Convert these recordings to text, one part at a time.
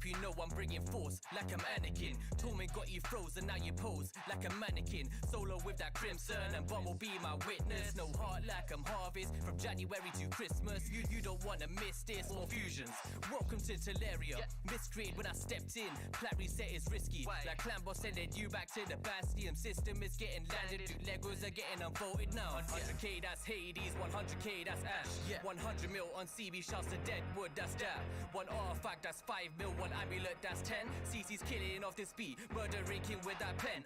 hope you know I'm bringing force like I'm Anakin. Torment got you frozen, now you pose like a mannequin. Solo with that crimson and Bumblebee my witness. No heart like I'm Harvest from January to Christmas. You don't wanna miss this. More fusions. Welcome to Teleria. Miscreate when I stepped in. Plat reset is risky. Like Clambo sending you back to the Bastion. System is getting landed. Legos are getting unfolded now. 100k that's Hades, 100k that's Ash. 100 mil on CB shouts to Deadwood, that's that. One artifact that's 5 mil, one amulet that's 10. CC's killing off this beat, murdering king with that pen.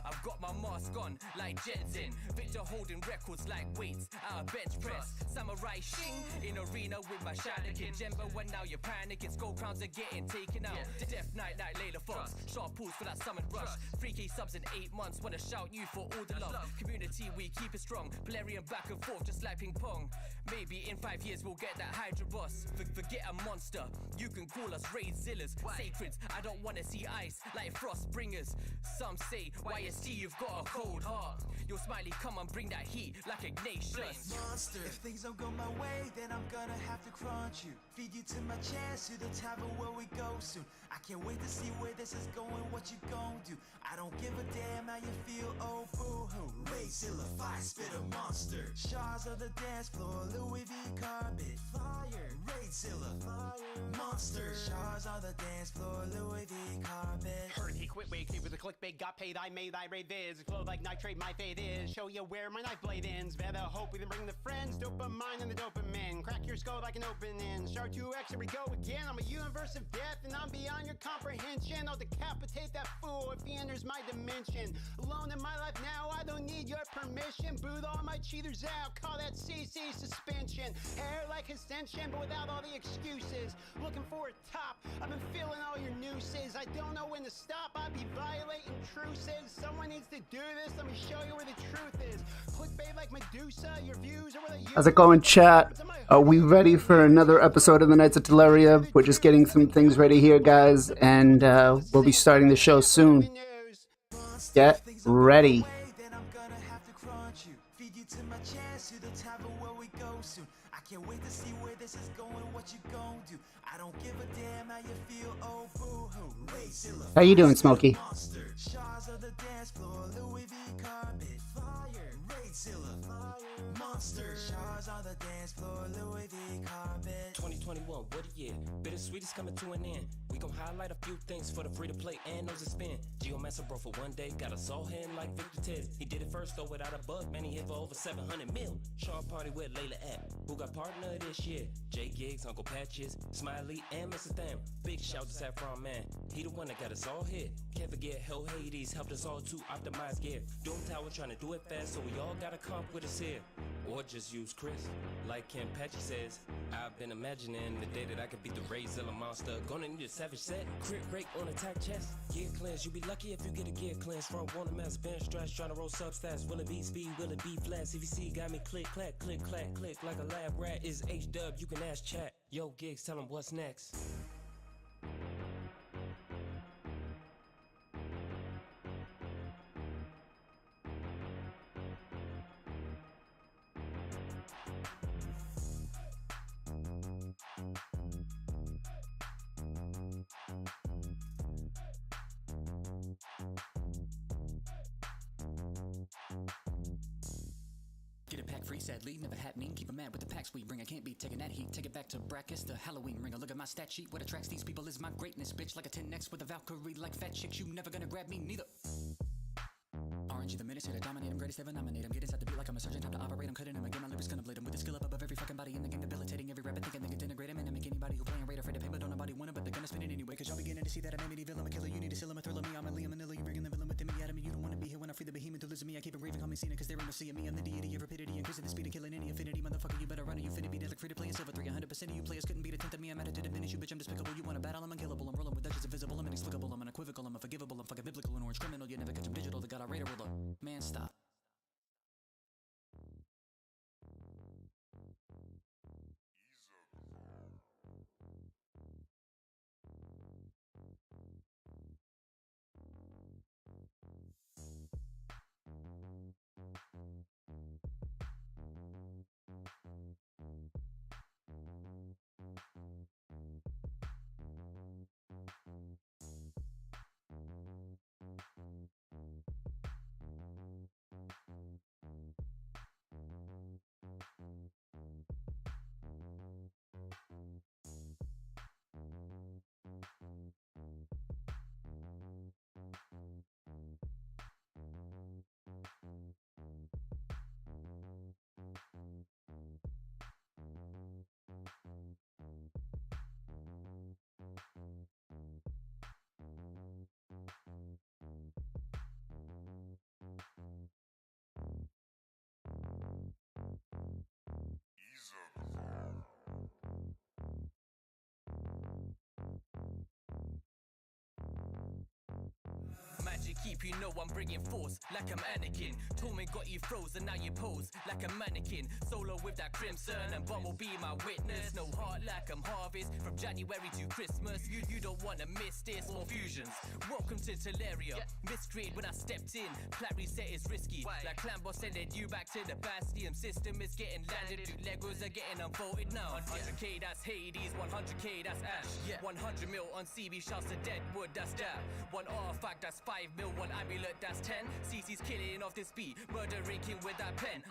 I've got my mask on like Jensen. Victor holding records like weights out of bench press. Samurai Shing in arena with my shadow kid. Jemba when now you're panicking. Skull crowns are getting taken out. Death Knight like Layla Fox. Sharp pulls for that summon rush. 3k subs in 8 months. Wanna shout you for all the love. Community we keep it strong. Valerian back and forth just like ping pong. Maybe in 5 years we'll get that Hydra boss. Forget a monster. You can call us Raid-Zillas. Sacreds. I don't wanna see ice like Frost Bringers. Some say YST you've got a cold heart. Yo Smiley come and bring that heat like Ignatius. Monster. If things don't go my way, then I'm gonna have to crunch you. Feed you to my chest, to the tavern where we go soon. I can't wait to see where this is going, what you gon' do. I don't give a damn how you feel, oh boo-hoo. Raid-Zilla, fire spit a monster. Shards of the dance floor, Louis V carpet. Fire, Raid-Zilla, fire. Monster, shards on the dance floor, Louis V carpet. Heard he quit wake with a clickbait, got paid, I made, I raid viz. Flow like nitrate, my fate is. Show you where my knife blade ends. Better hope we then bring the friends. Dopamine and the dopamine. Crack your skull like an opening. Shard 2X, here we go again. I'm a universe of death and I'm beyond your comprehension. I'll decapitate that fool if he enters my dimension. Alone in my life now, I don't need your permission. Boot all my cheaters out, call that CC suspension. Hair like extension, but without all the excuses. Looking for a top, I've been feeling all your nooses. I don't know when to stop, I be violating truces. Someone needs to do this, let me show you where the truth is. Clickbait like Medusa, your views are where they use. How's it going, chat? Are we ready for another episode of the Knights of Teleria? We're just getting some things ready here, guys, and we'll be starting the show soon. Get ready. I can't wait to see where this is going, what you gon' do. I don't give a damn how you feel, oh boo-hoo. Raid-Zilla, How you doing, Smokey? shards of the dance floor, Louis V carpet. Fire, Raid-Zilla, fire. Monster, shards on the dance floor, Louis V carpet. 2021, what a year. Bittersweet is coming to an end. We gon' highlight a few things for the free to play and those to spin. Geomancer bro for one day, got us all hand like Victor Tez. He did it first though without a bug, man he hit for over 700 mil. Sharp party with Layla at, who got partner this year. J Gigs, Uncle Patches, Smiley and Mr. Tham. Big shout to Saffron Man, he the one that got us all hit. Can't forget Hell Hades helped us all to optimize gear. Doom Tower trying to do it fast, so we all gotta comp with us here. Or just use Chris, like Kenpachi says. I've been imagining the day that I could beat the Raid-Zilla monster. Gonna need a savage set, crit rate on attack chest. Gear cleanse, you be lucky if you get a gear cleanse. Front one mass bench strats, trying to roll substats. Will it be speed, will it be flat? CVC got me click, clack, click, clack, click. Like a lab rat is H-dub, you can ask chat. Yo Gigs, tell them what's next. Get a pack free, sadly, never happening. Keep 'em mad with the packs we bring. I can't be taking that heat. Take it back to brackets, the Halloween ringer. Look at my stat sheet. What attracts these people is my greatness, bitch. Like a 10x with a Valkyrie, like fat chicks. You never gonna grab me, neither. RNG the menace here to dominate. I'm greatest ever nominate. I'm getting inside the beat like I'm a surgeon. Time to operate. I'm cutting him again. My lyrics gonna blade him with the skill up above every fucking body in the game. Debilitating every rapper thinking they can integrate him and make anybody who playing right afraid to pay, but don't nobody want it. But they're gonna spin it anyway. Cause y'all beginning to see that I'm a villain. I'm a killer. You need to seal him a thriller me. I'm a Liam Manila. You bringing the villain within me out of me. You don't wanna be here when I free the behemoth to listen to me. I keep it raving, call me Cena. Cause they're in the sea of me. I'm the deity of rapidity. Increasing the speed and killing any affinity. Motherfucker, you better run or you finna be dead like free to play in silver 300% of you players couldn't beat a tenth of me. I'm at it to diminish you, bitch. I'm despicable. You wanna battle? I'm unkillable. I'm rolling with edges invisible. I'm inexplicable. I'm unequivocal. I'm unforgivable. I'm fucking biblical. An orange criminal. You never catch him digital. The god I radar ruler. Man, stop. Hope you know I'm bringing force like I'm Anakin. Torment got you frozen, now you pose like a mannequin. Solo with that crimson and Bumblebee my witness. No heart like I'm Harvest from January to Christmas. You don't wanna miss this. More fusions. Welcome to Teleria. Miscreate when I stepped in. Plat reset is risky. Like Clambo sending you back to the Bastion. System is getting landed. Dude, Legos are getting unfolded now. 100k that's Hades, 100k that's Ash. 100 mil on CB shouts to Deadwood, that's that. One artifact that's 5 mil, one amulet that's 10. CC's killing off this beat, murdering king with that pen.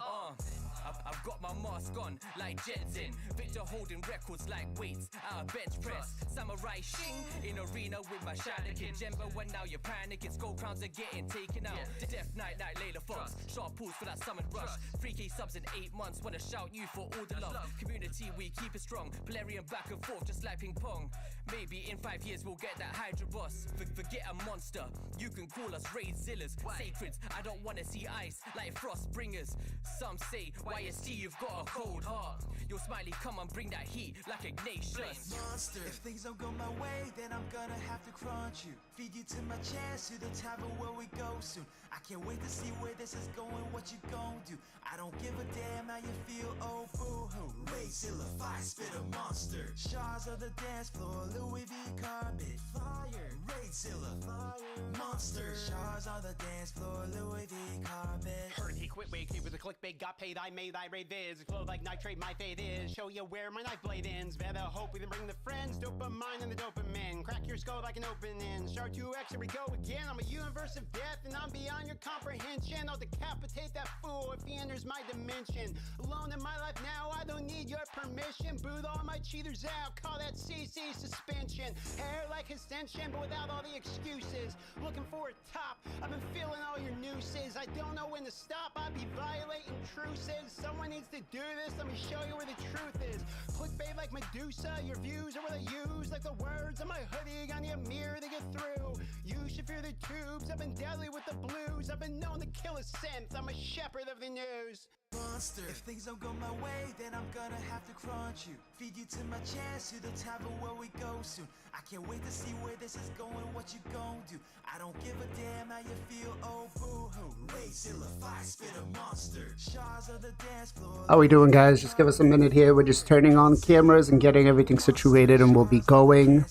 I've got my mask on like Jetson. Victor holding records like weights out of bench press. Samurai Shing in arena with my shadow kid. Jemba when now you're panicking. Skull crowns are getting taken out. Death Knight like Layla Fox. Sharp pulls for that summon rush. 3k subs in 8 months. Wanna shout you for all the love. Community we keep it strong. Valerian back and forth just like ping pong. Maybe in 5 years we'll get that Hydra boss. Forget a monster. You can call us Raid Zillas. Sacreds. I don't wanna see ice like Frost Bringers. Some say YST you've got a cold heart. Yo Smiley come and bring that heat like Ignatius. Monster. If things don't go my way, then I'm gonna have to crunch you. Feed you to my chest, to the tavern where we go soon. I can't wait to see where this is going, what you gon' do. I don't give a damn how you feel, oh boo-hoo. Rayzilla, fire spit a monster. Shards of the dance floor, Louis V carpet. Fire, Rayzilla, fire. Monster, shards on the dance floor, Louis V carpet. Heard he quit waking with the clickbait, got paid, I made, I raid viz. Flow like nitrate, my fate is. Show you where my knife blade ends. Better hope we then bring the friends. Dopamine and the dopamine. Crack your skull like an opening. Shard 2X, here we go again. I'm a universe of death and I'm beyond your comprehension. I'll decapitate that fool if he enters my dimension. Alone in my life now, I don't need your permission. Boot all my cheaters out, call that CC suspension. Hair like extension, but without all the excuses. Looking for a top, I've been feeling all your nooses. I don't know when to stop, I be violating truces. Someone needs to do this, let me show you where the truth is. Clickbait like Medusa, your views are what I use. Like the words on my hoodie, I need a mirror to get through. You should fear the tubes, I've been deadly with the blues. I've been known to kill a synth, I'm a shepherd of the news. Monster. If things don't go my way, then I'm gonna have to crunch you. Feed you to my chest, to the tavern where we go soon. I can't wait to see where this is going, what you gon' do. I don't give a damn how you feel, oh boo-hoo. Rayzilla, fire spit a monster. Shards of the dance floor. How we doing, guys? Just give us a minute here. We're just turning on cameras and getting everything situated, and we'll be going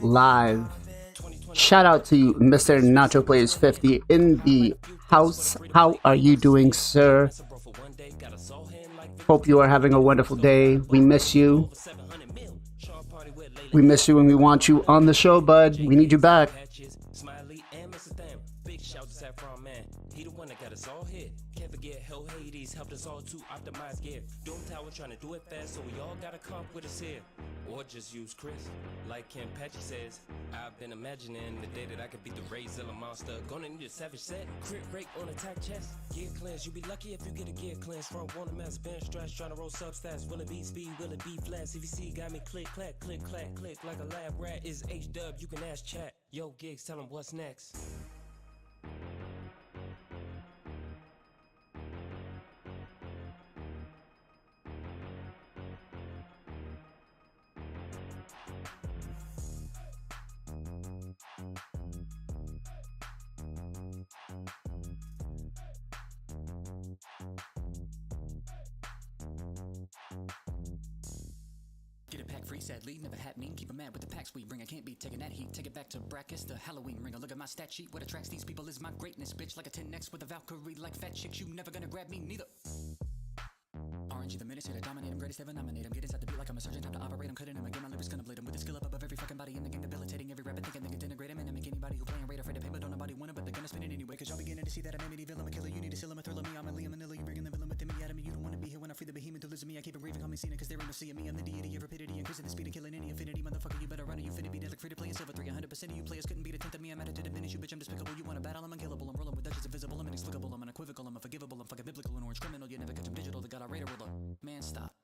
live. Shout out to you, Mr. NachoPlays 50 in the house. How are you doing, sir? Hope you are having a wonderful day. We miss you. We miss you and we want you on the show, bud. We need you back. Smiley and Mr. Tham. Big shout to Saffron Man. He the one that got us all hit. Can't forget Hell Hades helped us all to optimize gear. Doom Tower trying to do it fast, so we all got a comp with us here. Or just use Chris. Like Kenpachi says, I've been imagining the day that I could beat the Rayzilla monster. Gonna need a savage set, crit rate on attack chest. Gear cleanse, you be lucky if you get a gear cleanse. Front one, a mass bench stretch, trying to roll subs fast. Will it be speed, will it be flat? CVC got me click, clack, click, clack, click like a lab rat. Is H-dub, you can ask chat. Yo, Gigs, tell him what's next. Get a pack free, sadly, never happening. Keep 'em mad with the packs we bring. I can't be taking that heat. Take it back to brackets, the Halloween ringer. Look at my stat sheet. What attracts these people is my greatness, bitch. Like a 10x with a Valkyrie, like fat chicks. You never gonna grab me, neither. RNG the minutes here to dominate. I'm greatest ever nominate. I'm getting inside the beat like I'm a surgeon. Time to operate. I'm cutting him again. My lyrics gonna blade him with the skill up above every fucking body in the game. Debilitating every rapper thinking they can integrate him. And I make anybody who playing right afraid to pay, but don't nobody want it. But they're gonna spin it anyway. Cause y'all beginning to see that I'm a villain. I'm a killer. You need to seal him a thriller. Me, I'm a Liam Manila. You bringing the villain within me out of me. You don't wanna be here when I free the behemoth to listen to me. I keep it raving, call me Cena. Cause they're in the sea of me. I'm the deity of rapidity. Increasing the speed and killing any affinity. Motherfucker, you better run it. You finna be dead like free to play in silver 300% of you players couldn't beat a tenth of me. I'm at it to diminish you, bitch. I'm despicable. You wanna battle? I'm unkillable. I'm rolling with Dutches invisible. I'm inexplicable. I'm unequivocal. I'm unforgivable. I'm fucking biblical. An orange criminal. You never catch him digital. The god I rate a ruler. Man, stop.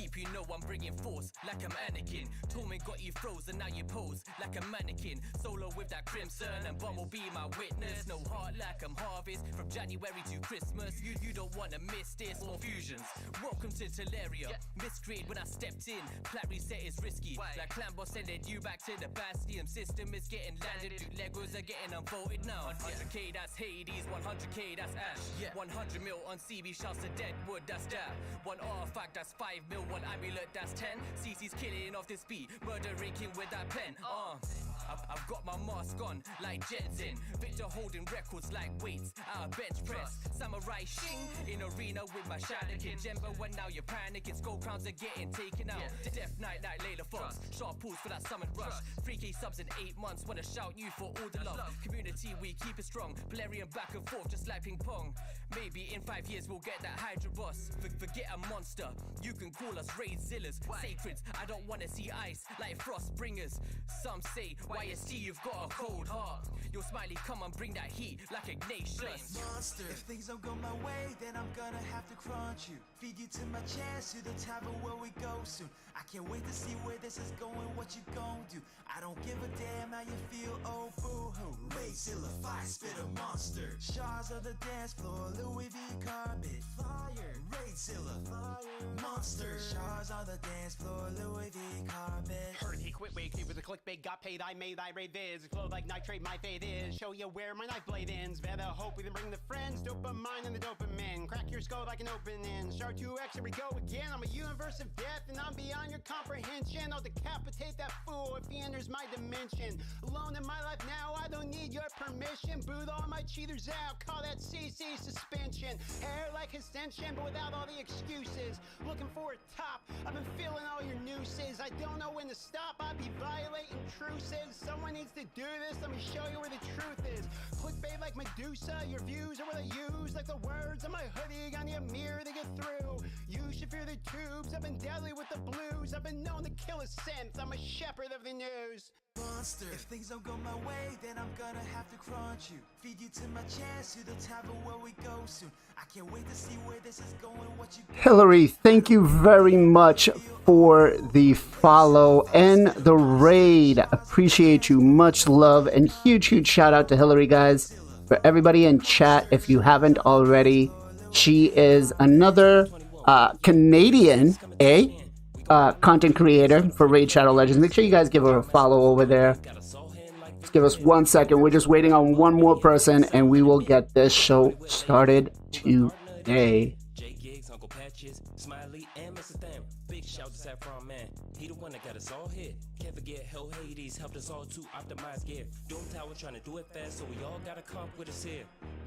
keep you know I'm bringing force like I'm Anakin. Torment got you frozen, now you pose like a mannequin. Solo with that crimson and Bumblebee my witness. No heart like I'm Harvest from January to Christmas. You don't wanna miss this. More fusions. Welcome to Teleria. Miscreate when I stepped in. Plat reset is risky. Like Clambo sending you back to the Bastion. System is getting landed. Dude, Legos are getting unfolded now. 100k that's Hades, 100k that's Ash. 100 mil on CB shouts to Deadwood, that's that. One artifact that's 5 mil, one amulet that's 10. CC's killing off this beat, murdering king with that pen. I've got my mask on like Jensen. Victor holding records like weights out of bench press. Samurai Shing in arena with my Shanakin. Jemba when now you're panicking. Skull crowns are getting taken out. Death Knight like Layla Fox. Sharp pulls for that summon rush. 3k subs in 8 months. Wanna shout you for all the love. Community we keep it strong. Valerian back and forth just like ping pong. Maybe in 5 years we'll get that Hydra boss. Forget a monster. You can call us Raid Zillas. Sacreds. I don't wanna see ice like Frost Bringers. Some say YST you've got a cold heart. Your smiley come and bring that heat like Ignatius. Monster. If things don't go my way, then I'm gonna have to crunch you. Feed you to my chest, to the tavern where we go soon. I can't wait to see where this is going, what you gon' do. I don't give a damn how you feel, oh boo-hoo. Rayzilla, fire spit a monster. Shards of the dance floor, Louis V carpet. Fire, Rayzilla, fire. Monster. Shards on the dance floor, Louis V carpet. Heard he quit waking with a clickbait, got paid, I made I raid vids. Flow like nitrate, my fate is. Show you where my knife blade ends. Better hope we then bring the friends. Dopamine and the dopamine. Crack your skull like an opening. Start 2x, here we go again. I'm a universe of death and I'm beyond your comprehension. I'll decapitate that fool if he enters my dimension. Alone in my life now, I don't need your permission. Boot all my cheaters out, call that CC suspension. Hair like extension, but without all the excuses. Looking for a top, I've been feeling all your nooses. I don't know when to stop, I be violating truces. Someone needs to do this, let me show you where the truth is. Clickbait like Medusa, your views are what I use. Like the words on my hoodie, I need a mirror to get through. You should fear the tubes, I've been deadly with the blues. I've been known to kill a synth, I'm a shepherd of the news. Monster. If things don't go my way, then I'm gonna have to crunch you. Feed you to my chest, to the tavern where we go soon. I can't wait to see where this is going, what you Hillary, thank you very much for the follow and the raid. Appreciate you. Much love and huge shout out to Hillary, guys. For everybody in chat, if you haven't already, she is another Canadian, content creator for Raid Shadow Legends. Make sure you guys give her a follow over there. Just give us 1 second. We're just waiting on one more person and we will get this show started today. Smiley and Mr. Tham. Big shout to Saffron Man. He the one that got us all hit. Can't forget Hell Hades helped us all to optimize gear. Doom Tower trying to do it fast, so we all gotta comp with us here.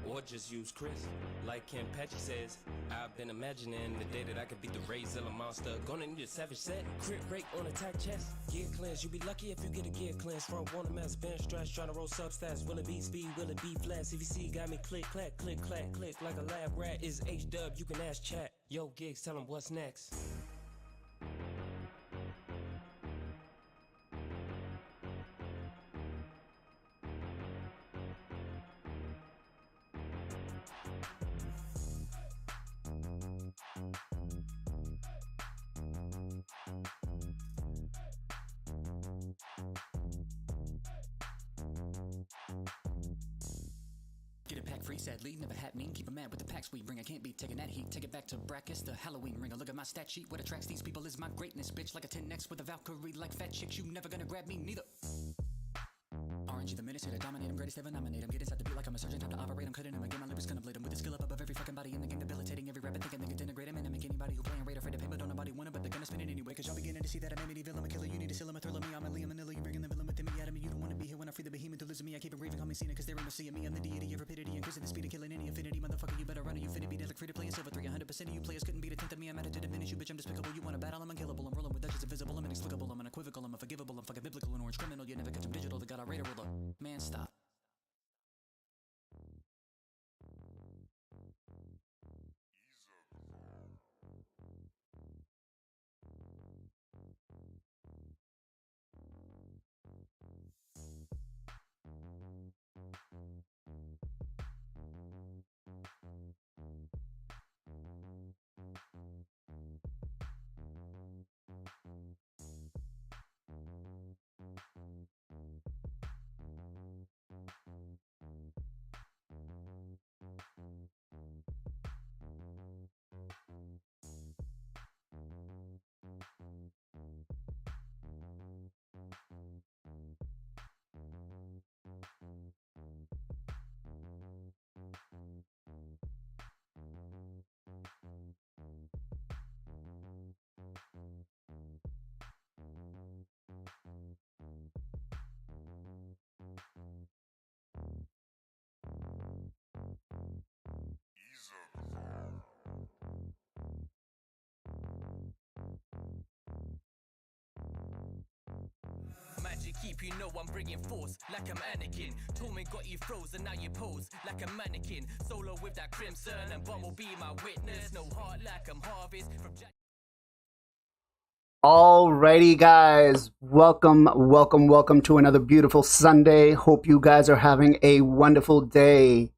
Or just use Chris. Like Kenpachi says, I've been imagining the day that I could beat the Rayzilla monster. Gonna need a savage set, crit rate on attack chest. Gear cleanse, you be lucky if you get a gear cleanse. Front one mass bench stress, trying to roll substats. Will it be speed, will it be flat? CVC got me click, clack, click, clack, click like a lab rat. Is H-dub, you can ask chat. Yo, Gigs, tell him what's next. Get it pack free, sadly, never happening. Keep 'em mad with the packs we bring. I can't be taking that heat. Take it back to brackets, the Halloween ringer. Look at my stat sheet. What attracts these people is my greatness, bitch. Like a 10x with a Valkyrie, like fat chicks. You never gonna grab me, neither. RNG the menace, here to dominate. I'm greatest ever nominate. I'm getting inside the beat like I'm a surgeon. Time to operate. I'm cutting him again. My lyrics gonna blade him with the skill up above every fucking body in the game. Debilitating every rapper, thinking they can integrate him. And I make anybody who playing right afraid to pay, but don't nobody want it. But they're gonna spin it anyway. Cause y'all beginning to see that I'm an evil. I'm a killer. You need to seal him, a thriller. Me, I'm a Liam Manila. You bringing the villain within me out of me. You don't wanna be here when I free the behemoth to listen to me. I keep it raving, call me Cena. Cause they're in the sea of me. I'm the deity of rapidity. Increasing the speed of killing any infinity. Motherfucker, you better run it. You finna be dead like free to play in silver. 300% of you players couldn't beat a tenth of me. I'm at it to diminish you, bitch. I'm despicable. You wanna battle? I'm unkillable. I'm rolling with Duchess invisible. I'm inexplicable. I'm unequivocal. I'm unforgivable. I'm fucking biblical. An orange criminal. You never catch him digital. They got a radar roller. Man, stop. you know I'm bringing force like I'm Anakin. Torment got you frozen, now you pose like a mannequin. Solo with that crimson and Bumblebee my witness. No heart like I'm Harvest from Alrighty, guys, welcome to another beautiful Sunday. Hope you guys are having a wonderful day.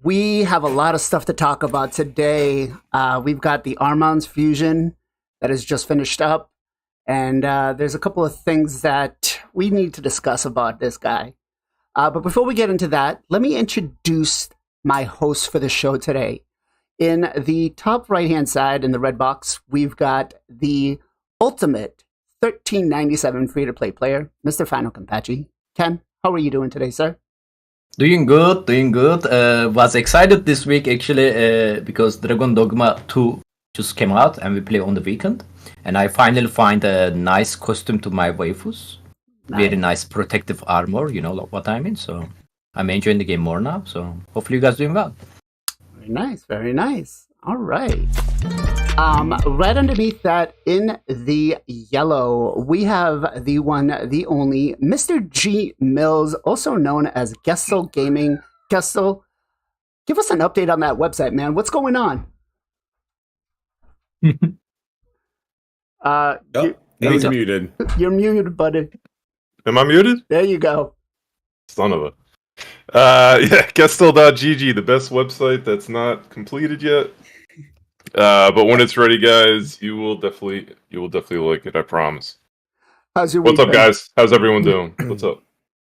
We have a lot of stuff to talk about today. We've got the Armanz fusion that is just finished up, and there's a couple of things that we need to discuss about this guy. But before we get into that, let me introduce my host for the show today. In the top right-hand side in the red box, we've got the ultimate $13.97 free-to-play player, Mr. FinalKenpachi. Ken, how are you doing today, sir? Doing good. Was excited this week actually because Dragon Dogma 2 just came out and we play on the weekend. And I finally find a nice costume to my waifus. Nice. Very nice protective armor, you know what I mean? So I'm enjoying the game more now. So hopefully you guys doing well. Very nice. All right. Right underneath that in the yellow, we have the one, the only, Mr. G Mills, also known as Gestal Gaming. Gestal, give us an update on that website, man. What's going on? He's muted. You're muted, buddy. Am I muted? There you go. Son of a. Yeah, Gestal.gg, the best website that's not completed yet. But when it's ready, guys, you will definitely like it. I promise. How's your What's week up, been? guys? How's everyone doing? What's up?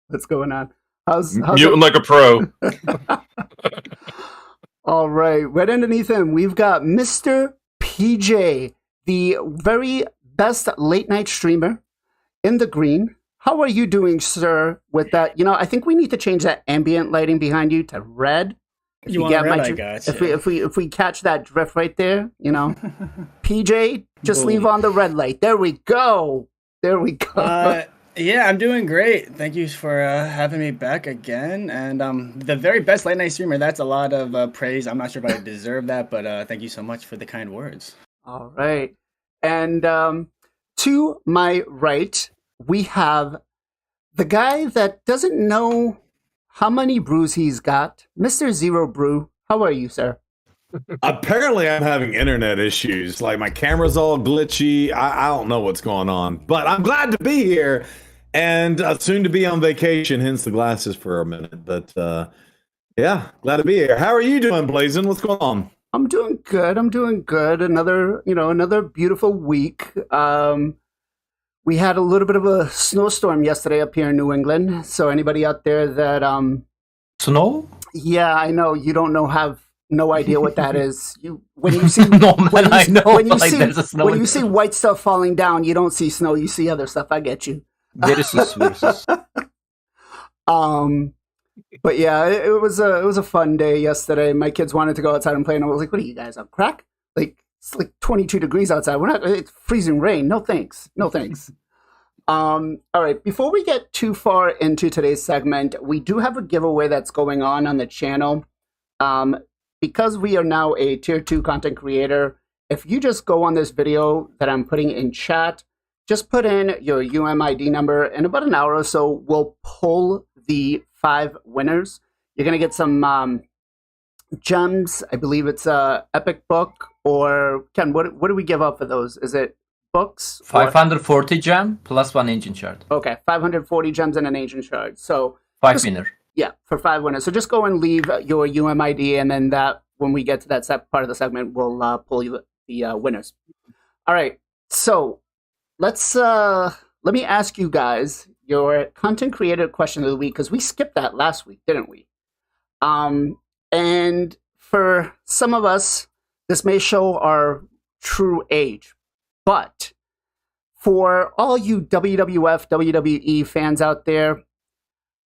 What's going on? How's Muting like a pro. All right. Right underneath him, we've got Mr. PJ, the very best late night streamer in the green. How are you doing, sir, with that? You know, I think we need to change that ambient lighting behind you to red. If you want red, I got you. If we catch that drift right there, you know, PJ, just leave on the red light. There we go. Yeah, I'm doing great. Thank you for having me back again. And the very best late night streamer. That's a lot of praise. I'm not sure if I deserve that, but thank you so much for the kind words. All right. And to my right, we have the guy that doesn't know how many brews he's got, Mr. Zero Brew. How are you, sir? Apparently, I'm having internet issues. Like, my camera's all glitchy. I don't know what's going on. But I'm glad to be here and soon to be on vacation, hence the glasses for a minute. But, yeah, glad to be here. How are you doing, BLAZIN? What's going on? I'm doing good. Another beautiful week. We had a little bit of a snowstorm yesterday up here in New England. So anybody out there that Snow? Yeah, I know you don't have no idea what that is. When you see when you see white stuff falling down, you don't see snow. You see other stuff. I get you. Versus. But yeah, it was a fun day yesterday. My kids wanted to go outside and play, and I was like, "What are you guys on crack? Like it's like 22 degrees outside. It's freezing rain. No thanks. All right. Before we get too far into today's segment, we do have a giveaway that's going on the channel. Because we are now a tier 2 content creator, if you just go on this video that I'm putting in chat, just put in your UMID number. In about an hour or so, we'll pull the 5 winners. You're going to get some gems. I believe it's a epic book. Or, Ken, what do we give up for those? Is it books? 540 gem plus 1 engine shard. Okay, 540 gems and an engine shard. So 5 winner. Yeah, for 5 winners. So just go and leave your UMID, and then that when we get to that part of the segment, we'll pull you the winners. All right. So let me ask you guys your content creator question of the week, because we skipped that last week, didn't we? And for some of us, this may show our true age, but for all you WWF, WWE fans out there,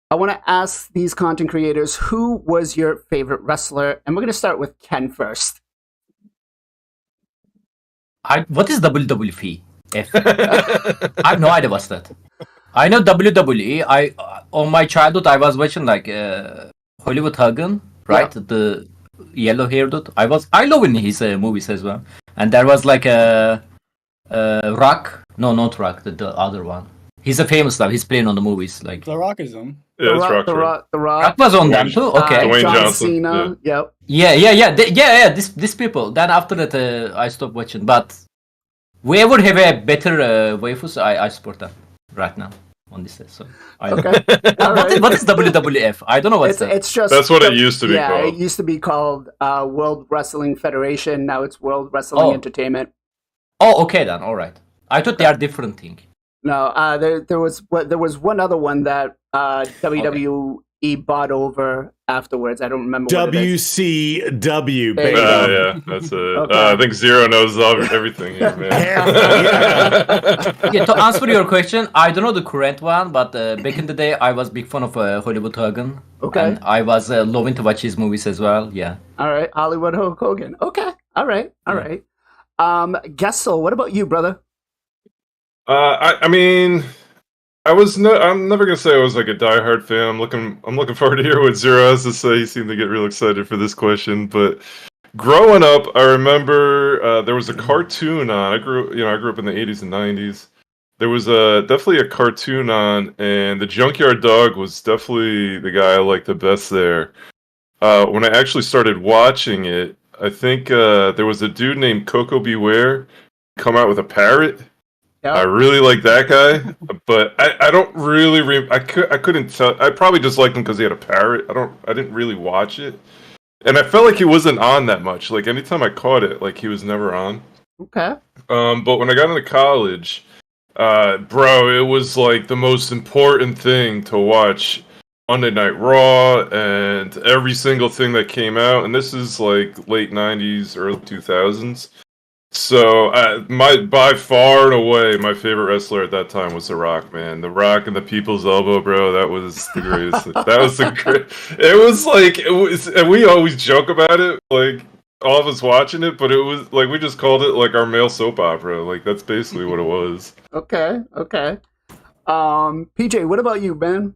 I want to ask these content creators, who was your favorite wrestler? And we're going to start with Ken first. What is WWE? I have no idea what's that. I know WWE. On my childhood, I was watching like Hollywood Hogan, right? Yeah. The yellow hair dude. I love in his movies as well. And there was like a Rock No, not Rock. The other one. He's a famous guy. He's playing on the movies. Like The Rock is him. Yeah, it's Rock. The Rock. Rock was on them too. Okay. Dwayne John Johnson, Cena. Yep. Yeah. These people. Then after that, I stopped watching. But whoever have a better waifus, I support them right now on this list. So Okay. All right. what is WWF? I don't know what's that. It's just That's what it used to be yeah, called. it used to be called World Wrestling Federation. Now it's World Wrestling Oh. Entertainment. Oh, okay then. All right. I thought they are different thing. No, there was one other one that WWE bought over afterwards. I don't remember what it is. WCW, baby. Yeah, that's it. Okay. I think Zero knows everything here, man. Yeah, to answer your question, I don't know the current one, but back in the day, I was big fan of Hollywood Hogan. Okay. And I was loving to watch his movies as well. Yeah. All right, Hollywood Hulk Hogan. Okay, all right. Gestal, what about you, brother? I mean, I'm never gonna say I was like a diehard fan. I'm looking forward to hear what Zero has to say. He seemed to get real excited for this question. But growing up, I remember there was a cartoon on. I grew up in the 80s and 90s. There was definitely a cartoon on, and the Junkyard Dog was definitely the guy I liked the best there. When I actually started watching it, I think there was a dude named Coco Beware come out with a parrot. I really like that guy, but I don't really I couldn't tell. I probably just liked him because he had a parrot. I didn't really watch it, and I felt like he wasn't on that much. Like anytime I caught it, like he was never on. Okay. But when I got into college, bro, it was like the most important thing to watch Monday Night Raw and every single thing that came out. And this is like late 90s, early 2000s. So, by far and away, my favorite wrestler at that time was The Rock, man. The Rock and the People's Elbow, bro. That was the greatest. That was the great. It was, and we always joke about it, like all of us watching it, but it was like we just called it like our male soap opera. Like that's basically what it was. Okay. PJ, what about you, Ben?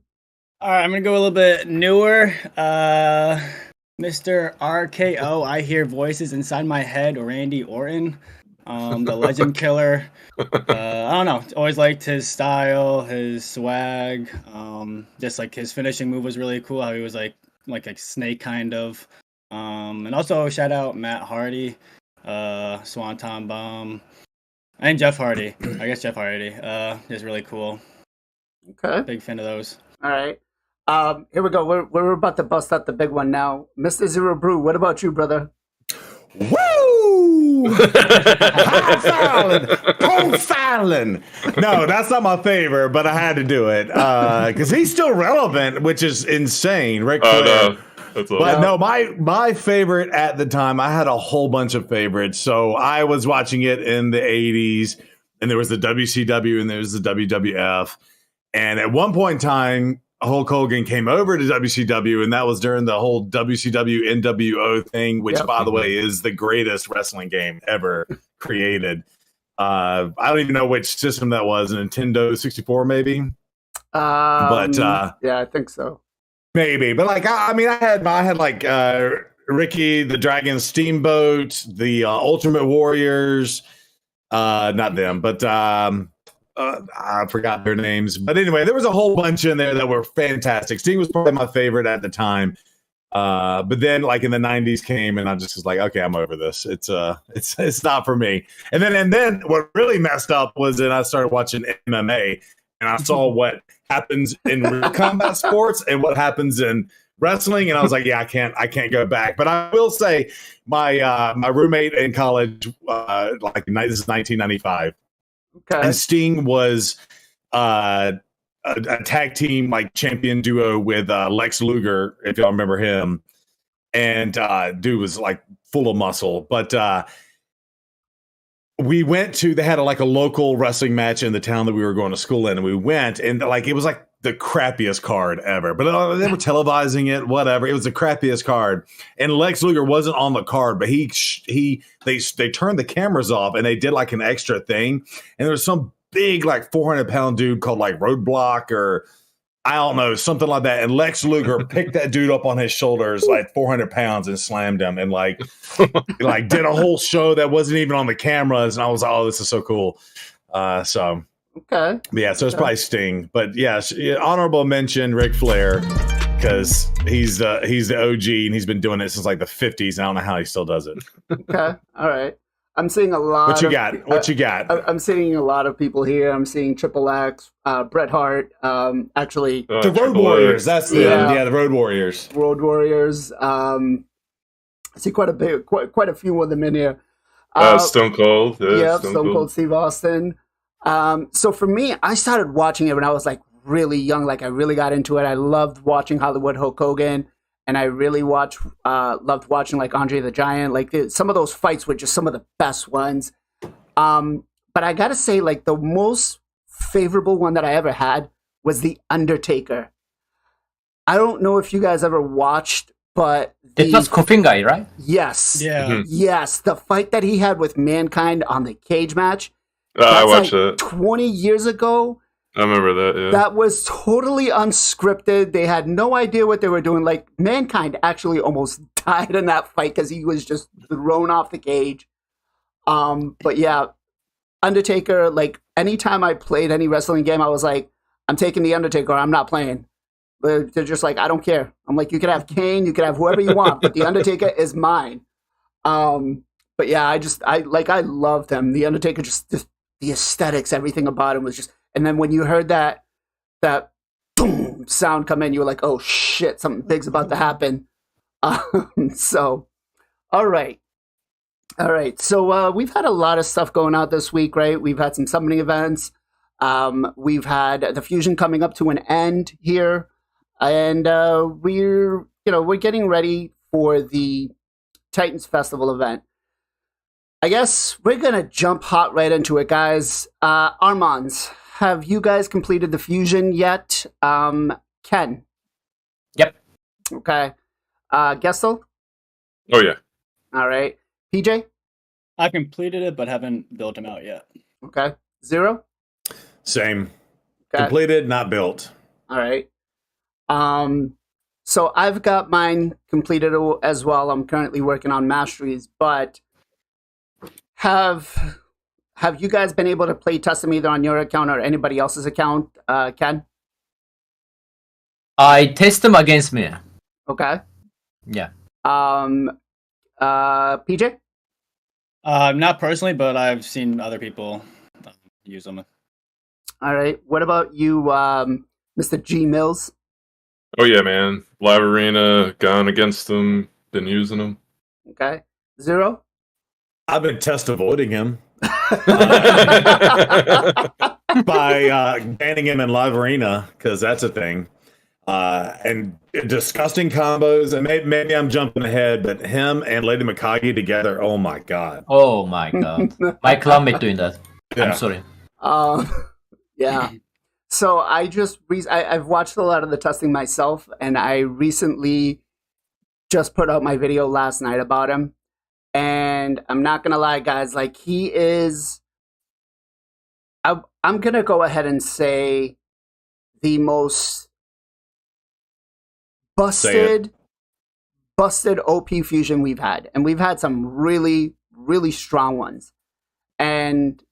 All right, I'm gonna go a little bit newer. Mr. RKO, I hear voices inside my head. Randy Orton, the Legend Killer. I don't know. Always liked his style, his swag. Just like his finishing move was really cool. How he was like a snake kind of. And also shout out Matt Hardy, Swanton Bomb, and Jeff Hardy. I guess Jeff Hardy is really cool. Okay. Big fan of those. All right. Here we go. We're about to bust out the big one now. Mr. Zero Brew, what about you, brother? Woo! Profiling. No, that's not my favorite, but I had to do it because he's still relevant, which is insane. Ric Flair. No. That's all. But no, my favorite at the time, I had a whole bunch of favorites. So I was watching it in the 80s, and there was the WCW and there was the WWF. And at one point in time, Hulk Hogan came over to WCW, and that was during the whole WCW NWO thing, which, by the way, is the greatest wrestling game ever created. I don't even know which system that was, Nintendo 64 maybe? Yeah, I think so. Maybe. But, like, I had like Ricky, the Dragon Steamboat, the Ultimate Warriors, not them, but... I forgot their names. But anyway, there was a whole bunch in there that were fantastic. Sting was probably my favorite at the time. But then like in the 90s came and I just was like, okay, I'm over this. It's not for me. And then what really messed up was that I started watching MMA and I saw what happens in real combat sports and what happens in wrestling. And I was like, yeah, I can't go back. But I will say my roommate in college, this is 1995. Okay. And Sting was a tag team like champion duo with Lex Luger, if y'all remember him. And dude was like full of muscle. But we went to, they had a local wrestling match in the town that we were going to school in. And we went and it was like the crappiest card ever. But they were televising it, whatever. It was the crappiest card. And Lex Luger wasn't on the card, but they turned the cameras off and they did like an extra thing. And there was some big 400-pound dude called Roadblock or I don't know, something like that. And Lex Luger picked that dude up on his shoulders, 400 pounds, and slammed him and did a whole show that wasn't even on the cameras. And I was like, oh, this is so cool. So Okay. yeah, so it's probably Sting. But yes, honorable mention Ric Flair, because he's the OG and he's been doing it since like the 50s. And I don't know how he still does it. Okay. All right. I'm seeing a lot. What you got? What you got? I'm seeing a lot of people here. I'm seeing Triple X, Bret Hart, actually the Road Warriors. That's the the Road Warriors. Road Warriors. I see quite a few of them in here. Stone Cold. Yeah, Stone Cold Steve Austin. So for me, I started watching it when I was like really young. Like I really got into it. I loved watching Hollywood Hulk Hogan, and I really loved watching like Andre the Giant. Like some of those fights were just some of the best ones. But I gotta say, like the most favorable one that I ever had was The Undertaker. I don't know if you guys ever watched, but it was Coffin Guy, right? Yes. Yeah. Mm-hmm. Yes. The fight that he had with Mankind on the cage match. I watched like it 20 years ago. I remember that, yeah. That was totally unscripted. They had no idea what they were doing. Like, Mankind actually almost died in that fight because he was just thrown off the cage. But yeah, Undertaker, like, anytime I played any wrestling game, I was like, I'm taking The Undertaker, I'm not playing. They're just like, I don't care. I'm like, you can have Kane, you can have whoever you want, but The Undertaker is mine. But yeah, I loved him. The Undertaker, just the aesthetics, everything about him was just. And then when you heard that boom sound come in, you were like, oh shit, something big's about to happen. So, all right. So we've had a lot of stuff going out this week, right? We've had some summoning events. We've had the fusion coming up to an end here, and we're getting ready for the Titans Festival event. I guess we're going to jump hot right into it, guys. Armanz, have you guys completed the fusion yet? Ken? Yep. Okay. Gestal? Oh, yeah. All right. PJ? I completed it, but haven't built him out yet. Okay. Zero? Same. Okay. Completed, not built. All right. So I've got mine completed as well. I'm currently working on masteries, but have you guys been able to play test them either on your account or anybody else's account, Ken? I test them against me. Okay. Yeah. PJ? Not personally, but I've seen other people use them. All right. What about you, Mr. G Mills? Oh, yeah, man. Live Arena, gone against them, been using them. Okay. Zero? I've been test avoiding him by banning him in Live Arena, because that's a thing. And disgusting combos, and maybe I'm jumping ahead, but him and Lady Mikage together, oh my god. Oh my god. My clanmate doing that. Yeah. I'm sorry. Yeah. So I've watched a lot of the testing myself, and I recently just put out my video last night about him. And I'm not gonna lie, guys, like he is, I'm gonna go ahead and say the most busted OP fusion we've had. And we've had some really, really strong ones. And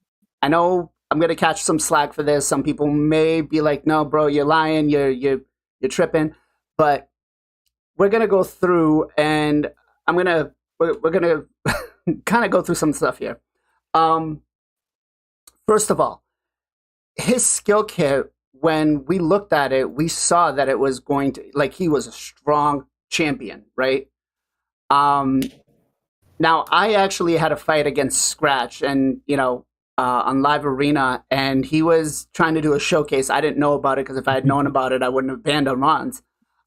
I know I'm gonna catch some slack for this. Some people may be like, no, bro, you're lying, you're tripping. But we're gonna go through, and we're gonna kind of go through some stuff here. First of all, his skill kit, when we looked at it, we saw that it was going to, like, he was a strong champion, right? Now, I actually had a fight against Scratch, and, on Live Arena, and he was trying to do a showcase. I didn't know about it, because if I had known about it, I wouldn't have banned Armanz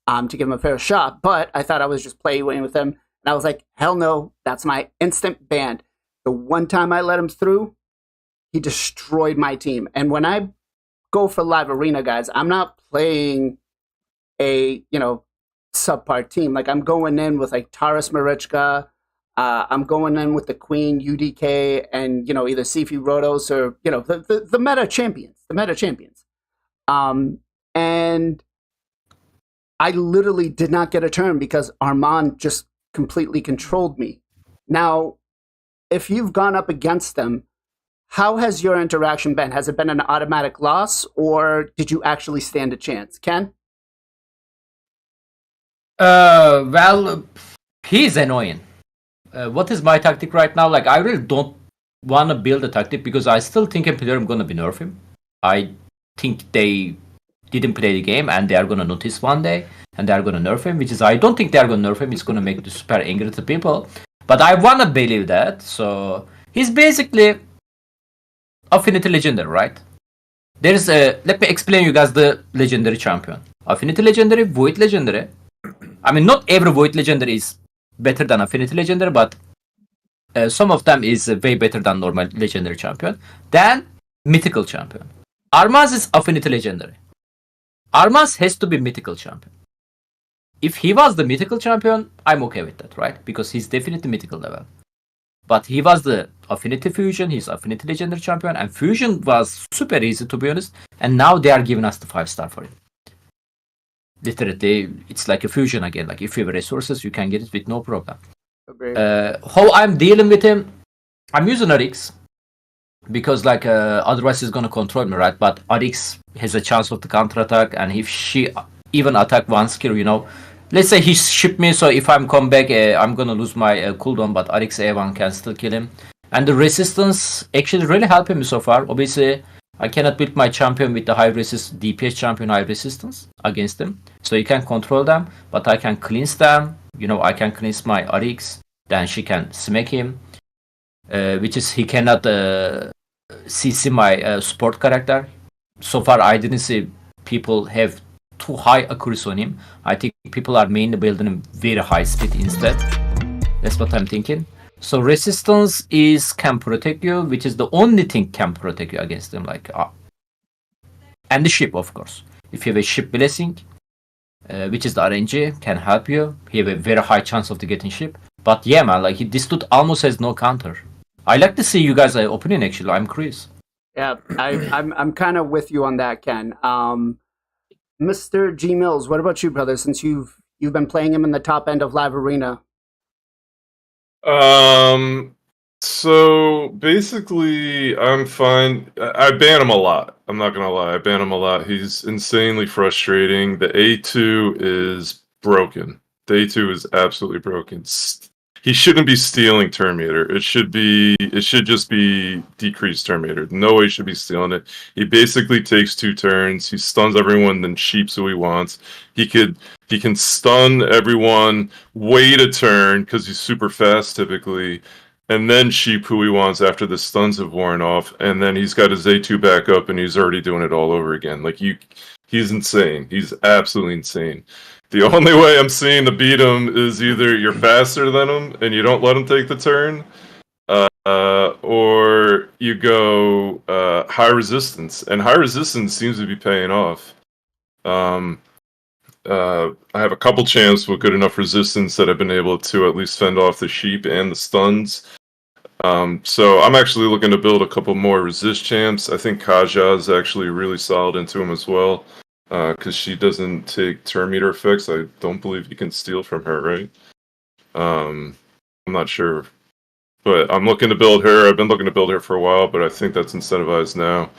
to give him a fair shot. But I thought I was just playing with him, and I was like, hell no, that's my instant ban. The one time I let him through, he destroyed my team. And when I go for Live Arena, guys, I'm not playing a, subpar team. Like, I'm going in with, like, Taras Marichka. I'm going in with the Queen, UDK, and, either Sifu Rodos or, the meta champions. And I literally did not get a turn because Armand just completely controlled me. Now, if you've gone up against them, how has your interaction been? Has it been an automatic loss, or did you actually stand a chance? Ken? Well, he's annoying. What is my tactic right now? Like, I really don't want to build a tactic because I still think I'm going to be nerf him. I think they didn't play the game and they are going to notice one day and they are going to nerf him, which is, I don't think they are going to nerf him. It's going to make the super angry to people. But I want to believe that. So, he's basically Affinity Legendary, right? There's let me explain you guys the Legendary champion. Affinity Legendary, Void Legendary. I mean, not every Void Legendary is better than Affinity Legendary, but some of them is way better than normal Legendary champion. Then Mythical champion. Armanz is Affinity Legendary. Armanz has to be Mythical champion. If he was the Mythical champion, I'm okay with that, right? Because he's definitely Mythical level. But he was the Affinity Fusion, he's Affinity Legendary champion, and Fusion was super easy, to be honest. And now they are giving us the 5-star for it. Literally, it's like a Fusion again. Like, if you have resources, you can get it with no problem. How I'm dealing with him, I'm using Arix. Because, like, otherwise he's gonna control me, right? But Arix has a chance of the counter-attack, and if she even attack one skill, you know, let's say he ship me, so if I'm come back, I'm gonna lose my cooldown, but Arix A1 can still kill him. And the resistance actually really helping me so far. Obviously, I cannot build my champion with the high resist DPS champion high resistance against them. So you can control them, but I can cleanse them. You know, I can cleanse my Arix, then she can smack him. Which is, he cannot CC my support character. So far, I didn't see people have too high accuracy on him. I think people are mainly building him very high speed instead. That's what I'm thinking. So resistance can protect you, which is the only thing can protect you against them. Like, and the ship, of course. If you have a ship blessing, which is the RNG, can help you. You have a very high chance of getting ship. But yeah, man, like, this dude almost has no counter. I like to see you guys' opinion. Actually, I'm curious. Yeah, I'm kind of with you on that, Ken. Mr. G Mills, what about you, brother? Since you've been playing him in the top end of Live Arena. So basically, I'm fine. I ban him a lot. I'm not gonna lie. I ban him a lot. He's insanely frustrating. The A2 is broken. The A2 is absolutely broken. He shouldn't be stealing turn meter. It should just be decreased turn meter. No way should be stealing it. He basically takes 2 turns. He stuns everyone, then sheeps who he wants. He can stun everyone, wait a turn because he's super fast typically, and then sheep who he wants after the stuns have worn off, and then he's got his A2 back up and he's already doing it all over again. Like, he's insane. He's absolutely insane. The only way I'm seeing to beat him is either you're faster than him and you don't let him take the turn, or you go high resistance. And high resistance seems to be paying off. I have a couple champs with good enough resistance that I've been able to at least fend off the sheep and the stuns. So I'm actually looking to build a couple more resist champs. I think Kaja is actually really solid into him as well. Because she doesn't take turn meter effects. I don't believe you can steal from her, right? I'm not sure. But I'm looking to build her. I've been looking to build her for a while, but I think that's incentivized now.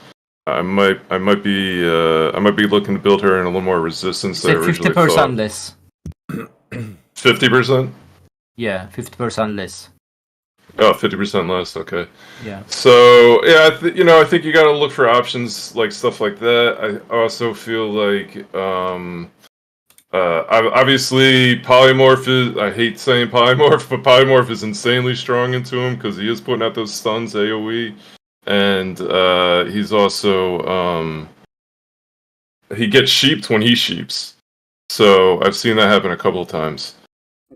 I might be looking to build her in a little more resistance than I originally thought. 50% less. 50%? Yeah, 50% less. Oh, 50% less. Okay. Yeah. So yeah, I think you got to look for options like stuff like that. I also feel like obviously polymorph is. I hate saying polymorph, but polymorph is insanely strong into him because he is putting out those stuns AOE, and he's also he gets sheeped when he sheeps. So I've seen that happen a couple of times.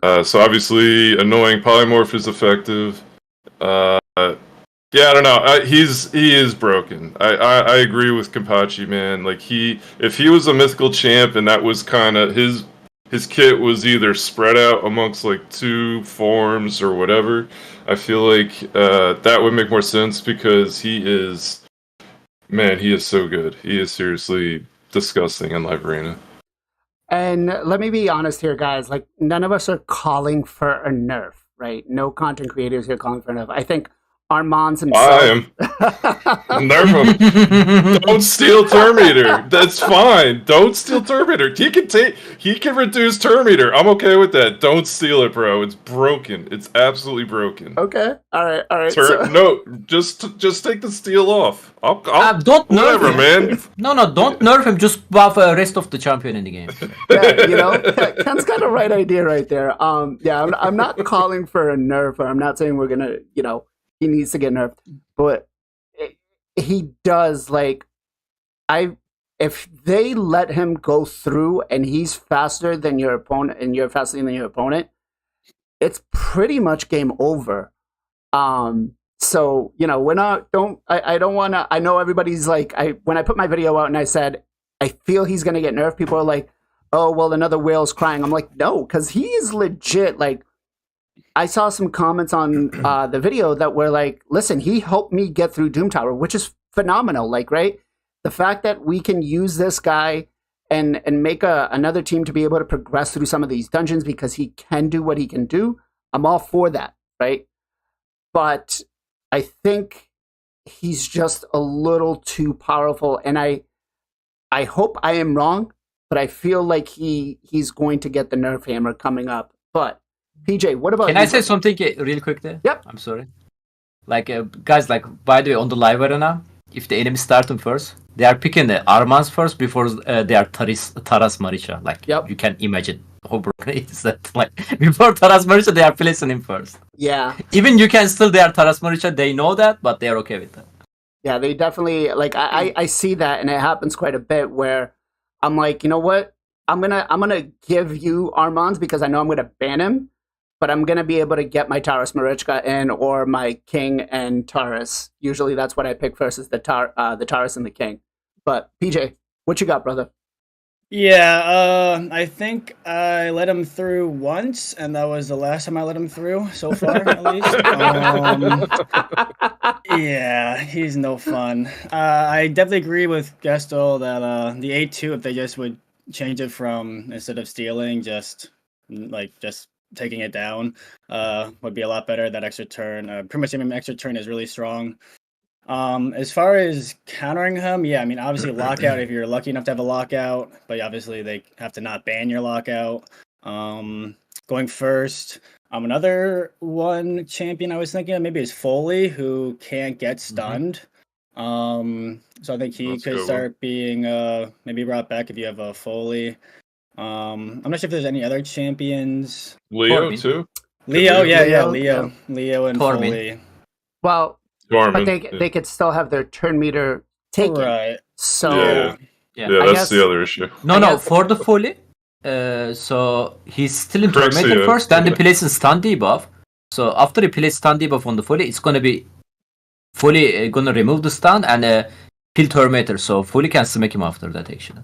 So obviously, annoying polymorph is effective. Yeah, I don't know. He is broken. I agree with Kenpachi, man. Like, if he was a mythical champ and that was kind of his kit was either spread out amongst like 2 forms or whatever, I feel like that would make more sense because he is so good. He is seriously disgusting in Live Arena. And let me be honest here, guys. Like, none of us are calling for a nerf, right? No content creators here calling for a nerf. I think Armanz himself. I am. Nerf him. Don't steal Terminator. That's fine. Don't steal Terminator. He can reduce Terminator. I'm okay with that. Don't steal it, bro. It's broken. It's absolutely broken. Okay. All right. No, just take the steal off. I'll don't nerf whatever, him. man. No, don't nerf him. Just buff the rest of the champion in the game. Yeah, Ken's got a right idea right there. Yeah, I'm not calling for a nerf, or I'm not saying we're gonna, he needs to get nerfed, but he does, if they let him go through and he's faster than your opponent and you're faster than your opponent, it's pretty much game over. So, we're not, I don't want to, I know everybody's when I put my video out and I said, I feel he's going to get nerfed, people are like, oh, well, another whale's crying. I'm like, no, because he is legit, I saw some comments on the video that were like, listen, he helped me get through Doom Tower, which is phenomenal. Right? The fact that we can use this guy and make another team to be able to progress through some of these dungeons because he can do what he can do, I'm all for that, right? But I think he's just a little too powerful, and I hope I am wrong, but I feel like he's going to get the nerf hammer coming up. But PJ, what about Can I say something real quick there? Yep. I'm sorry. Guys, by the way, on the live arena, if the enemy start them first, they are picking the Armanz first before they are Taras Maricha. You can imagine how broken it is that. Before Taras Maricha, they are placing him first. Yeah. Even you can still, they are Taras Maricha, they know that, but they are okay with that. Yeah, they definitely, I see that, and it happens quite a bit where I'm like, you know what? I'm gonna give you Armanz because I know I'm gonna ban him, but I'm going to be able to get my Taras Marichka in, or my King and Taras. Usually that's what I pick first, is the Taras and the King. But PJ, what you got, brother? Yeah, I think I let him through once, and that was the last time I let him through so far, at least. Yeah, he's no fun. I definitely agree with Gestal that the A2, if they just would change it from, instead of stealing, just taking it down would be a lot better. That extra turn, pretty much any extra turn is really strong. As far as countering him, yeah, I mean, obviously lockout, if you're lucky enough to have a lockout, but obviously they have to not ban your lockout. Going first, another one champion I was thinking of maybe is Foley, who can't get stunned. So I think he could start being maybe brought back if you have a Foley. I'm not sure if there's any other champions. Leo too. Leo and Foley. Well, but they could still have their turn meter taken. Right. So yeah, that's the other issue. No, for the Foley, so he's still in Tormentor first, then he plays in stun debuff. So after he plays stun debuff on the Foley, it's gonna be Foley gonna remove the stun and kill Tormentor. So Foley can smack him after that actually.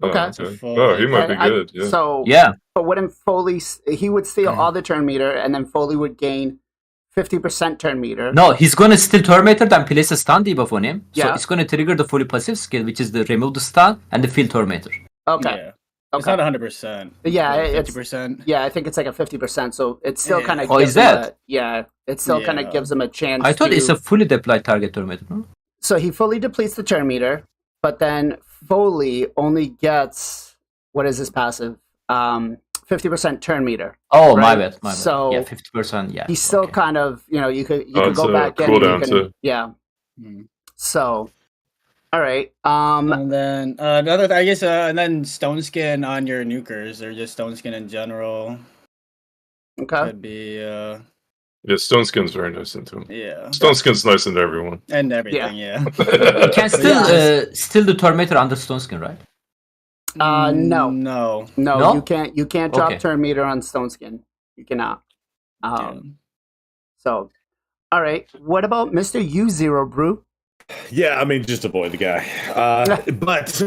Okay. Oh, he might be good. Yeah. So but wouldn't Foley? He would steal all the turn meter, and then Foley would gain 50% turn meter. No, he's gonna steal Tormentor, then place a stun debuff on him. So it's gonna trigger the Foley passive skill, which is the remove the stun and the fill Tormentor. Okay. Yeah. It's not 100%. Yeah, it's 50%. Yeah, I think it's like a 50%. So it still kind of. Oh, is that? It still kind of gives them a chance. I thought it's a fully deployed target Tormentor. No? So he fully depletes the turn meter, but then Foley only gets, what is his passive? 50% turn meter. Oh, right? my bad. So yeah, 50%. Yeah, he's still kind of, you could go back in. Yeah. So, all right. And then another, I guess, and then Stone Skin on your nukers, or just Stone Skin in general. Okay. Could be. Yeah, Stone Skin's very nice into him. Yeah. Stone Skin's nice into everyone. And everything, yeah. You can still the Tormentor under Stone Skin, right? No, you can't drop turn meter on Stone Skin. You cannot. So, all right. What about Mr. U0 Brew? Yeah, I mean, just avoid the guy. But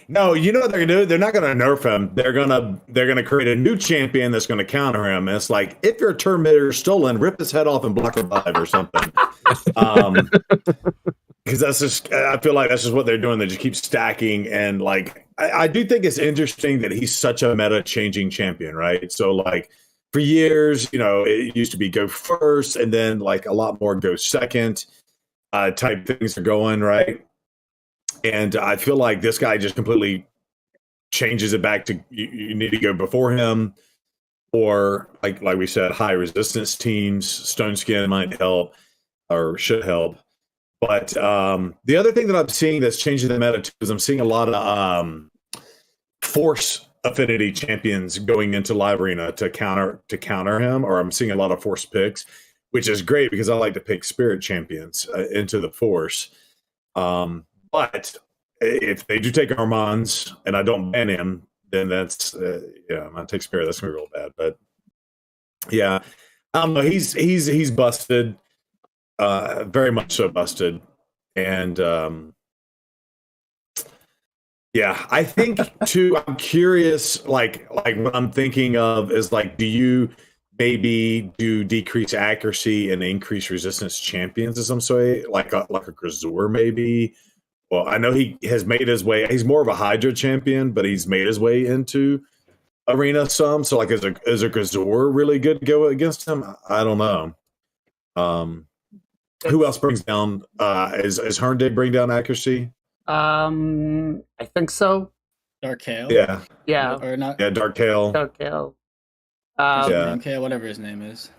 no, you know what they're gonna do? They're not gonna nerf him. They're gonna create a new champion that's gonna counter him. And it's like, if your turn meter is stolen, rip his head off and block revive or something. Because that's just, I feel like that's just what they're doing. They just keep stacking, and I do think it's interesting that he's such a meta changing champion, right? So for years, it used to be go first and then like a lot more go second type things are going, right? And I feel like this guy just completely changes it back to you need to go before him, or like we said, high resistance teams. Stone Skin might help or should help. But the other thing that I'm seeing that's changing the meta too is I'm seeing a lot of force affinity champions going into Live Arena to counter him, or I'm seeing a lot of force picks, which is great because I like to pick spirit champions into the force. But if they do take Armanz and I don't ban him, then that's I'm gonna take spirit. That's gonna be real bad. But yeah, I don't know. He's busted, very much so busted, and yeah, I think too. I'm curious. Like what I'm thinking of is like, do you maybe do decrease accuracy and increase resistance champions in some way, like a Grazur maybe? Well, I know he has made his way. He's more of a Hydra champion, but he's made his way into Arena some. So, like, is a Grazur really good to go against him? I don't know. Who else brings down? Is Herndeg bring down accuracy? I think so. Dark Kale. Yeah. Or not? Yeah, Dark Kale. Kale, whatever his name is.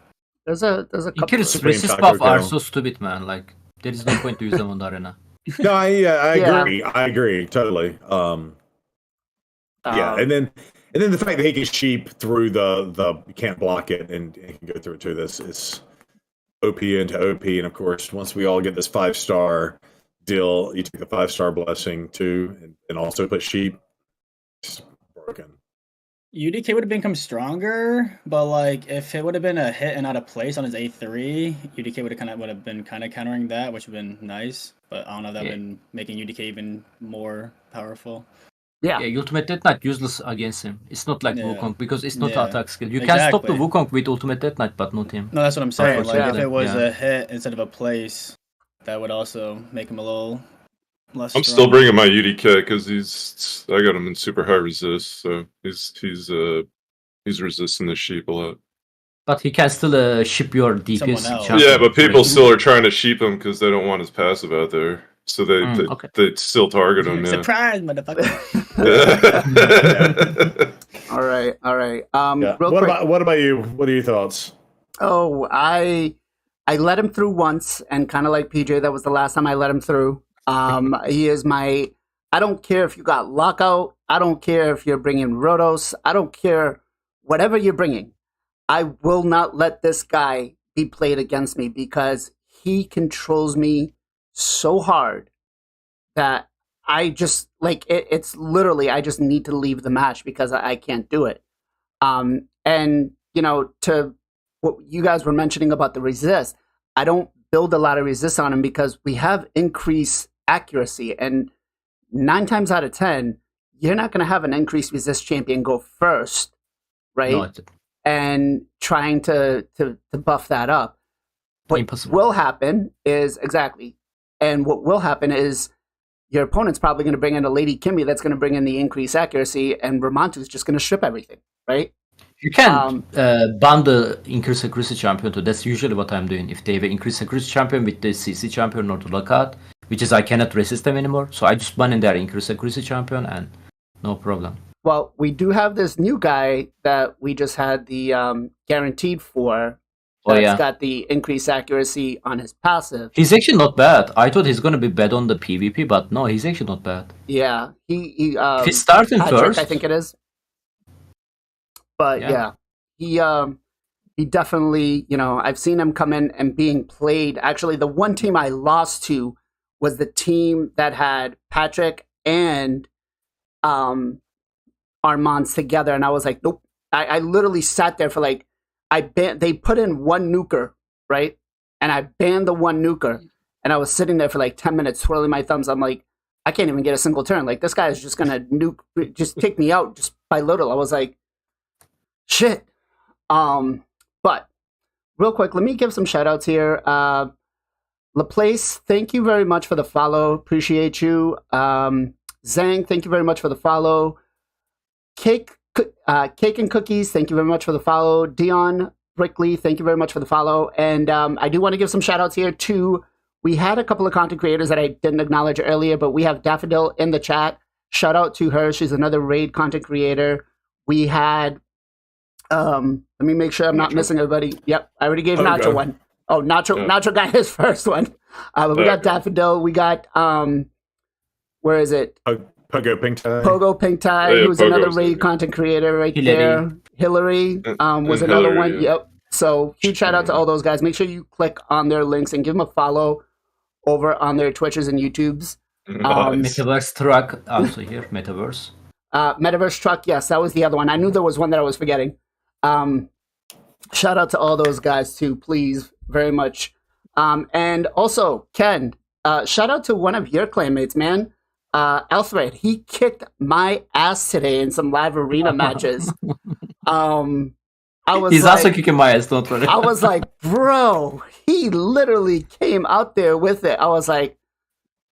There's a couple. Kills resist buff are so stupid, man. Like, there is no point to use them on the arena. No, I agree. I agree totally. Yeah, and then the fact that he can sheep through the you can't block it and he can go through it too. This is OP into OP, and of course, once we all get this 5-star deal, you take the 5-star blessing too, and also put sheep. It's broken. UDK would have become stronger, but like if it would have been a hit and out of place on his A3, UDK would have been countering that, which would have been nice. But I don't know, that would have been making UDK even more powerful. Yeah, Ultimate Death Knight useless against him. It's not like Wukong because it's not attack skill. You can stop the Wukong with Ultimate Death Knight, but not him. No, that's what I'm saying. Like if it was a hit instead of a place, that would also make him a little less. I'm still bringing my UDK because I got him in super high resist, so he's resisting the sheep a lot. But he can still ship your DPS champion. Yeah, but people still are trying to sheep him because they don't want his passive out there. So they still target him. Surprise, motherfucker! All right. What about you? What are your thoughts? Oh, I let him through once, and kind of like PJ, that was the last time I let him through. He is my. I don't care if you got lockout. I don't care if you're bringing Rotos. I don't care whatever you're bringing. I will not let this guy be played against me because he controls me so hard that I just like it. It's literally I just need to leave the match because I can't do it. And to what you guys were mentioning about the resist, I don't build a lot of resist on him because we have increased accuracy, and 9 times out of 10, you're not going to have an increased resist champion go first, right? No, and trying to buff that up. What will happen is your opponent's probably going to bring in a Lady Kimmy that's going to bring in the increased accuracy, and Ramontu's just going to strip everything, right? You can ban the increased accuracy champion too. That's usually what I'm doing. If they have an increased accuracy champion with the CC champion or the lockout, which is I cannot resist them anymore, so I just ban in their increased accuracy champion and no problem. Well, we do have this new guy that we just had the guaranteed for. That's got the increased accuracy on his passive. He's actually not bad. I thought he's going to be bad on the PvP, but no, he's actually not bad. Yeah, he's starting first, I think it is. But he definitely, I've seen him come in and being played. Actually, the one team I lost to was the team that had Patrick and Armanz together, and I was like, nope. I literally sat there for like, they put in one nuker, right? And I banned the one nuker, and I was sitting there for like 10 minutes twirling my thumbs. I'm like, I can't even get a single turn. Like, this guy is just gonna just take me out just by little. I was like, shit. But real quick, let me give some shout outs here. Laplace, thank you very much for the follow. Appreciate you. Zhang, thank you very much for the follow. Cake Cake and Cookies, thank you very much for the follow. Dion Brickley, thank you very much for the follow. And I do want to give some shout outs here to, we had a couple of content creators that I didn't acknowledge earlier, but we have Daffodil in the chat. Shout out to her. She's another raid content creator. We had, let me make sure I'm not missing everybody. Yep, I already gave Nacho one. Oh, Nacho got his first one. But we got Daffodil. We got, where is it? Pogo Pink Tie. Pogo Pink Tie, who's another raid content creator right there. Hillary was another one. Yeah. Yep. So huge shout out to all those guys. Make sure you click on their links and give them a follow over on their Twitches and YouTubes. Metaverse Truck also here. Metaverse. Metaverse Truck. Yes, that was the other one. I knew there was one that I was forgetting. Shout out to all those guys too, please, very much. And also Ken, shout out to one of your clanmates, man. Alfred, he kicked my ass today in some live arena matches. He's also kicking my ass, don't worry. I was like, bro, he literally came out there with it. I was like,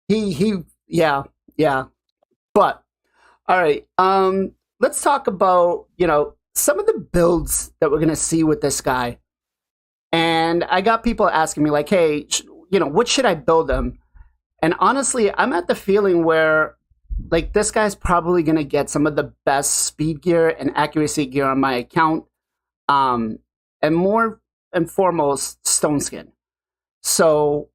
yeah. But all right, let's talk about, some of the builds that we're gonna see with this guy. And I got people asking me like, hey, what should I build him? And honestly, I'm at the feeling where, like, this guy's probably going to get some of the best speed gear and accuracy gear on my account. And more and foremost, stone skin. So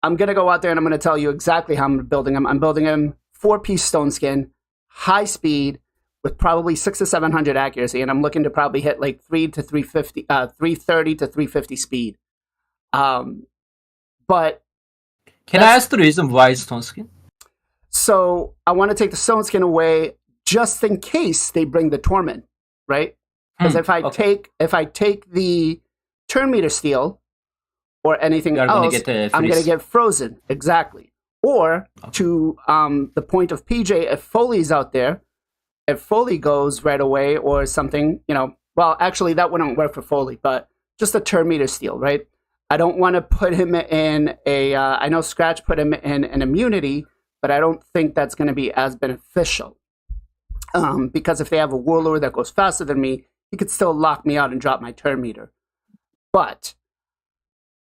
I'm going to go out there and I'm going to tell you exactly how I'm building him. I'm building him 4-piece stone skin, high speed, with probably 600 to 700 accuracy. And I'm looking to probably hit like 330 to 350 speed. But can I ask the reason why stone skin? So I want to take the stone skin away just in case they bring the torment, right? Because if I take the turn meter steel or anything else, I'm going to get frozen. Exactly. Or to the point of PJ, if Foley's out there, if Foley goes right away or something, well, actually that wouldn't work for Foley, but just a turn meter steel, right? I don't want to put him in I know Scratch put him in an immunity, but I don't think that's going to be as beneficial. Because if they have a Warlord that goes faster than me, he could still lock me out and drop my turn meter. But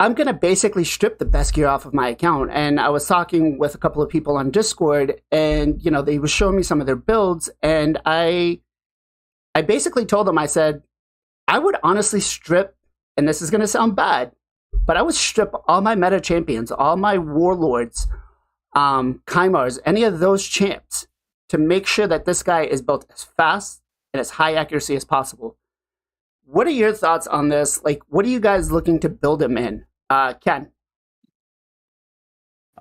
I'm going to basically strip the best gear off of my account. And I was talking with a couple of people on Discord, and, they were showing me some of their builds. And I basically told them, I said, I would honestly strip, and this is going to sound bad, but I would strip all my meta champions, all my warlords, Kymars, any of those champs to make sure that this guy is built as fast and as high accuracy as possible. What are your thoughts on this? Like, what are you guys looking to build him in? Ken?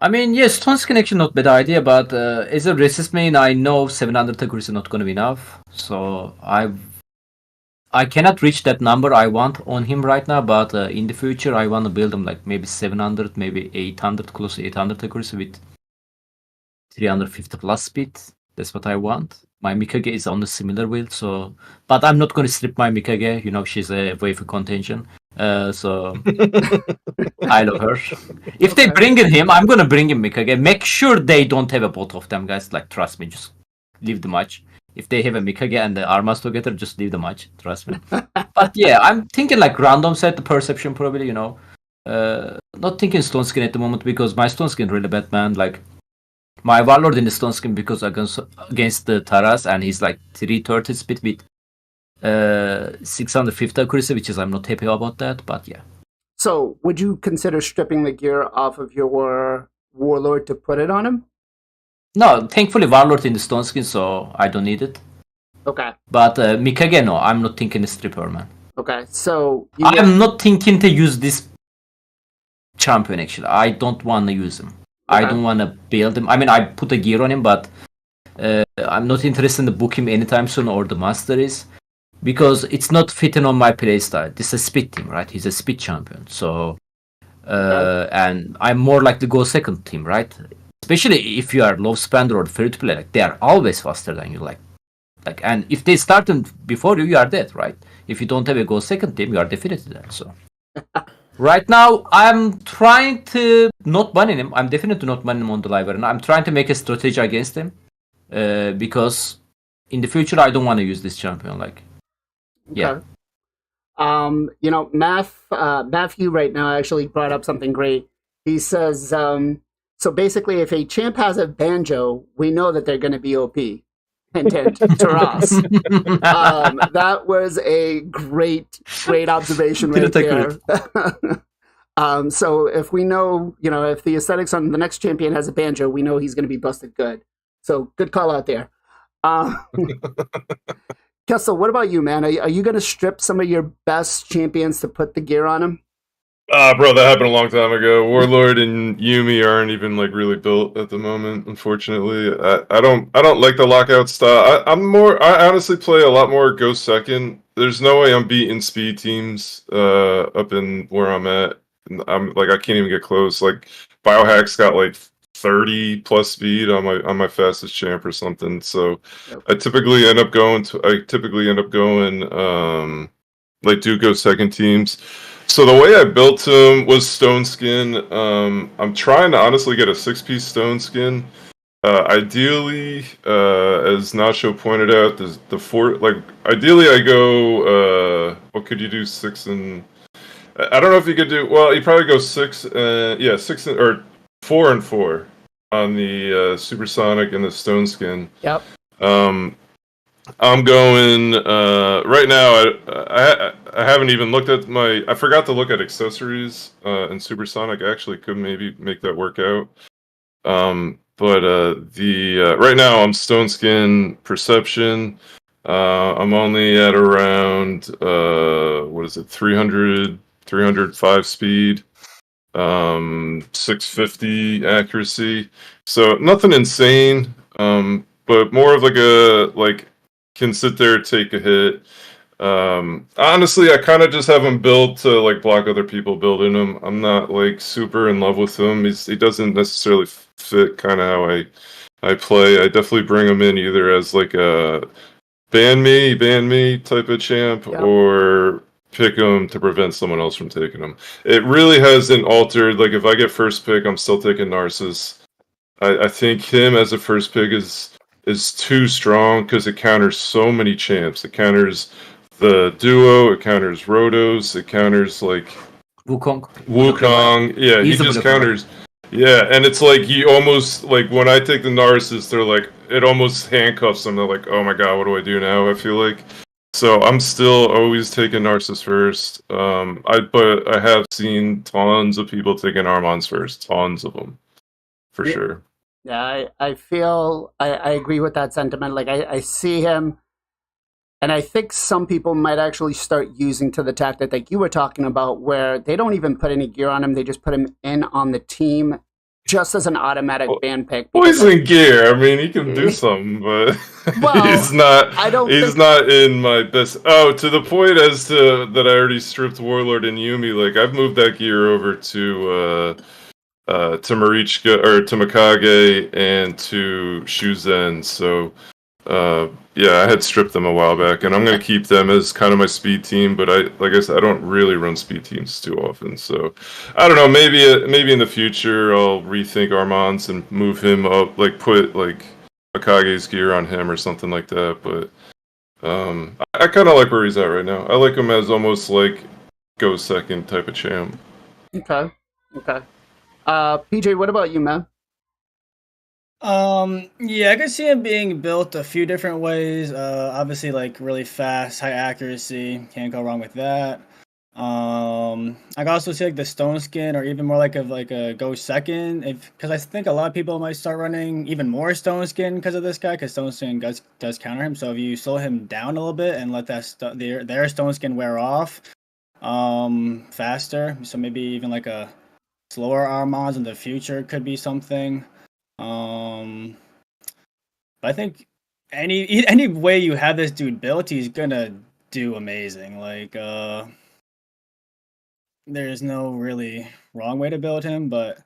I mean, yes, stone skin actually not bad idea, but as a resist main, I know 700 accuracy is not going to be enough. So I cannot reach that number I want on him right now, but in the future I want to build him like maybe 700, maybe 800, close to 800 accuracy with 350 plus speed. That's what I want. My Mikage is on the similar build, so but I'm not going to strip my Mikage. She's a wave contention. So I love her. If they bring in him, I'm going to bring him Mikage. Make sure they don't have a both of them, guys. Like, trust me, just leave the match. If they have a Mikage and the Armanz together, just leave the match. Trust me. But yeah, I'm thinking like random set, the perception probably, Not thinking stone skin at the moment because my stone skin really bad, man. Like, my Warlord in the stone skin because against the Taras, and he's like 330 speed with 650 accuracy, which is I'm not happy about that, but yeah. So, would you consider stripping the gear off of your Warlord to put it on him? No, thankfully Warlord in the stone skin, so I don't need it. Okay. But Mikage, no, I'm not thinking stripper, man. Okay, so... I'm not thinking to use this champion, actually. I don't want to use him. Okay. I don't want to build him. I mean, I put a gear on him, but I'm not interested in book him anytime soon, or the master is. Because it's not fitting on my playstyle. This is a speed team, right? He's a speed champion. So, and I'm more like the go second team, right? Especially if you are low spender or free to play, like they are always faster than you, like, and if they start before you, you are dead, right? If you don't have a go second team, you are definitely dead. So, right now I'm trying to not ban him. I'm definitely not banning him on the live arena. I'm trying to make a strategy against him, because in the future, I don't want to use this champion. Like, yeah. You know, Matthew right now actually brought up something great. He says, so basically, if a champ has a banjo, we know that they're going to be OP. Hint, hint, Taras. That was a great observation right there. So if we know, you know, if the aesthetics on the next champion has a banjo, we know he's going to be busted good. So good call out there. Gestal, what about you, man? Are you going to strip some of your best champions to put the gear on them? Bro, that happened a long time ago. Warlord and Yumi aren't even like really built at the moment, unfortunately. I don't like the lockout style. I honestly play a lot more Ghost Second. There's no way I'm beating speed teams up in where I'm at. I'm like, I can't even get close. Like Biohack's got like 30 plus speed on my fastest champ or something. So I typically end up going like do Ghost Second teams. So the way I built him was stone skin. I'm trying to honestly get a 6-piece stone skin. Ideally, as Nacho pointed out, the 4, like ideally I go. What could you do 6 and? I don't know if you could do. Well, you probably go 6. 6 or 4 and 4 on the supersonic and the stone skin. Yep. I'm going right now. I haven't even looked at my. I forgot to look at accessories and supersonic. I actually could maybe make that work out. But right now I'm stone skin perception. I'm only at around 305 speed, 650 accuracy. So nothing insane. But more of like can sit there, take a hit. Honestly, I kind of just have him built to like block other people building him. I'm not like super in love with him. He doesn't necessarily fit kind of how I play. I definitely bring him in either as like a ban me type of champ, or pick him to prevent someone else from taking him. It really hasn't altered. Like if I get first pick, I'm still taking Narcissus. I think him as a first pick is too strong because it counters so many champs. It counters the duo, it counters Rotos, it counters like Wukong. Yeah, he just counters. Yeah, and it's like he almost like when I take the Narcissus, they're like it almost handcuffs them. They're like, oh my god, what do I do now? I feel like. So I'm still always taking Narcissus first. But I have seen tons of people taking Armanz first, tons of them, for sure. Yeah, I feel I agree with that sentiment. Like I see him, and I think some people might actually start using to the tactic like you were talking about, where they don't even put any gear on him; they just put him in on the team, just as an automatic ban pick. Well, he's in gear. I mean, he can do something, but he's not. He's not in my best. Oh, to the point as to that, I already stripped Warlord and Yumi. Like I've moved that gear over to Marichka or to Mikage and to Shuzen. So I had stripped them a while back, and I'm gonna keep them as kind of my speed team. But like I said, I don't really run speed teams too often. So I don't know. Maybe in the future I'll rethink Armanz and move him up, like put like Mikage's gear on him or something like that. But I kind of like where he's at right now. I like him as almost like go second type of champ. Okay. PJ, what about you, man? Yeah, I can see him being built a few different ways. Obviously, like really fast, high accuracy, can't go wrong with that. I can also see like the stone skin, or even more like a go second, because I think a lot of people might start running even more stone skin because of this guy, because stone skin does counter him. So if you slow him down a little bit and let that their stone skin wear off, faster. So maybe even like a slower Armanz in the future could be something. But I think any way you have this dude built, he's gonna do amazing. Like there's no really wrong way to build him, but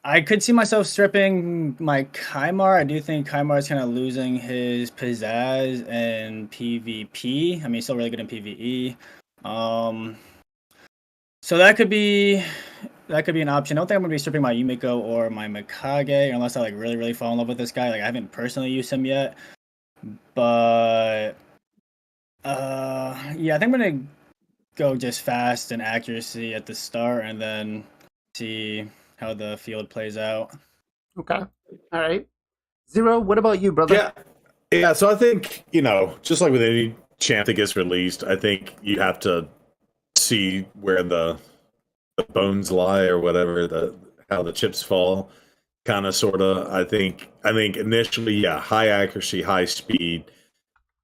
I could see myself stripping my Kymar. I do think Kymar is kind of losing his pizzazz in PvP. I mean, he's still really good in PvE. So that could be an option. I don't think I'm going to be stripping my Yumiko or my Mikage unless I like really fall in love with this guy. Like I haven't personally used him yet. But yeah, I think I'm gonna go just fast and accuracy at the start, and then see how the field plays out. Okay. All right. Zero, what about you, brother? Yeah. So I think, just like with any champ that gets released, I think you have to see where the bones lie or whatever, how the chips fall, kind of, sort of. I think initially, high accuracy, high speed.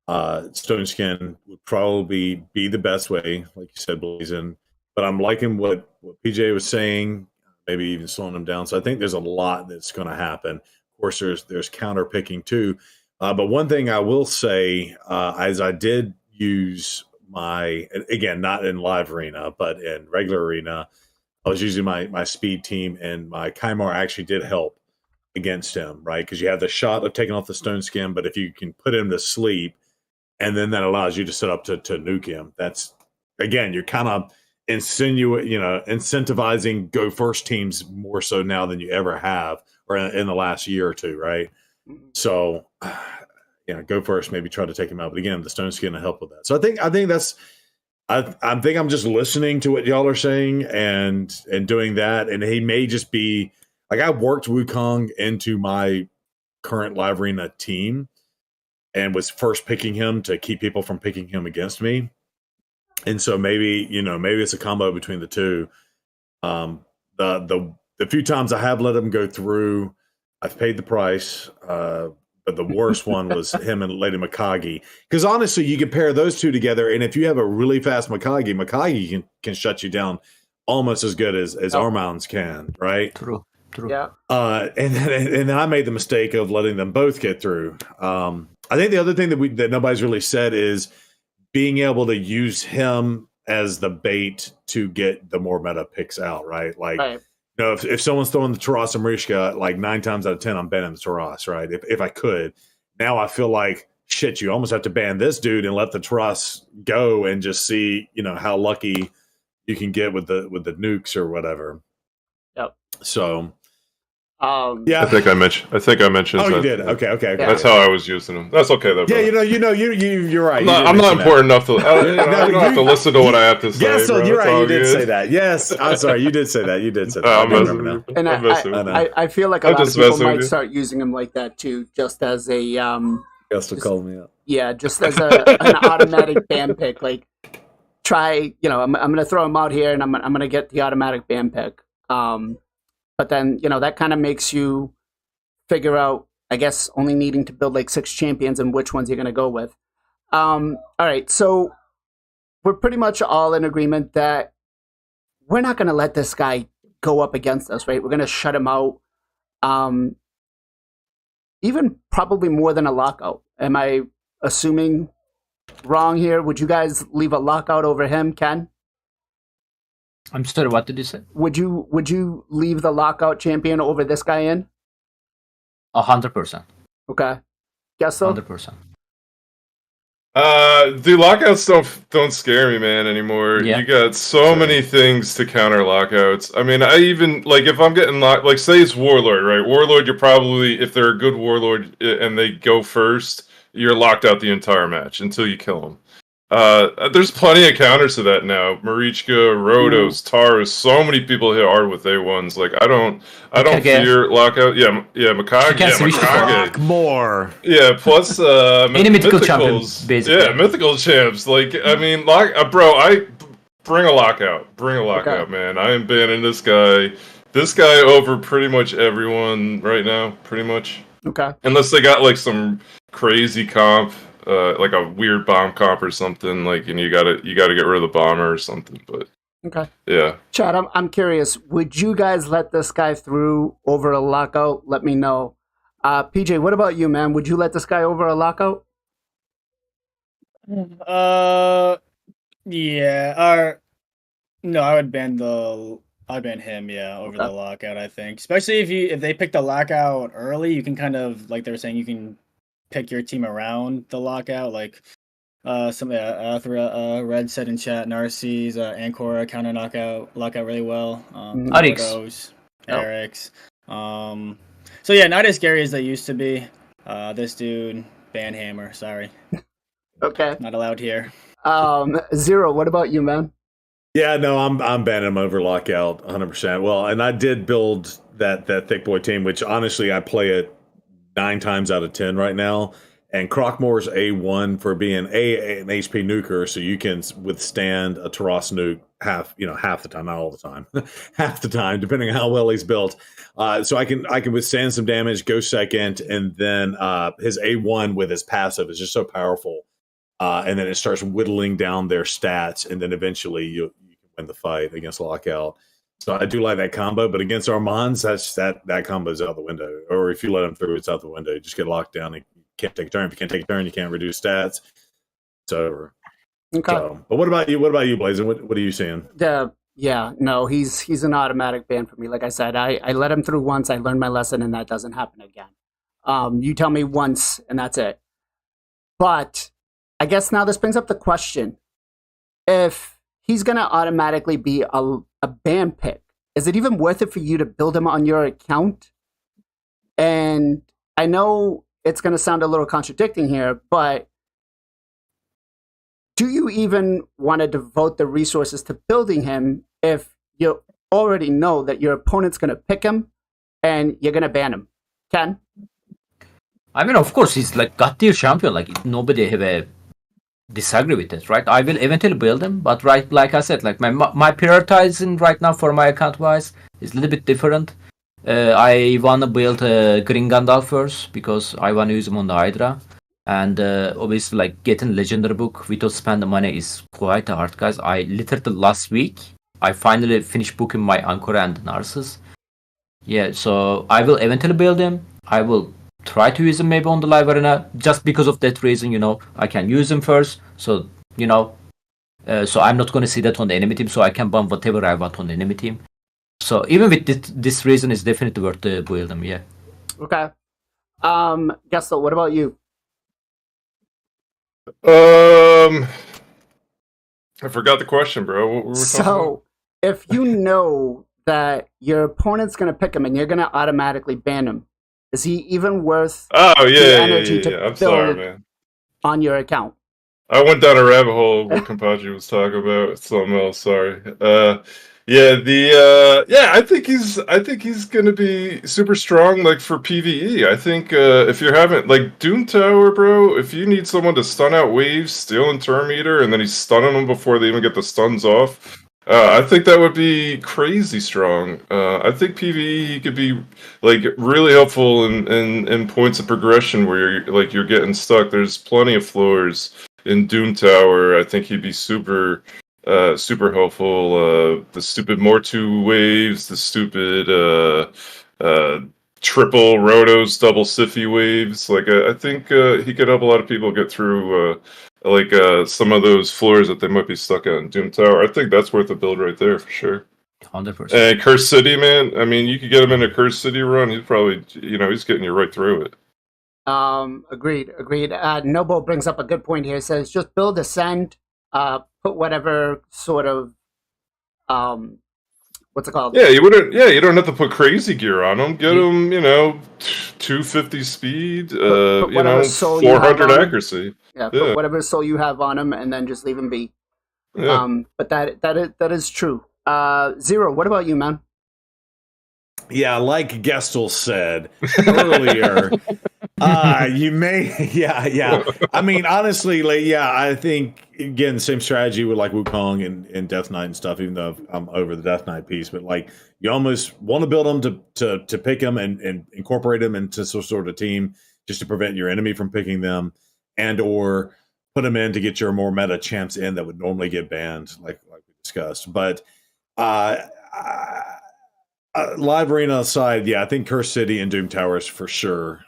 Stone Skin would probably be the best way, like you said, BLAZIN. But I'm liking what PJ was saying, maybe even slowing them down. So I think there's a lot that's going to happen. Of course, there's counter picking too. But one thing I will say, as I did use again, not in live arena, but in regular arena, I was using my speed team, and my Kymar actually did help against him, right? Because you have the shot of taking off the Stone Skin, but if you can put him to sleep, and then that allows you to set up to nuke him. That's, again, you're kind of incentivizing go first teams more so now than you ever have, or in the last year or two, right? So, go first, maybe try to take him out. But again, the Stone Skin will help with that. So I think I'm just listening to what y'all are saying and doing that. And he may just be like, I worked Wukong into my current live arena team, and was first picking him to keep people from picking him against me. And so maybe it's a combo between the two. The few times I have let him go through, I've paid the price. But the worst one was him and Lady Mikage. Because honestly, you can pair those two together, and if you have a really fast Mikage can shut you down almost as good as Armanz can, right? True. Yeah. And then I made the mistake of letting them both get through. I think the other thing that nobody's really said is being able to use him as the bait to get the more meta picks out, right? Like, if someone's throwing the Taras and Marishka, like 9 times out of 10, I'm banning the Taras, right? If I could. Now I feel like, shit, you almost have to ban this dude and let the Taras go and just see, how lucky you can get with the nukes or whatever. Yep. So... yeah, I think I mentioned. Oh, that. You did. Okay. That's how I was using them. That's okay though. Bro. Yeah, you're right. I'm not important enough to. I don't have to listen to what I have to say. Yes, bro. You're right. You did say that. Yes, I'm sorry. You did say that. I'm messing with you. And I feel like a lot of people might start using him like that too, just as a Gestal called me up. Yeah, just as an automatic ban pick. Like, try. I'm gonna throw him out here, and I'm gonna get the automatic ban pick. But then, that kind of makes you figure out, I guess, only needing to build like 6 champions and which ones you're going to go with. All right, so we're pretty much all in agreement that we're not going to let this guy go up against us, right? We're going to shut him out, even probably more than a lockout. Am I assuming wrong here? Would you guys leave a lockout over him, Ken? I'm sorry, what did you say? Would you leave the lockout champion over this guy in? 100%. Okay. Gestal? 100%. The lockouts don't scare me, man, anymore. Yeah. You got so many things to counter lockouts. I mean, I even, like, if I'm getting locked, like, say it's Warlord, right? Warlord, you're probably, if they're a good Warlord and they go first, you're locked out the entire match until you kill them. There's plenty of counters to that now. Marichka, Rhodos, Taurus, so many people hit hard with A1s. Like, I don't fear lockout. Yeah, Mikage. Fuck more. Yeah, plus any mythical champions, basically. Yeah, mythical champs. Like, I mean, bro, I bring a lockout. Bring a lockout, man. I am banning this guy. This guy over pretty much everyone right now, pretty much. Okay. Unless they got like some crazy comp. Like a weird bomb comp or something, like, and you gotta get rid of the bomber or something. But okay, yeah. Chad, I'm curious. Would you guys let this guy through over a lockout? Let me know. PJ, what about you, man? Would you let this guy over a lockout? Yeah. No, I'd ban him. Yeah, over the lockout. I think, especially if they pick the lockout early, you can kind of, like they were saying, you can pick your team around the lockout, like Red said in chat, Narcisse, Ancora counter lockout really well. Arix, Eric's. So yeah, not as scary as they used to be. This dude ban hammer. Sorry. Okay. Not allowed here. Zero, what about you, man? Yeah, no, I'm banning him over lockout 100%. Well, and I did build that thick boy team, which honestly I play it 9 times out of 10 right now. And Crockmore's A1 for being an HP nuker, so you can withstand a Taras nuke half the time, not all the time, half the time, depending on how well he's built. So I can withstand some damage, go second, and then his A1 with his passive is just so powerful. And then it starts whittling down their stats, and then eventually you can win the fight against lockout. So I do like that combo, but against Armanz, that combo's out the window. Or if you let him through, it's out the window. You just get locked down and you can't take a turn. If you can't take a turn, you can't reduce stats. It's over. Okay. So, but what about you? What about you, BLAZIN? What are you seeing? No, he's an automatic ban for me. Like I said, I let him through once. I learned my lesson, and that doesn't happen again. You tell me once, and that's it. But I guess now this brings up the question: if he's going to automatically be a ban pick, is it even worth it for you to build him on your account? And I know it's going to sound a little contradicting here, but do you even want to devote the resources to building him if you already know that your opponent's going to pick him and you're going to ban him? Ken? I mean, of course, he's like god tier champion. Like nobody have a disagree with it, right? I will eventually build him, but right, like I said, like my prioritizing right now for my account wise is a little bit different. I wanna build a Green Gandalf first because I wanna use him on the Hydra, and obviously like getting legendary book without spending money is quite hard, guys. I literally last week I finally finished booking my Ankara and Narcissus. Yeah, so I will eventually build him. I will try to use him maybe on the live arena just because of that reason, I can use him first, so so I'm not going to see that on the enemy team, so I can bomb whatever I want on the enemy team. So even with this reason, it's definitely worth to build him. Yeah. Okay. Gestal, what about you? I forgot the question, bro. What were we talking about? If you know that your opponent's going to pick him and you're going to automatically ban him, is he even worth the energy to I'm build sorry, man. on your account? I went down a rabbit hole what Kenpachi was talking about. It's something else, sorry. I think he's gonna be super strong, like for PvE. I think if you're having like Doom Tower, bro, if you need someone to stun out waves, stealing Term Eater, and then he's stunning them before they even get the stuns off. I think that would be crazy strong. I think PvE he could be like really helpful in points of progression where you're getting stuck. There's plenty of floors in Doom Tower. I think he'd be super helpful. The stupid Mortu waves, the stupid triple Rotos, double Siffy waves. Like I think he could help a lot of people get through some of those floors that they might be stuck at in Doom Tower. I think that's worth a build right there for sure. 100%. And Curse City, man. I mean, you could get him in a Curse City run. He's probably, he's getting you right through it. Agreed. Noble brings up a good point here. He says just build Ascend, put whatever sort of what's it called? Yeah, you don't have to put crazy gear on him. Get him, 250 speed, 400 accuracy. Yeah, put whatever soul you have on him, and then just leave him be. Yeah. But that is true. Zero, what about you, man? Yeah, like Gestal said earlier, you may, yeah. I mean, honestly, I think again the same strategy with like Wukong and Death Knight and stuff. Even though I'm over the Death Knight piece, but like you almost want to build them to pick them and incorporate them into some sort of team just to prevent your enemy from picking them, and or put them in to get your more meta champs in that would normally get banned, like we discussed. But live arena aside, I think Curse City and Doom Towers for sure.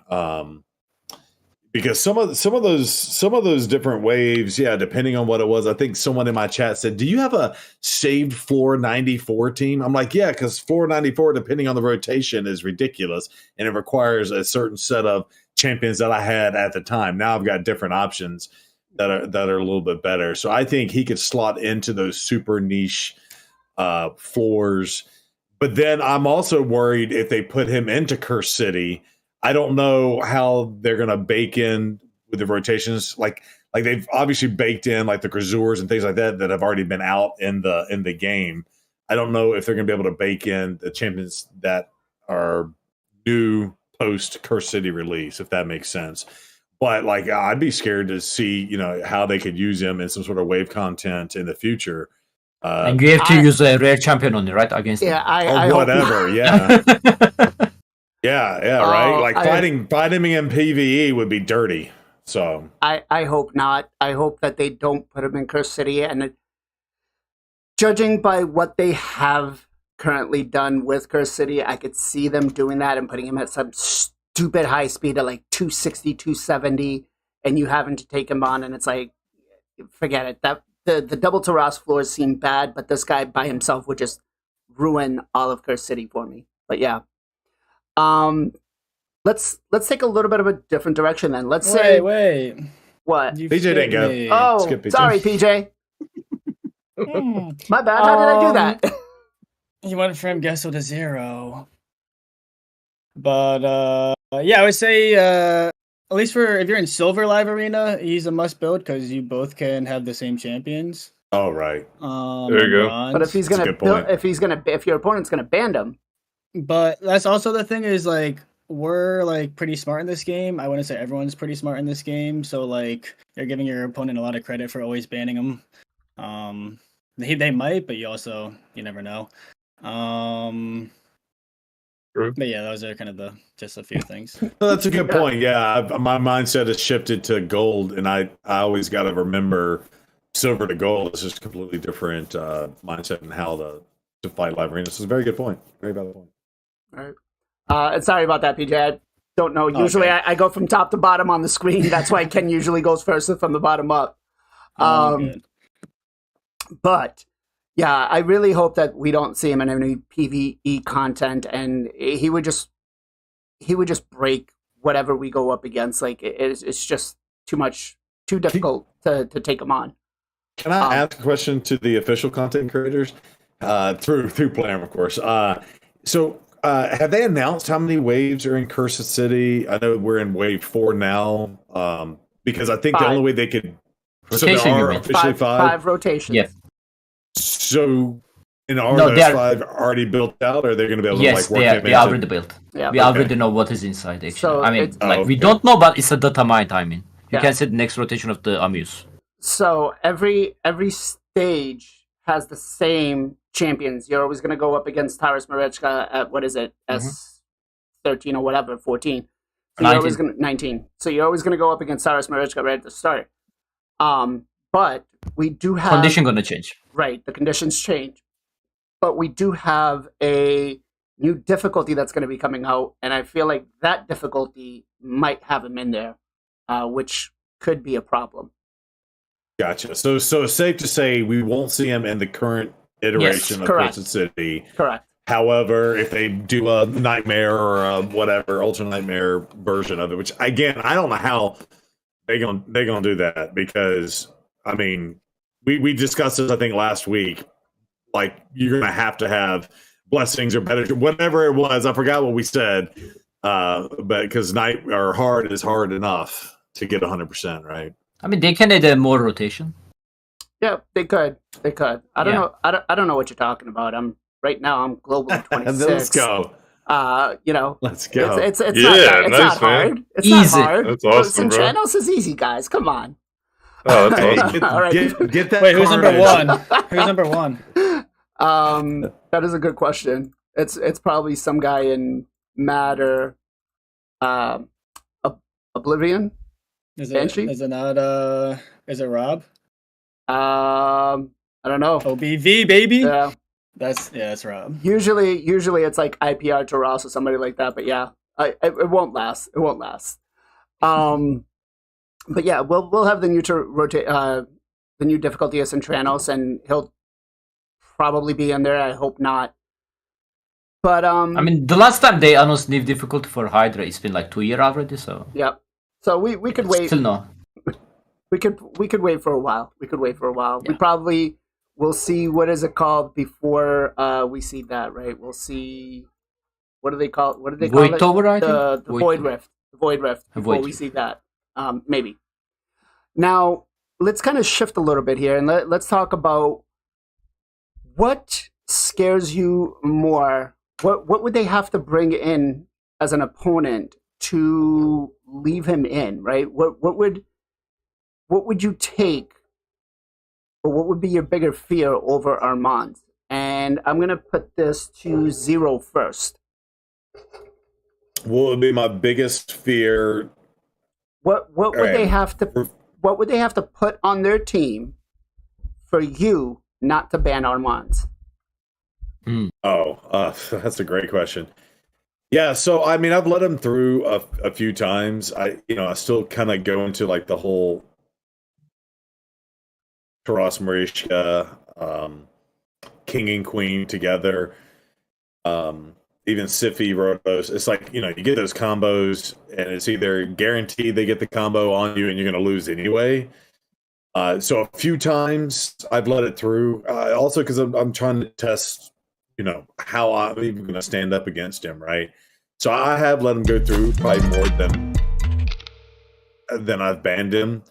Because some of those different waves, depending on what it was. I think someone in my chat said, "Do you have a saved 494 team?" I'm like, yeah, because 494, depending on the rotation, is ridiculous, and it requires a certain set of champions that I had at the time. Now I've got different options that are a little bit better. So I think he could slot into those super niche floors. But then I'm also worried if they put him into Curse City, I don't know how they're going to bake in with the rotations, like they've obviously baked in like the Grazurs and things like that have already been out in the game. I don't know if they're going to be able to bake in the champions that are new post Curse City release, if that makes sense. But like, I'd be scared to see, you know, how they could use them in some sort of wave content in the future. And you have to use a rare champion on it, right? Against Yeah, them. or whatever. Yeah. Yeah, right. Like fighting him in PvE would be dirty. So I hope not. I hope that they don't put him in Curse City. And judging by what they have currently done with Curse City, I could see them doing that and putting him at some stupid high speed at like 260, 270, and you having to take him on, and it's like, forget it. That the double Taras floors seem bad, but this guy by himself would just ruin all of Curse City for me. But yeah. Let's take a little bit of a different direction then. Let's say wait. What? You PJ didn't go. me. Oh, Skip PJ. sorry, PJ. My bad. How did I do that? He went from Gestal to 0. But yeah, I would say at least for if you're in Silver Live Arena, he's a must build because you both can have the same champions. Oh right. There you go. Bronze. But if he's gonna build, if your opponent's gonna ban him, But that's also the thing is like we're like pretty smart in this game. I wouldn't say everyone's pretty smart in this game. So like you're giving your opponent a lot of credit for always banning them. They might, but you never know. True. But yeah, those are kind of just a few things. Well, that's a good point. Yeah, my mindset has shifted to gold, and I always got to remember silver to gold is just a completely different mindset and how to fight live arenas. It's a very good point. Very valid point. all right. And sorry about that, PJ. I don't know. Usually, Okay. I go from top to bottom on the screen. That's why Ken usually goes first from the bottom up. Good. But yeah, I really hope that we don't see him in any PvE content, and he would just break whatever we go up against. Like it's just too difficult to take him on. Can I ask a question to the official content creators through Plam, of course? So have they announced how many waves are in Cursed City? I know we're in wave 4 now, because I think the 5. only way they could. So Rotation, there you are mean. officially 5. 5 rotations. Yeah. So, are No, those they're- 5 already built out, or are they going to be able Yes, to like work they are, them they are into- already built. Yeah. We already know what is inside, actually. So I mean, it's- like, we okay. don't know, but it's a data mine, I mean. You Yeah. can see the next rotation of the Amuse. So every stage has the same champions. You're always going to go up against Taras Marechka at what is it, S13 or whatever, 14. So you're always 19. going 19. So you're always going to go up against Taras Marechka right at the start. But we do have Condition gonna change. right. The conditions change, but we do have a new difficulty that's going to be coming out, and I feel like that difficulty might have him in there, which could be a problem. Gotcha. So safe to say we won't see him in the current iteration of correct. Cursed City. Correct. However, if they do a nightmare or a whatever ultra nightmare version of it, which again I don't know how they gonna do that, because I mean we discussed this I think last week. Like you're gonna have to have blessings or better, whatever it was. I forgot what we said, but because night or hard is hard enough to get 100%, right? I mean, they can add more rotation. Yeah, they could. They could. I don't Yeah. know. I don't know what you're talking about. I'm global 26. Let's go. You know, Let's go. It's Yeah, not that, it's nice, not man. hard. It's Easy. not hard. That's awesome, bro. Centranos is easy, guys. Come on. Oh, that's Hey, awesome. get, All right. get that. Wait, who's number carnage. 1? Who's number 1? That is a good question. It's probably some guy in Mad or Oblivion. Is Banshee? it not is it Rob? I don't know. OBV baby? Yeah. That's Rob. Usually it's like IPR to Ross or somebody like that. But yeah, it won't last. It won't last. But yeah, we'll have the new the new difficulty as Centranos, and he'll probably be in there. I hope not. But I mean, the last time they announced new difficulty for Hydra, it's been like 2 years already, so... yeah. So we could wait. Still no. We could wait for a while. We could wait for a while. Yeah. We probably will see what is it called before we see that, right? We'll see what do they call it? Void Tower, I The think? Void Rift. The Void Rift before Void we Rift. see that. maybe. Now, let's kind of shift a little bit here, and let's talk about what scares you more. What would they have to bring in as an opponent to leave him in, right? What would you take, or what would be your bigger fear over Armanz? And I'm gonna put this to Zero first. What would be my biggest fear? What would they have to put on their team for you not to ban Armanz? That's a great question. Yeah, so I mean, I've let him through a few times. I still kind of go into like the whole Taras Marishka, King and Queen together. Even Siffy Rotos. It's like, you get those combos, and it's either guaranteed they get the combo on you, and you're going to lose anyway. So a few times I've let it through. Also, because I'm trying to test, how I'm even going to stand up against him, right? So I have let him go through probably more than I've banned him.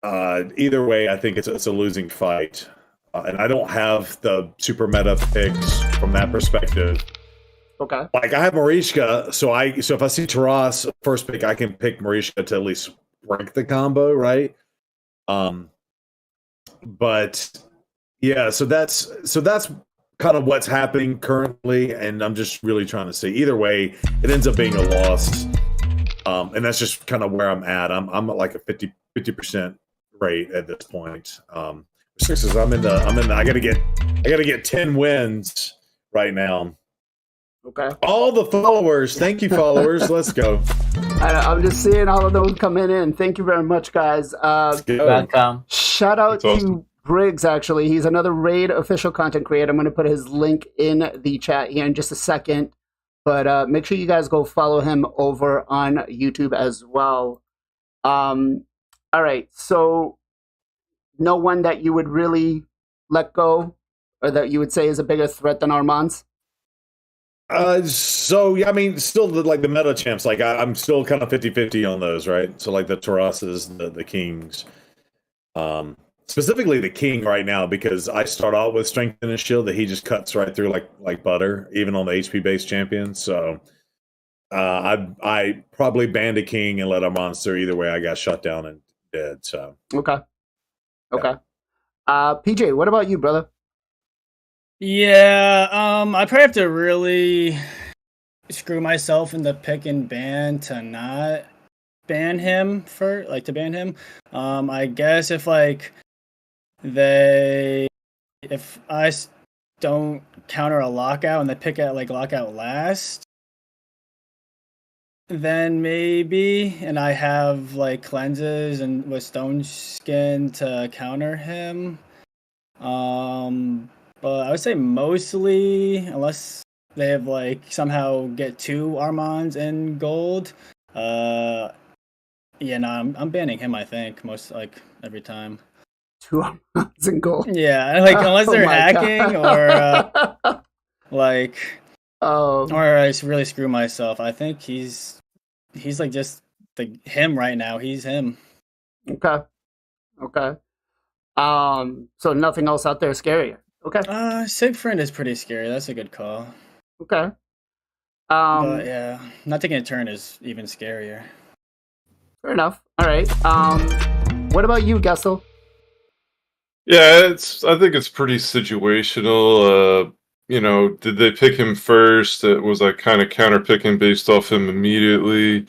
Either way, I think it's a losing fight. And I don't have the super meta picks from that perspective. Okay. Like, I have Marishka, so if I see Taras first pick, I can pick Marishka to at least break the combo, right? But yeah, so that's kind of what's happening currently, and I'm just really trying to see. Either way, it ends up being a loss, and that's just kind of where I'm at. I'm at like a 50% rate at this point. Sixes, I'm in the. I gotta get 10 wins right now. Okay. All the followers, thank you, followers. Let's go. I'm just seeing all of those coming in. Thank you very much, guys. Welcome. Shout out That's awesome. to Briggs, actually. He's another Raid official content creator. I'm going to put his link in the chat here in just a second. But make sure you guys go follow him over on YouTube as well. All right. So no one that you would really let go, or that you would say is a bigger threat than Armanz? So yeah, I mean, still the meta champs, like I'm still kind of 50-50 on those, right? So like the Tarases, the Kings, specifically the King right now, because I start out with strength in his shield that he just cuts right through like butter, even on the HP based champions. So I probably banned a King and let a monster. Either way, I got shut down and dead. So Okay. PJ, what about you, brother? Yeah, I probably have to really screw myself in the pick and ban to not ban him to ban him. I guess if I don't counter a lockout and they pick at lockout last, then maybe, and I have cleanses and with stone skin to counter him. But I would say mostly, unless they have somehow get 2 Armanz in gold. I'm banning him, I think, most every time. 2 Armanz in gold. Yeah, unless they're hacking or I really screw myself. I think he's just him right now. He's him. Okay. So nothing else out there scarier. Okay. Sigfried is pretty scary. That's a good call. Okay. But yeah, not taking a turn is even scarier. Fair enough. All right. What about you, Gestal? Yeah, I think it's pretty situational. Did they pick him first? Was I kind of counter picking based off him immediately?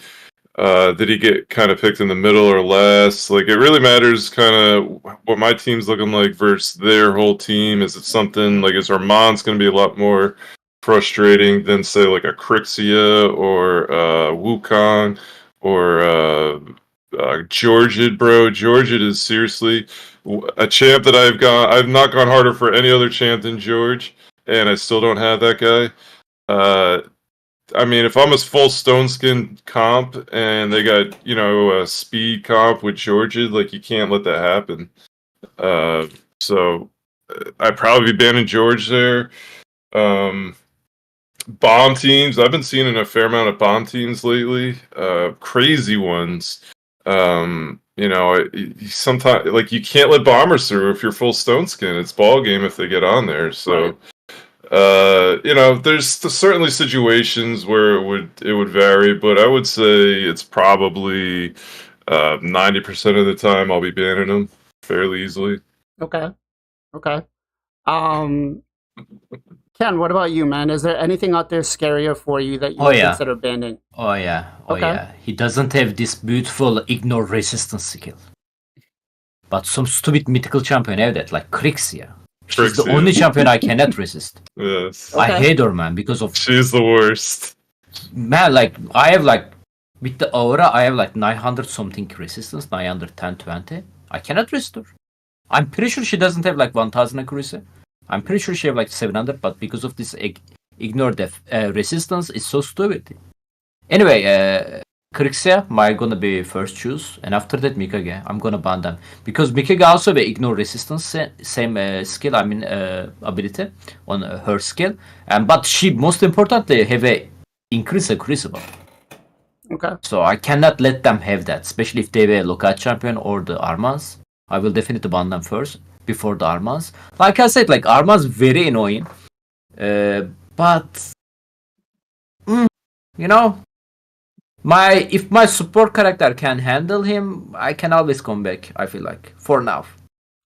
Did he get kind of picked in the middle or last? It really matters kind of what my team's looking like versus their whole team. Is it something is Armanz going to be a lot more frustrating than say a Crixia or Wukong or Georgid, bro? Georgid is seriously a champ that I've not gone harder for any other champ than George, and I still don't have that guy. I mean, if I'm a full Stone Skin comp and they got, a speed comp with Georgia, you can't let that happen. So I'd probably be banning George there. Bomb teams, I've been seeing a fair amount of bomb teams lately. Crazy ones. Sometimes like you can't let bombers through if you're full stone skin. It's ball game if they get on there. So, there's certainly situations where it would vary, but I would say it's probably 90% of the time I'll be banning them fairly easily. Okay. Ken, what about you, man? Is there anything out there scarier for you that you consider banning? Oh yeah. He doesn't have this beautiful ignore resistance skill. But some stupid mythical champion have that, like Crixia. She's the only champion I cannot resist. Yes. I hate her, man, because of... She's the worst. Man, like, I have, like, with the aura, I have, like, 900 something resistance, 910, 20. I cannot resist her. I'm pretty sure she doesn't have, like, 1000 accuracy. I'm pretty sure she have, like, 700, but because of this ignore def resistance, it's so stupid. Anyway, Crixia, I'm gonna be first choose, and after that Mikage, I'm gonna ban them. Because Mikage also have ignore resistance, same skill, ability on her skill. But she, most importantly, have a increase crucible. Okay. So I cannot let them have that, especially if they were Locate champion or the Armanz. I will definitely ban them first, before the Armanz. Like I said, like Armanz very annoying. But if my support character can handle him, I can always come back, I feel like, for now.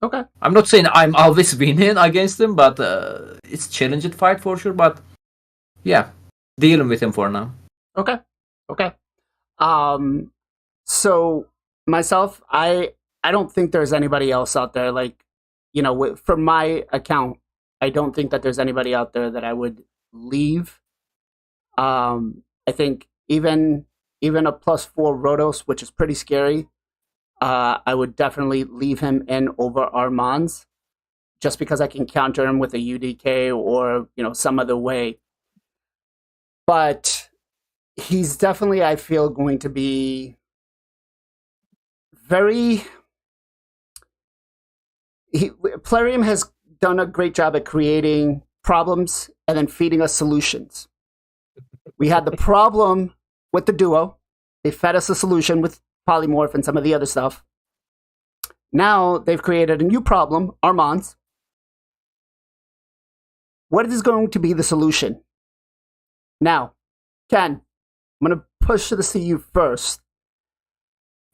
Okay. I'm not saying I'm always winning against him, but it's challenging fight for sure, but yeah, dealing with him for now. Okay. So myself, I don't think there's anybody else out there, like, from my account, I don't think that there's anybody out there that I would leave. I think even a +4 Rotos, which is pretty scary, I would definitely leave him in over Armanz, just because I can counter him with a UDK or some other way. But he's definitely, I feel, going to be very... Plarium has done a great job at creating problems and then feeding us solutions. We had the problem with the duo. They fed us a solution with Polymorph and some of the other stuff. Now they've created a new problem, Armanz. What is going to be the solution? Now, Ken, I'm going to push this to you first.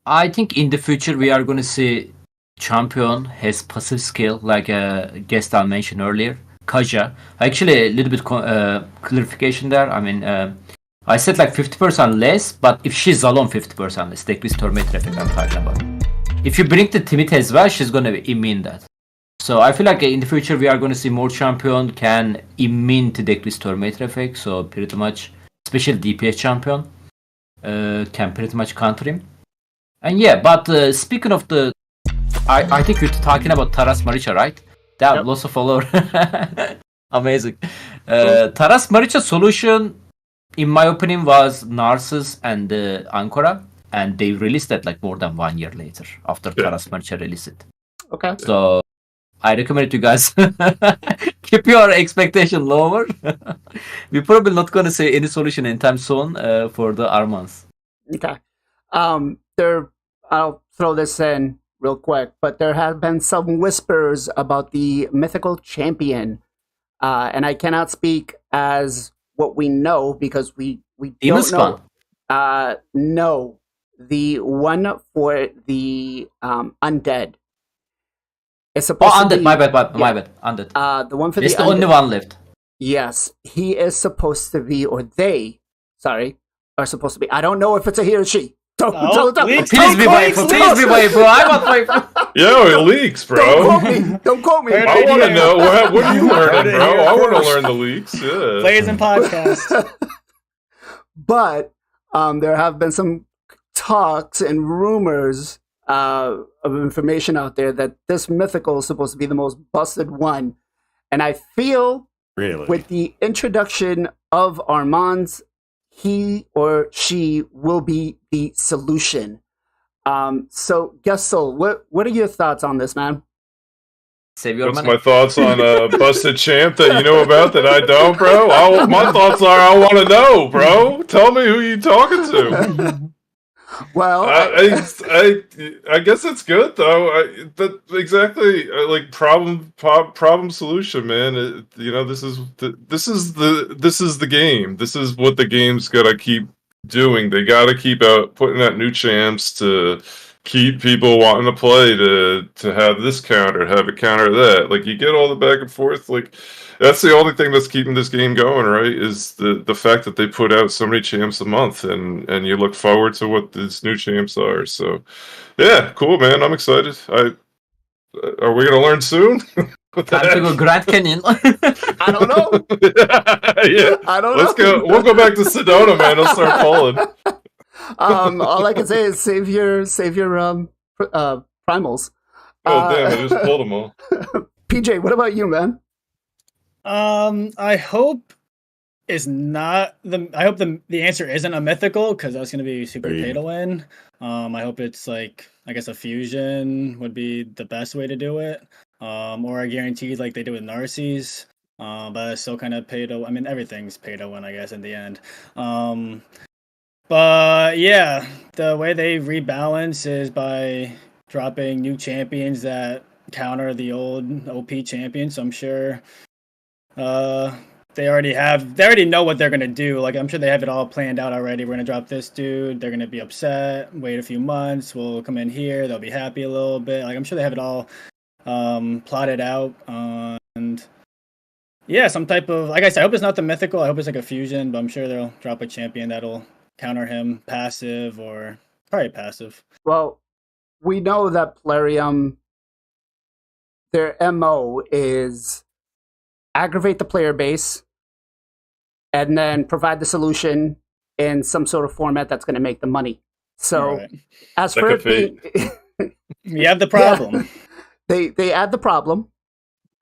I think in the future we are going to see champion has passive skill, like Gestal mentioned earlier, Kaja. Actually, a little bit clarification there. I mean, I said like 50% less, but if she's alone 50% less, decrease torment traffic I'm talking about. If you bring the Timid as well, she's going to immune that. So I feel like in the future we are going to see more champion can immune to decrease torment traffic. So pretty much, especially DPS champion can pretty much counter him. And yeah, but speaking of the, I think you're talking about Taras Maricha, right? That lots of follower. Amazing. Taras Maricha solution, in my opinion, was Narcissus and Ancora, and they released that like more than 1 year later after Taras Maricha released it. Okay. So I recommend you guys keep your expectation lower. We're probably not going to see any solution anytime soon for the Armanz. Okay. I'll throw this in real quick, but there have been some whispers about the mythical champion, and I cannot speak as what we know because we don't know. No, the one for the undead. It's supposed to undead. be, My bad. Undead. The one for it's the the only one left. Yes, he is supposed to be, or they, are supposed to be. I don't know if it's a he or she. Please be waifu. I want waifu. Yo, it leaks, bro. Don't quote me. I want to know. What are you learning, bro? I want to learn the leaks. Yeah. BLAZIN podcast. But there have been some talks and rumors of information out there that this mythical is supposed to be the most busted one. And I feel with the introduction of Armanz, he or she will be the solution. So, Gestal, what are your thoughts on this, man? Save your What's money. my thoughts on a busted champ that you know about that I don't, bro? My thoughts are I want to know, bro. Tell me who you talking to. Well, I guess it's good though. Exactly like problem solution, man. This is the game. This is what the game's gotta keep doing. They gotta keep putting out new champs to keep people wanting to play, to have this counter, have it counter that. Like, you get all the back and forth. Like, that's the only thing that's keeping this game going, right? Is the fact that they put out so many champs a month, and you look forward to what these new champs are. So, yeah, cool, man. I'm excited. Are we gonna learn soon? Time to go Grand Canyon. I don't know. Yeah, I don't know. Let's go. We'll go back to Sedona, man. I'll start pulling. All I can say is save your primals. Oh damn! I just pulled them all. PJ, what about you, man? I hope I hope the answer isn't a mythical, because that's going to be super pay to win. I hope it's like, I guess a fusion would be the best way to do it. Or a guaranteed like they do with Narcies. But it's still kind of pay to. I mean, everything's pay to win, I guess, in the end. But yeah, the way they rebalance is by dropping new champions that counter the old OP champions. So I'm sure they already know what they're gonna do. Like, I'm sure they have it all planned out already. We're gonna drop this dude. They're gonna be upset. Wait a few months. We'll come in here. They'll be happy a little bit. Like, I'm sure they have it all plotted out. And yeah, some type of, like I said, I hope it's not the mythical. I hope it's like a fusion. But I'm sure they'll drop a champion that'll counter him passive, or probably passive. Well, we know that Plarium, their MO is aggravate the player base and then provide the solution in some sort of format that's going to make the money. So, as for it being, you have the problem. Yeah, they add the problem.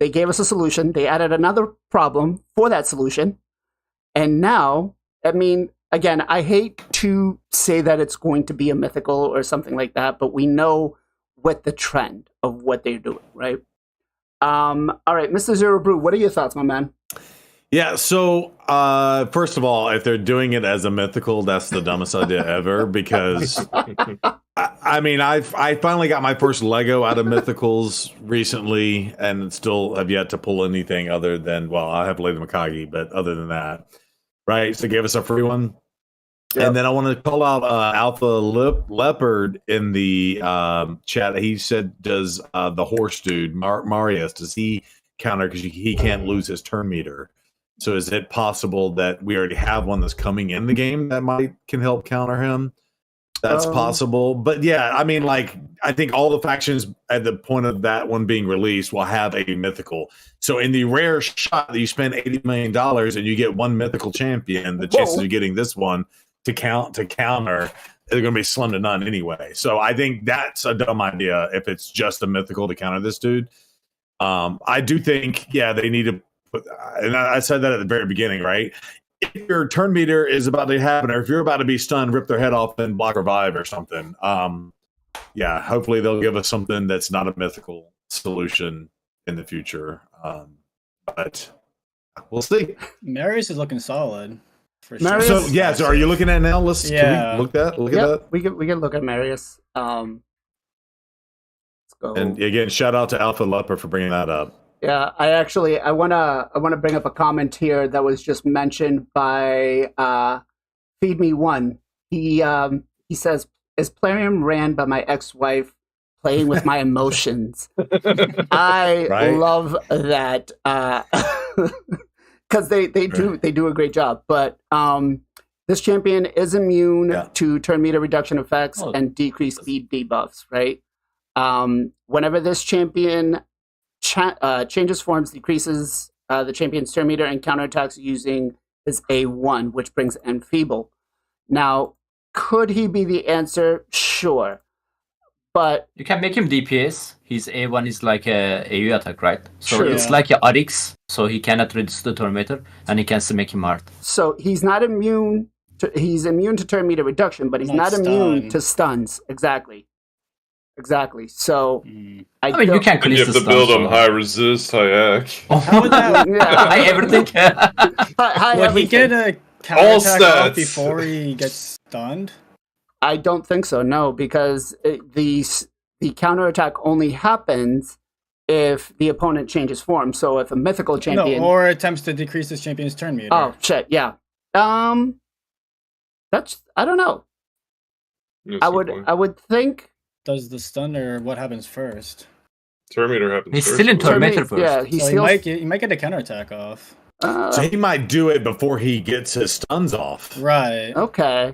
They gave us a solution. They added another problem for that solution. And now, I mean, again, I hate to say that it's going to be a mythical or something like that, but we know what the trend of what they're doing, right? All right, Mr. Zero Brew, what are your thoughts, my man? Yeah, so first of all, if they're doing it as a mythical, that's the dumbest idea ever, because I mean, I finally got my first Lego out of mythicals recently, and still have yet to pull anything other than, well, I have Lady Mikage, but other than that, right? So give us a free one. Yep. And then I want to call out Alpha Leopard in the chat. He said, does the horse dude, Marius, does he counter, because he can't lose his turn meter? So is it possible that we already have one that's coming in the game that can help counter him? That's possible. But yeah, I mean, like, I think all the factions at the point of that one being released will have a mythical. So in the rare shot that you spend $80 million and you get one mythical champion, the chances of getting this one to counter, they're going to be slim to none anyway. So I think that's a dumb idea if it's just a mythical to counter this dude. I do think, yeah, they need to put, and I said that at the very beginning, right? If your turn meter is about to happen, or if you're about to be stunned, rip their head off and block revive or something. Yeah, hopefully they'll give us something that's not a mythical solution in the future. But we'll see. Marius is looking solid. For sure. So yeah, so are you looking at it now? Can we look at that? We can look at Marius. Let's go. And again, shout out to Alpha Leopard for bringing that up. Yeah, I wanna bring up a comment here that was just mentioned by Feed Me One. He says, "Is Plarium ran by my ex-wife playing with my emotions?" I love that because they do a great job. But this champion is immune to turn meter reduction effects and decreased speed debuffs. Right. Whenever this champion changes forms, decreases the champion's turn meter and counterattacks using his A1, which brings Enfeeble. Now, could he be the answer? Sure. But you can make him DPS. His A1 is like a AU attack, right? So it's like a RX, so he cannot reduce the turn meter, and he can still make him hard. So he's not immune he's immune to turn meter reduction, but he's not immune to stuns. Exactly. So I mean, you can you have to build him high resist, high AC. How would that? High everything. Would he get a counterattack off before he gets stunned? I don't think so. No, because the counterattack only happens if the opponent changes form. So if a mythical champion or attempts to decrease this champion's turn meter. Oh shit, yeah. That's I don't know. I would think. Does the stun or what happens first? Turn meter happens He's first. still in turn meter first. Yeah, he might get a counterattack off. So he might do it before he gets his stuns off. Right. Okay.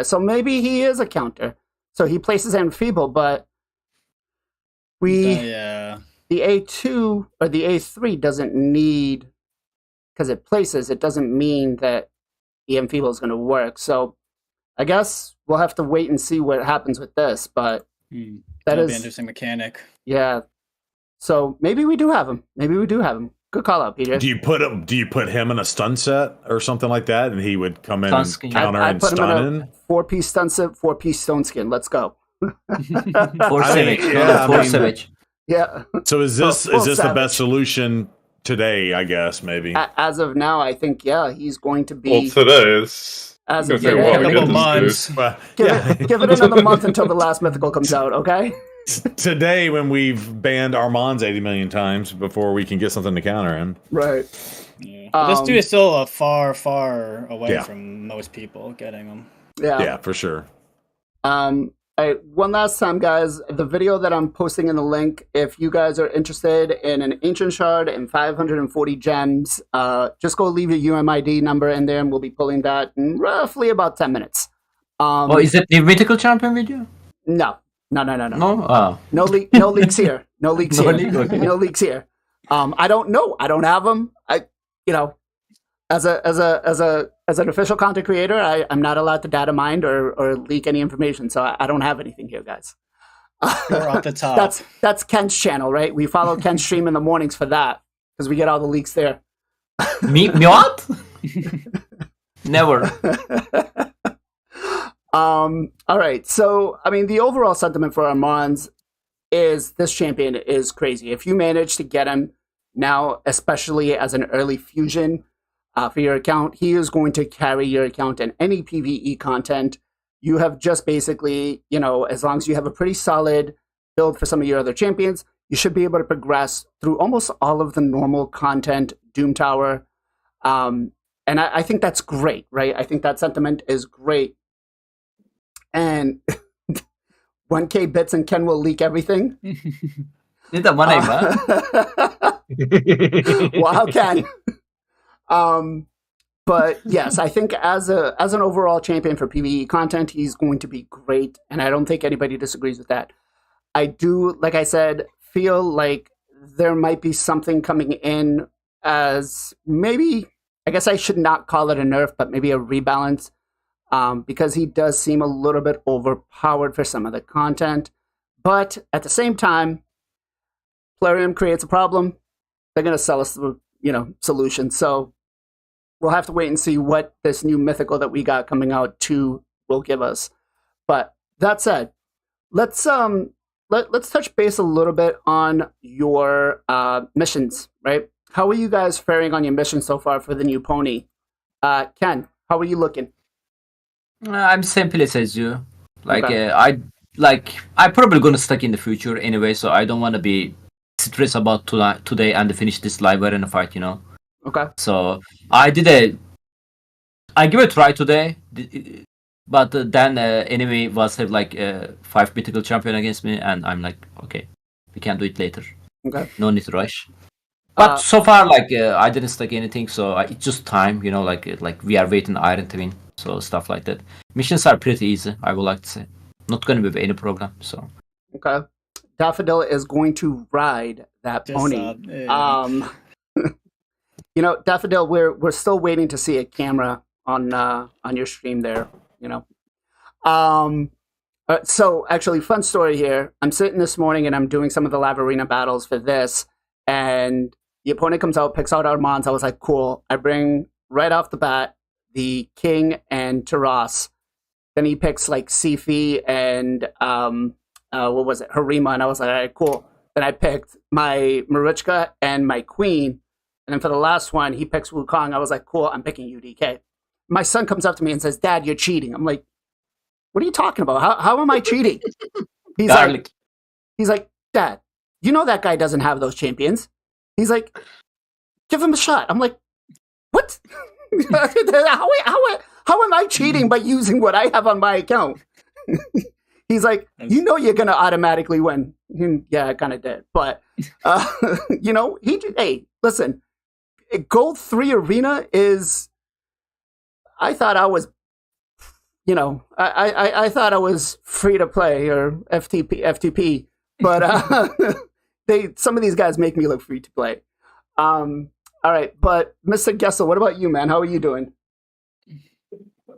So maybe he is a counter. So he places Enfeeble, but the A2 or the A3 doesn't need, because it places, it doesn't mean that the Enfeeble is going to work. So I guess we'll have to wait and see what happens with this. But that'd be an interesting mechanic. Yeah. So maybe we do have him. Good call out, Peter. Do you put him in a stun set or something like that, and he would come in and counter and stun in? 4-piece stun set, 4-piece stone skin. Let's go. 4 Savage. Yeah. So is this the best solution today? I guess maybe. As of now, I think he's going to be. Well, today is. As of today, a couple months. Give it another month until the last mythical comes out. Okay. Today, when we've banned Armanz 80 million times before we can get something to counter him. Right. Yeah. This dude is still far away from most people getting him. Yeah, for sure. All right, one last time, guys. The video that I'm posting in the link, if you guys are interested in an Ancient Shard and 540 gems, just go leave your UMID number in there, and we'll be pulling that in roughly about 10 minutes. Is it the mythical champion video? No. No. No leaks here. No leaks here. Okay. No leaks here. I don't know. I don't have them. As an official content creator, I'm not allowed to data mine or leak any information. So I don't have anything here, guys. You're off the top. That's Ken's channel, right? We follow Ken's stream in the mornings for that because we get all the leaks there. Me what? Never. All right. So, I mean, the overall sentiment for Armanz is this champion is crazy. If you manage to get him now, especially as an early fusion for your account, he is going to carry your account in any PvE content. You have just basically, as long as you have a pretty solid build for some of your other champions, you should be able to progress through almost all of the normal content, Doom Tower. And I think that's great, right? I think that sentiment is great. And 1K bits and Ken will leak everything. Wow, Ken. But yes, I think as an overall champion for PvE content, he's going to be great, and I don't think anybody disagrees with that. I do, like I said, feel like there might be something coming in as maybe, I guess I should not call it a nerf, but maybe a rebalance. Because he does seem a little bit overpowered for some of the content. But at the same time, Plarium creates a problem. They're going to sell us the solution. So we'll have to wait and see what this new mythical that we got coming out 2 will give us. But that said, let's touch base a little bit on your missions, right? How are you guys faring on your mission so far for the new pony? Ken, how are you looking? I'm same place as you. Okay. I'm probably gonna stuck in the future anyway, so I don't want to be stressed about today and finish this live arena fight. Okay. So I give a try today, but then enemy was have 5 mythical champion against me, and I'm like, okay, we can do it later. Okay. No need to rush. But so far, I didn't stack anything, so it's just time. Like we are waiting Iron to win. So stuff like that. Missions are pretty easy, I would like to say. Not going to be any problem. So. Okay. Daffodil is going to ride that pony. Daffodil, we're still waiting to see a camera on your stream there. So actually, fun story here. I'm sitting this morning and I'm doing some of the live arena battles for this, and the opponent comes out, picks out Armanz. I was like, cool. I bring right off the bat the King and Taras. Then he picks Sifi and Harima, and I was like, all right, cool. Then I picked my Marichka and my Queen, and then for the last one, he picks Wukong. I was like, cool, I'm picking UDK. My son comes up to me and says, Dad, you're cheating. I'm like, what are you talking about? How am I cheating? He's Garlic. like, Dad, you know that guy doesn't have those champions. He's like, give him a shot. I'm like, what? how am I cheating by using what I have on my account? He's like, you know you're going to automatically win. Yeah, I kind of did. But, you know, hey, listen, Gold 3 Arena is, I thought I was, you know, I thought I was free to play or FTP. But some of these guys make me look free to play. All right, but Mr. Gestal, what about you, man? How are you doing?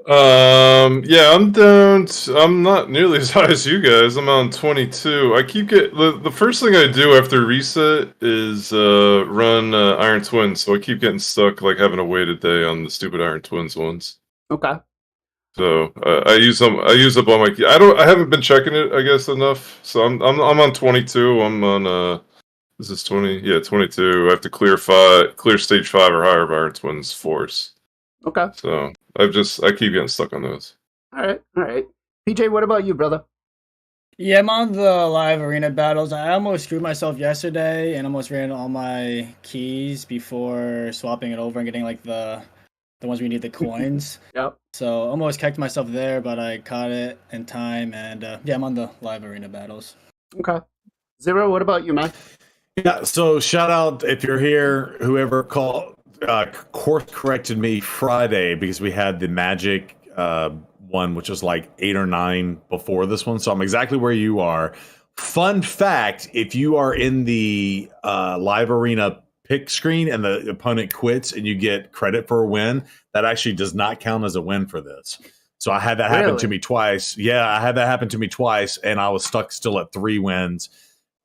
Yeah, I'm down. I'm not nearly as high as you guys. I'm on 22. I keep the first thing I do after reset is run Iron Twins. So I keep getting stuck, like having to wait a day on the stupid Iron Twins ones. Okay. So I use them. I use up all my. I haven't been checking it, I guess, enough. So I'm on 22. I'm on This is 20. Yeah, 22. I have to clear stage 5 or higher of Iron Twins Force. Okay. So I keep getting stuck on those. All right. PJ, what about you, brother? Yeah, I'm on the live arena battles. I almost screwed myself yesterday and almost ran all my keys before swapping it over and getting like the ones where you need the coins. Yep. So almost kicked myself there, but I caught it in time, and yeah, I'm on the live arena battles. Okay. Zero, what about you, man? Yeah, so shout out if you're here, whoever course corrected me Friday, because we had the Magic one, which was like 8 or 9 before this one. So I'm exactly where you are. Fun fact, if you are in the live arena pick screen and the opponent quits and you get credit for a win, that actually does not count as a win for this. So I had that happen to me twice. Yeah, I had that happen to me twice, and I was stuck still at 3 wins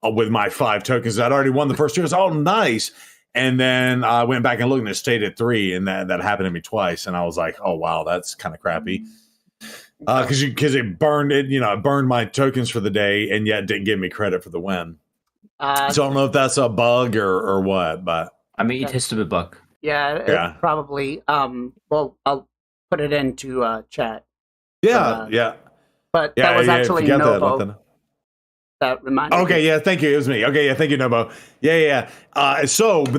with my 5 tokens. I'd already won the first 2. I was, oh, nice. And then I went back and looked, and it stayed at 3, and that happened to me twice. And I was like, oh, wow, that's kind of crappy. Because it burned my tokens for the day, and yet didn't give me credit for the win. So I don't know if that's a bug or what, but I mean, it has to be a bug. Yeah, probably. Well, I'll put it into chat. Yeah, yeah. But that was actually Novo. That reminded me. Okay, yeah, thank you. It was me. Okay, yeah, thank you, Novo. Yeah. But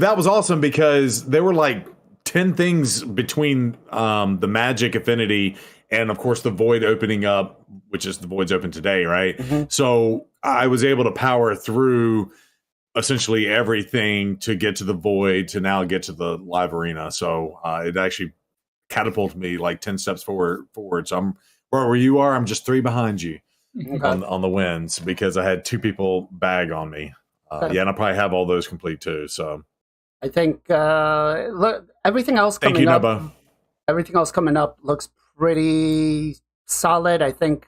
that was awesome because there were like 10 things between the Magic Affinity and, of course, the Void opening up, which is the Void's open today, right? Mm-hmm. So I was able to power through essentially everything to get to the Void to now get to the live arena. So it actually catapulted me like 10 steps forward. So I'm where you are. I'm just 3 behind you. Okay. On the wins because I had 2 people bag on me. Yeah, and I probably have all those complete too. So I think look, everything else coming up looks pretty solid. I think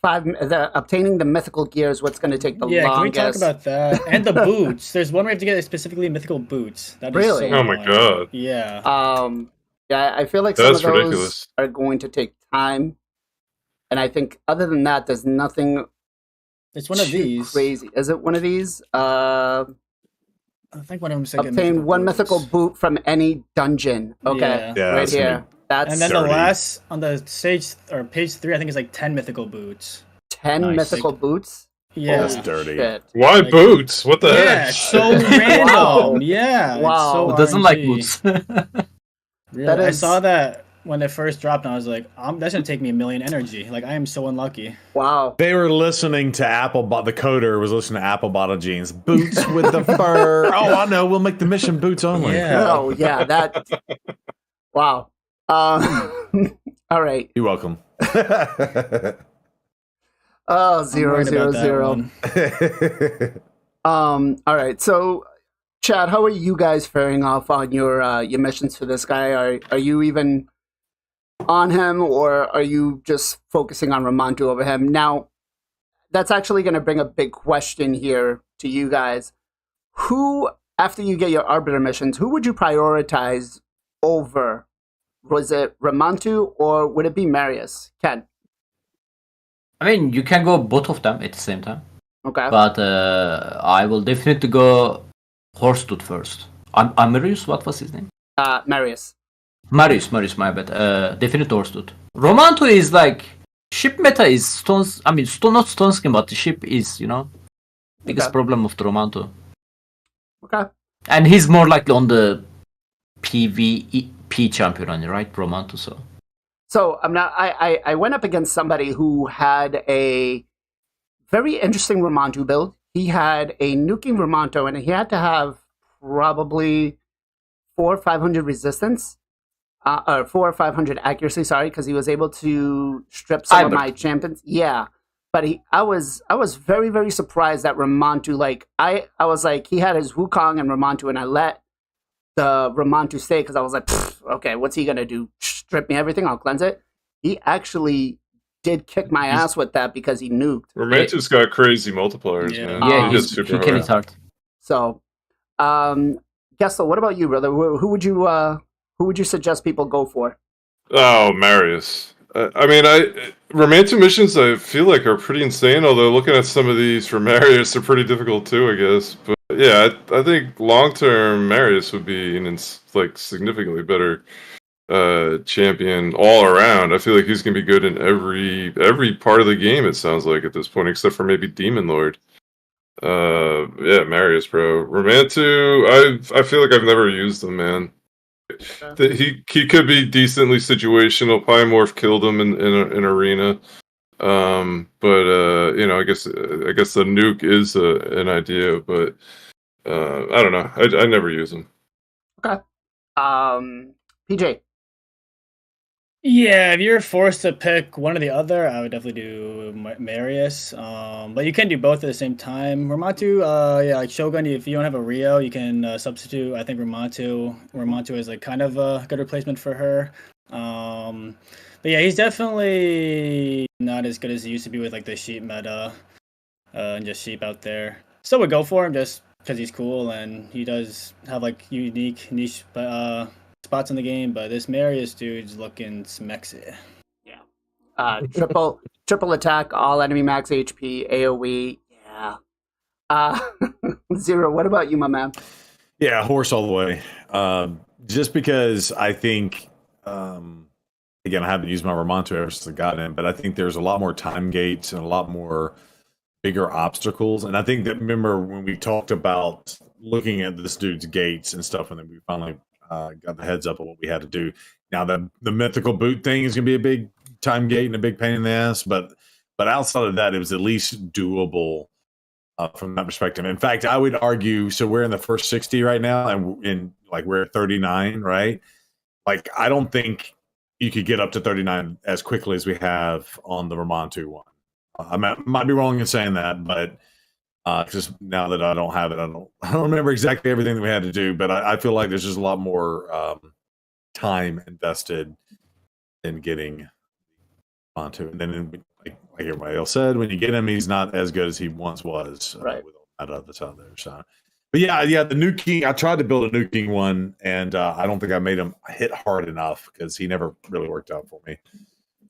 obtaining the mythical gear is what's going to take the longest. Can we talk about that? And the boots. There's one way to get specifically mythical boots. That really? Is so oh my god. Yeah. Yeah, I feel like some of those are going to take time. And I think other than that, there's nothing. It's one of these. Crazy. Is it one of these? I think one of them said obtain one mythical boot from any dungeon. Okay, yeah, right here. That's and then dirty. The last on the stage or page 3, I think it's like 10 mythical boots. 10 mythical boots. Yeah, that's dirty. Shit. Why boots? What the heck? Yeah, so random. Wow. Yeah, wow. So Who doesn't like boots? Really? I saw that when it first dropped, and I was like, that's going to take me 1 million energy. Like, I am so unlucky. Wow. They were listening to Applebot. The coder was listening to Applebot Jeans. Boots with the fur. Oh, I know. We'll make the mission boots only. Yeah. Oh, yeah. That. Wow. All right. You're welcome. Oh, 0. All right. So, Chad, how are you guys faring off on your missions for this guy? Are you even on him, or are you just focusing on Ramantu over him? Now, that's actually going to bring a big question here to you guys. Who, after you get your Arbiter missions, who would you prioritize over? Was it Ramantu, or would it be Marius? Ken? I mean, you can go both of them at the same time. Okay. But I will definitely go Horsedude first. Marius, what was his name? Marius. Marius, my bad. Definitely Horsedude. Ramantu is like, ship meta is stones. I mean, not stone skin, but the ship is, biggest problem of the Romanto. Okay. And he's more likely on the PvP champion, right, Romanto? So I went up against somebody who had a very interesting Romanto build. He had a nuking Romanto, and he had to have probably 400 or 500 resistance, or 400 or 500 accuracy. Sorry, because he was able to strip some of my champions. Yeah, but I was very, very surprised that Romanto. Like I was like, he had his Wukong and Romanto, and I let the Romanto stay because I was like, okay, what's he gonna do? Strip me everything? I'll cleanse it. He actually did kick my ass with that because he nuked. Romanto's got crazy multipliers, man. Yeah, he kills hard. So, Gestal, what about you, brother? Who would you suggest people go for? Oh, Marius. Romanto missions I feel like are pretty insane, although looking at some of these for Marius are pretty difficult too, I guess. But yeah, I think long-term Marius would be an significantly better champion all around. I feel like he's gonna be good in every part of the game, it sounds like, at this point, except for maybe Demon Lord. Yeah, Marius, bro. Romanto, I feel like I've never used him, man. He could be decently situational. Polymorph killed him in arena. I guess the nuke is an idea, but I don't know. I never use him. Okay. PJ. Yeah, if you're forced to pick one or the other, I would definitely do Marius. But you can do both at the same time. Romanto, like Shogun, if you don't have a Rio, you can substitute. I think Romanto is like kind of a good replacement for her. But yeah, he's definitely not as good as he used to be with like the sheep meta and just sheep out there. Still would go for him just because he's cool and he does have like unique niche spots in the game, but this Marius dude's looking smexy. Yeah. Triple attack, all enemy max HP, AoE. Yeah. Zero, what about you, my man? Yeah, horse all the way. Just because I think, again, I haven't used my Romanto ever since I got in, but I think there's a lot more time gates and a lot more bigger obstacles. And I think that, remember when we talked about looking at this dude's gates and stuff, and then we finally got the heads up of what we had to do. Now the mythical boot thing is going to be a big time gate and a big pain in the ass, but outside of that, it was at least doable from that perspective. In fact, I would argue. So we're in the first 60 right now, and we're at 39, right? Like I don't think you could get up to 39 as quickly as we have on the Romanto one. I might be wrong in saying that, but. Just now that I don't have it, I don't remember exactly everything that we had to do, but I feel like there's just a lot more time invested in getting onto. And then, like everybody else said, when you get him, he's not as good as he once was. Right. With all that other stuff there. So, but yeah, the nuking. I tried to build a nuking one, and I don't think I made him hit hard enough because he never really worked out for me.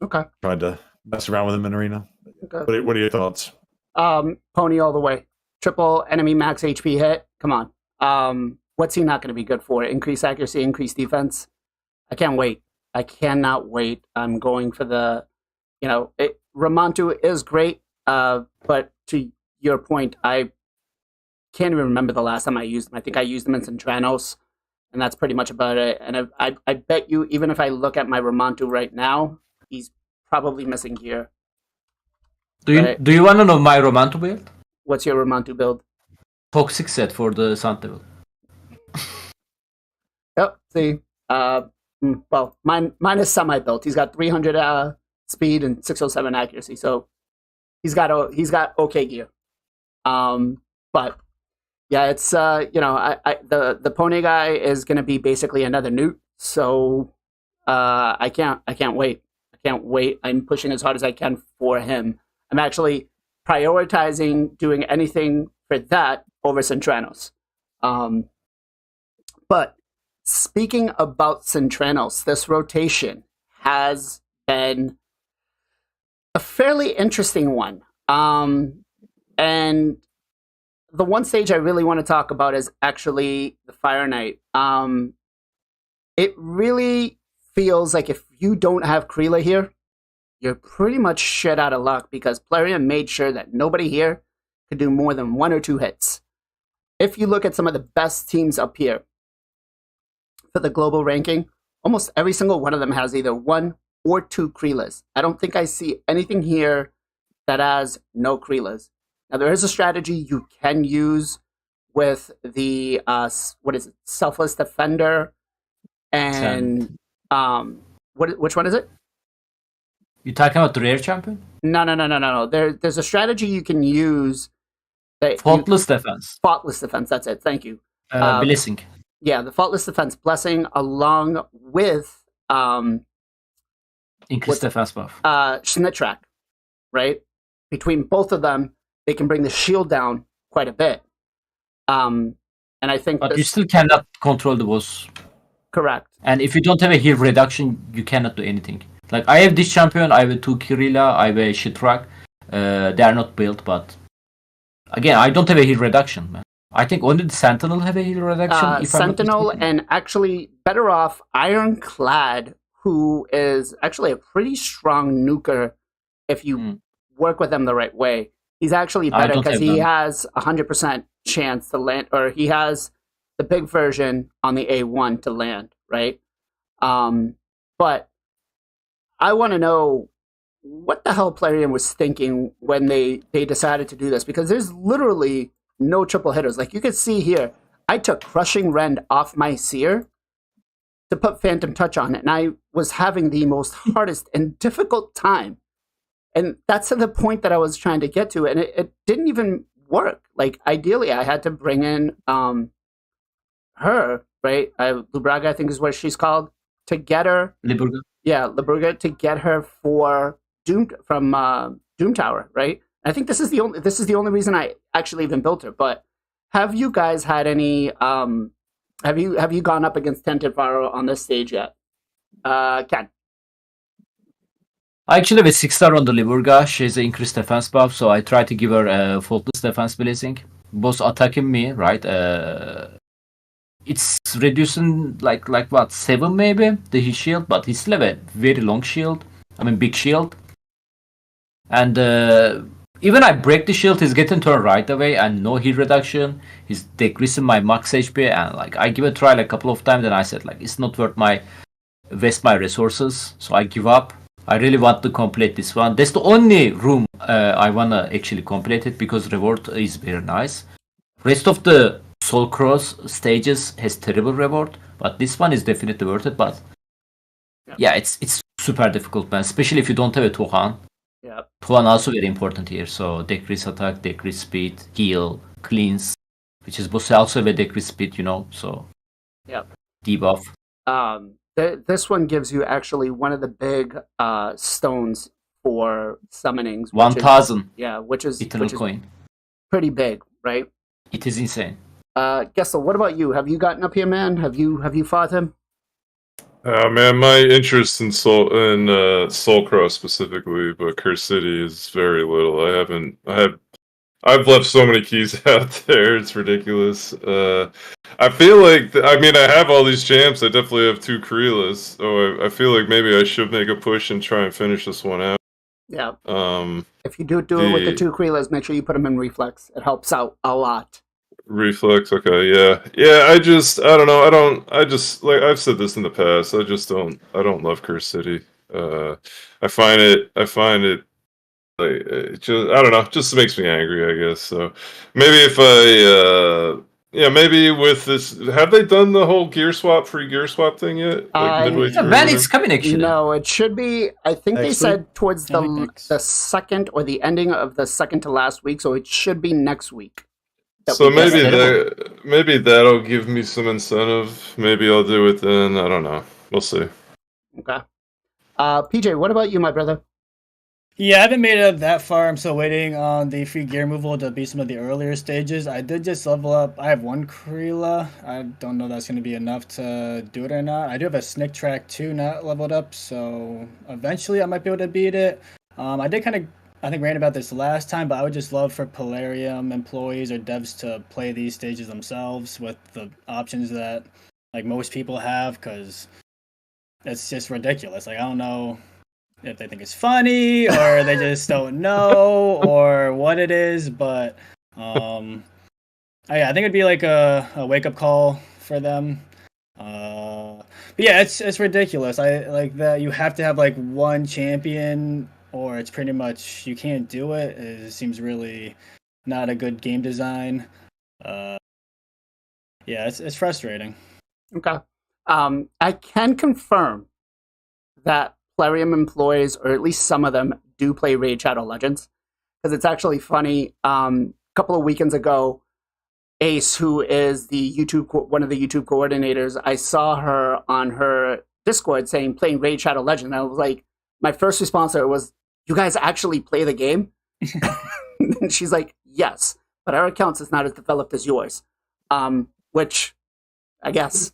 Okay. Tried to mess around with him in arena. Okay. What are your thoughts? Pony all the way. Triple enemy max HP hit. Come on. What's he not going to be good for? Increase accuracy, increase defense. I can't wait. I cannot wait. I'm going for the, Romanto is great, but to your point, I can't even remember the last time I used him. I think I used him in Centranos, and that's pretty much about it. And I bet you, even if I look at my Romanto right now, he's probably missing gear. Do you want to know my Romanto build? What's your Romanto build? Toxic set for the Sun Devil. Yep. See, well, mine is semi-built. He's got 300 speed and 607 accuracy, so he's got okay gear. But yeah, it's the pony guy is gonna be basically another newt. So I can't wait. I can't wait. I'm pushing as hard as I can for him. I'm actually prioritizing doing anything for that over Centranos. But speaking about Centranos, this rotation has been a fairly interesting one. And the one stage I really want to talk about is actually the Fire Knight. It really feels like if you don't have Kreela here, you're pretty much shit out of luck because Plarium made sure that nobody here could do more than 1 or 2 hits. If you look at some of the best teams up here for the global ranking, almost every single one of them has either 1 or 2 Kreelas. I don't think I see anything here that has no Kreelas. Now, there is a strategy you can use with the, Selfless Defender and, which one is it? You talking about the rare champion? No. There's a strategy you can use. Faultless defense. Faultless defense, that's it, thank you. Blessing. Yeah, the Faultless Defense Blessing along with Increased defense buff. Snittrack, right? Between both of them, they can bring the shield down quite a bit. And I think But you still cannot control the boss. Correct. And if you don't have a heal reduction, you cannot do anything. Like, I have this champion, I have 2 Kirilla, I have a Shitrak. They are not built, but... Again, I don't have a heal reduction, man. I think only the Sentinel have a heal reduction. Sentinel and actually better off Ironclad, who is actually a pretty strong nuker if you work with him the right way. He's actually better because he has 100% chance to land, or he has the big version on the A1 to land, right? But I want to know what the hell Plarium was thinking when they decided to do this, because there's literally no triple hitters. Like you can see here, I took Crushing Rend off my Seer to put Phantom Touch on it, and I was having the most hardest and difficult time. And that's the point that I was trying to get to, and it didn't even work. Like ideally, I had to bring in her, right? Lubraga, I think is what she's called, to get her. Liburga. Yeah, Liburga, to get her for Doom Tower, right? I think this is the only reason I actually even built her. But have you guys had any? Have you gone up against Tented Faro on this stage yet? Ken. I actually have a 6-star on the Liburga. She has an increased defense buff, so I try to give her a faultless defense blessing. Boss attacking me, right? It's reducing like what, 7 maybe the his shield, but he still have a very long shield. I mean big shield. And even I break the shield, he's getting turned right away and no heal reduction. He's decreasing my max HP, and like I give it a try like a couple of times and I said like it's not worth waste my resources, so I give up. I really want to complete this one. That's the only room I wanna actually complete it because reward is very nice. Rest of the Soul Cross stages has terrible reward, but this one is definitely worth it. But yeah, it's super difficult, man, especially if you don't have a Tuhan. Yeah. Tuhan also very important here. So decrease attack, decrease speed, heal, cleanse, which is also a decrease speed, you know. So yeah, debuff. This one gives you actually one of the big stones for summonings. 1,000. Yeah, which is coin. Pretty big, right? It is insane. Gestal, what about you? Have you gotten up here, man? Have you fought him? Man, my interest in Soulcross specifically, but Curse City is very little. I've left so many keys out there. It's ridiculous. I feel like I have all these champs. I definitely have 2 Kreelas, so I feel like maybe I should make a push and try and finish this one out. Yeah. If you do it with the 2 Kreelas, make sure you put them in reflex. It helps out a lot. Reflex, okay, yeah. I don't know. Like I've said this in the past. I don't love Curse City. I find it like I don't know. It just makes me angry, I guess. So maybe if maybe with this, have they done the whole free gear swap thing yet? Like midway through? Man, it's coming actually. No, it should be. I think they said towards the second or the ending of the second to last week, so it should be next week. So maybe that'll give me some incentive. Maybe I'll do it then. I don't know. We'll see. Okay. PJ, what about you, my brother? Yeah, I haven't made it that far. I'm still waiting on the free gear removal to be some of the earlier stages. I did just level up. I have 1 Kreela. I don't know if that's going to be enough to do it or not. I do have a Snick Track 2 not leveled up, so eventually I might be able to beat it. I did kind of, I think, rant about this last time, but I would just love for Plarium employees or devs to play these stages themselves with the options that like most people have, because it's just ridiculous. Like I don't know if they think it's funny or they just don't know or what it is. But I think it'd be like a wake up call for them. But yeah, it's ridiculous. I like that you have to have like one champion, or it's pretty much you can't do it. It seems really not a good game design. Yeah, it's frustrating. Okay. I can confirm that Plarium employees, or at least some of them, do play Raid Shadow Legends. Because it's actually funny. A couple of weekends ago, Ace, who is one of the YouTube coordinators, I saw her on her Discord saying playing Raid Shadow Legends. And I was like, my first response to her was, "You guys actually play the game?" And she's like, "Yes, but our account is not as developed as yours." Which, I guess.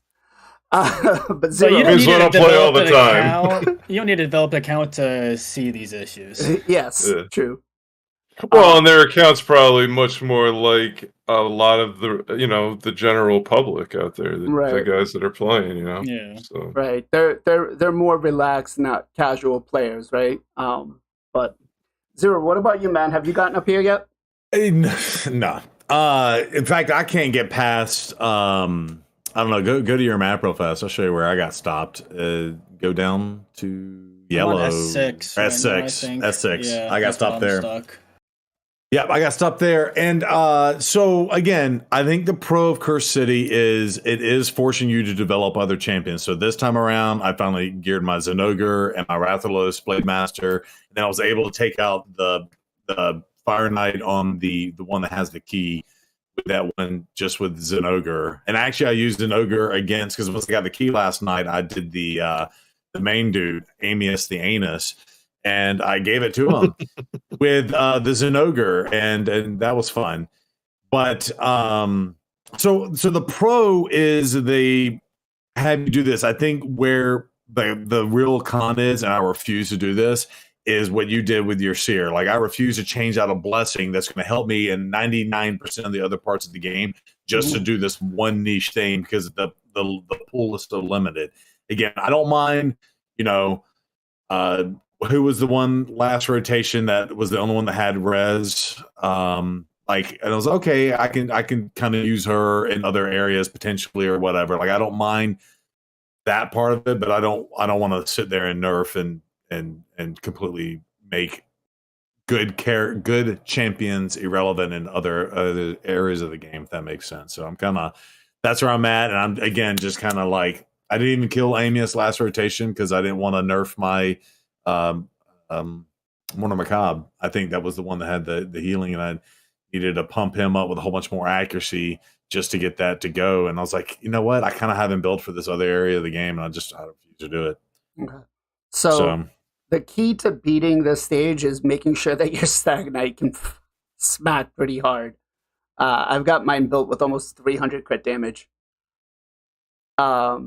But Zero, you don't need to play all the time. You don't need to develop an account to see these issues. Yes, true. Well, and their account's probably much more like a lot of the general public out there, the guys that are playing, Yeah. So. Right. They're more relaxed, not casual players, right? But Zero, what about you, man? Have you gotten up here yet? No. In fact, I can't get past. I don't know. Go to your map real fast. I'll show you where I got stopped. Go down to yellow. S6. S6. S6. Yeah, I got stopped there. Stuck. Yep, I got stopped there. And so again, I think the pro of Curse City is forcing you to develop other champions. So this time around, I finally geared my Zenogre and my Rathalos Blade Master, and then I was able to take out the Fire Knight on the one that has the key. With that one, just with Zenogre. And actually, I used Zenogre against, because once I got the key last night, I did the main dude, Amius the Anus, and I gave it to him with the Zenogre, and that was fun. But so the pro is they have you do this. I think where the real con is, and I refuse to do this, is what you did with your seer. Like, I refuse to change out a blessing that's going to help me in 99% of the other parts of the game just to do this one niche thing, because the pool is so limited. Again, I don't mind, who was the one last rotation that was the only one that had res? And I was like, okay, I can kind of use her in other areas potentially or whatever. Like, I don't mind that part of it, but I don't want to sit there and nerf and completely make good champions irrelevant in other areas of the game, if that makes sense. So that's where I'm at, and I'm again just kind of like, I didn't even kill Amius last rotation because I didn't want to nerf my Mourner Macabre. I think that was the one that had the healing, and I needed to pump him up with a whole bunch more accuracy just to get that to go. And I was like, you know what? I kind of haven't built for this other area of the game, and I refuse to do it. Okay. So the key to beating this stage is making sure that your Stag Knight can smack pretty hard. I've got mine built with almost 300 crit damage. Not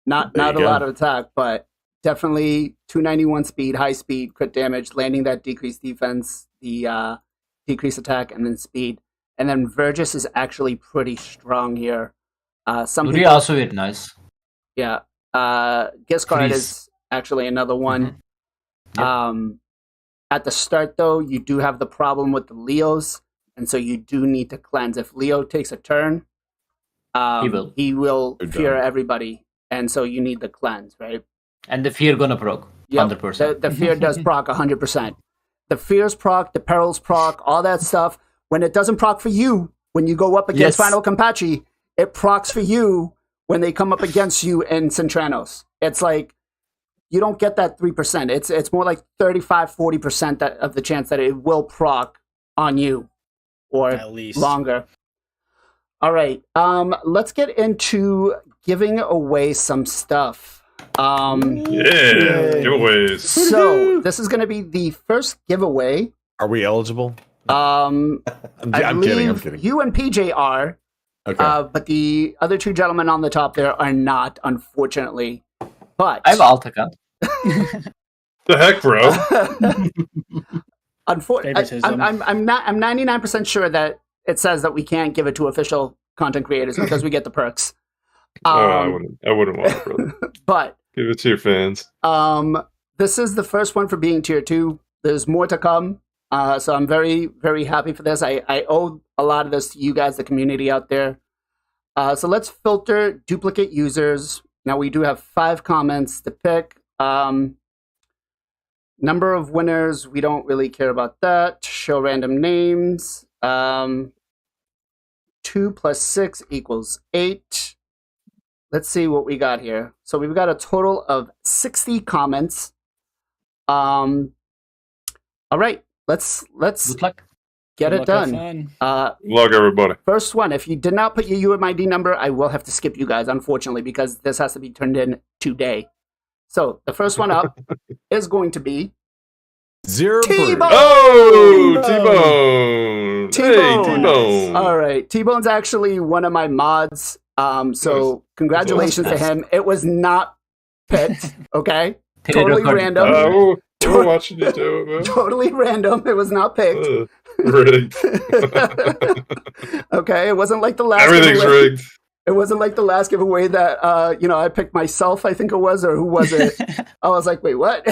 a lot of attack, but definitely 291 speed, high speed, crit damage, landing that decreased defense, the decreased attack, and then speed. And then Vergis is actually pretty strong here. Luri also is nice. Yeah. Giscard is actually another one. Mm-hmm. Yep. At the start, though, you do have the problem with the Leos, and so you do need to cleanse. If Leo takes a turn, he will fear everybody, and so you need the cleanse, right? And the fear gonna proc, 100%. The fear does proc 100%. The fears proc, the perils proc, all that stuff. When it doesn't proc for you, when you go up against FinalKenpachi, it procs for you when they come up against you in Centranos. It's like, you don't get that 3%. It's more like 35-40% of the chance that it will proc on you, or at least longer. All right, let's get into giving away some stuff. Giveaways. So this is going to be the first giveaway. Are we eligible? I'm kidding. You and PJ are. Okay. But the other two gentlemen on the top there are not, unfortunately. But I have alt account. The heck, bro! I'm 99% sure that it says that we can't give it to official content creators because we get the perks. I wouldn't want it, brother. But give it to your fans. this is the first one for being tier 2. There's more to come. So I'm very, very happy for this. I owe a lot of this to you guys, the community out there. So let's filter duplicate users. Now we do have 5 comments to pick. Number of winners, we don't really care about that. Show random names. 2 plus 6 equals 8. Let's see what we got here. So we've got a total of 60 comments. All right, let's Good luck. get it done. Good luck, everybody. First one, if you did not put your UMID number, I will have to skip you guys, unfortunately, because this has to be turned in today. So the first one up is going to be 0 T-Bone. Oh, T-Bone. T-Bone. Hey, T-Bone. All right, T-Bone's actually one of my mods. So congratulations to him. It was not picked, okay? Totally random. We're watching you do it, man. Totally random. It was not picked. Rigged. Okay, it wasn't like the last. Everything's giveaway. rigged. It wasn't like the last giveaway that I picked myself. I think it was, or who was it? I was like, wait, what?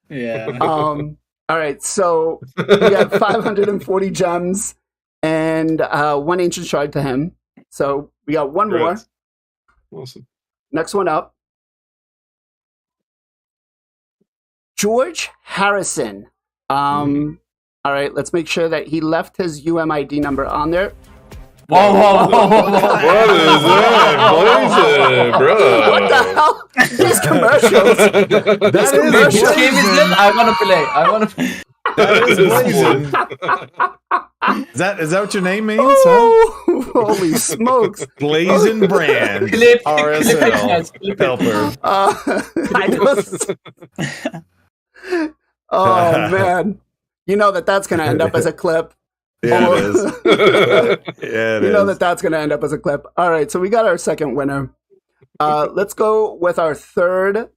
Yeah. All right, so we got 540 gems and 1 ancient shard to him. So we got one more. Awesome. Next one up. George Harrison. All right, let's make sure that he left his UMID number on there. Whoa. What is that? Blazin', bro. What the hell? These commercials. That Which is game is it? I want to play. That is blazing. Is that what your name means? Huh? Oh, holy smokes. Blazing brand. Clip RSL. Helper. Oh, man. You know that's going to end up as a clip. Yeah, it is. Yeah, it You know is. that's going to end up as a clip. All right, so we got our second winner. Let's go with our third.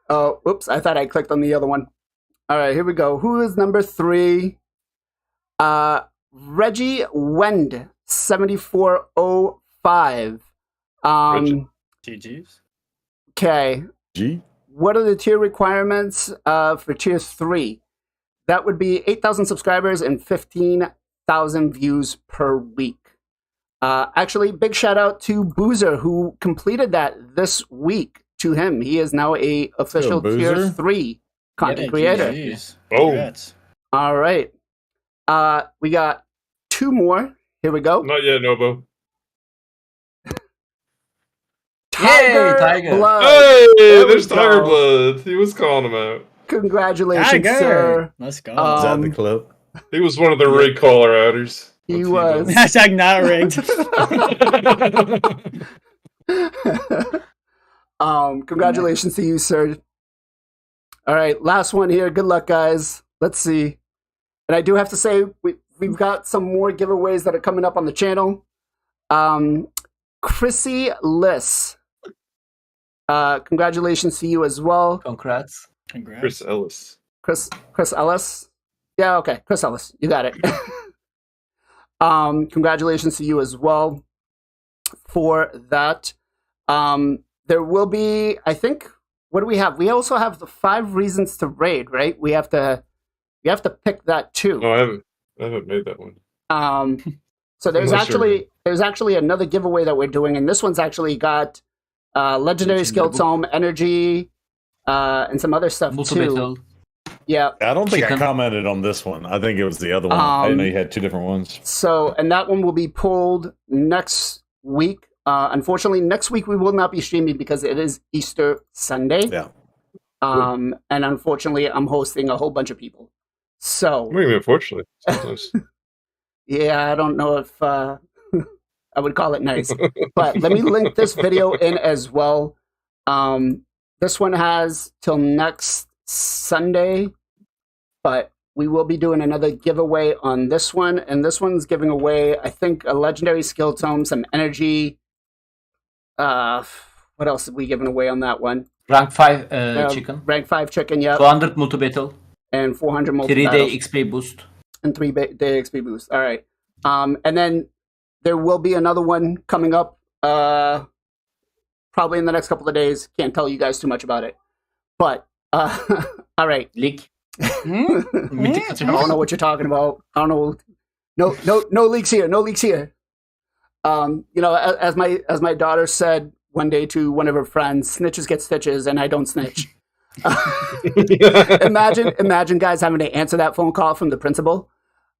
Oh, oops, I thought I clicked on the other one. All right, here we go. Who is number 3? Reggie Wend, 7405. GG's. Okay. G? What are the tier requirements for tier 3? That would be 8,000 subscribers and 15,000 views per week. Actually, big shout out to Boozer, who completed that this week. To him, he is now a official tier 3 content creator. GG's. Oh. Congrats. All right. We got 2 more. Here we go. Not yet, Nobo. Tiger. Blood. Hey, There we there's Tiger go. Blood. He was calling him out. Congratulations, Tiger. sir. Let's go. Is that the clip? He was one of the rig caller outers. He was. Hashtag not rigged. Congratulations to you, sir. All right, last one here. Good luck, guys. Let's see. And I do have to say, we've got some more giveaways that are coming up on the channel. Chrissy Liss. Congratulations to you as well. Congrats. Congrats. Chris Ellis. Chris Ellis. Yeah, okay. Chris Ellis. You got it. Congratulations to you as well for that. There will be, I think, what do we have? We also have the 5 reasons to raid, right? We have to pick that too. Oh, I haven't made that one. So there's I'm not sure. there's actually another giveaway that we're doing, and this one's actually got legendary skill tome, energy, and some other stuff too. Battle. Yeah. I don't think Chicken. I commented on this one. I think it was the other one. I didn't know you had 2 different ones. So, and that one will be pulled next week. Unfortunately, next week we will not be streaming because it is Easter Sunday. Yeah. And unfortunately, I'm hosting a whole bunch of people. So, What do you mean, unfortunately? Sometimes. yeah, I don't know if I would call it nice. But let me link this video in as well. This one has till next Sunday, but we will be doing another giveaway on this one. And this one's giving away, I think, a legendary skill tome, some energy. What else did we giving away on that one? Rank 5 chicken. Rank 5 chicken, yeah. 200 multi battle. And 400 multi 3-day XP boost. and 3-day XP boost. All right. And then there will be another one coming up probably in the next couple of days. Can't tell you guys too much about it. But, all right. Leak. I don't know what you're talking about. I don't know. No leaks here. No leaks here. As my daughter said one day to one of her friends, snitches get stitches, and I don't snitch. Imagine guys having to answer that phone call from the principal.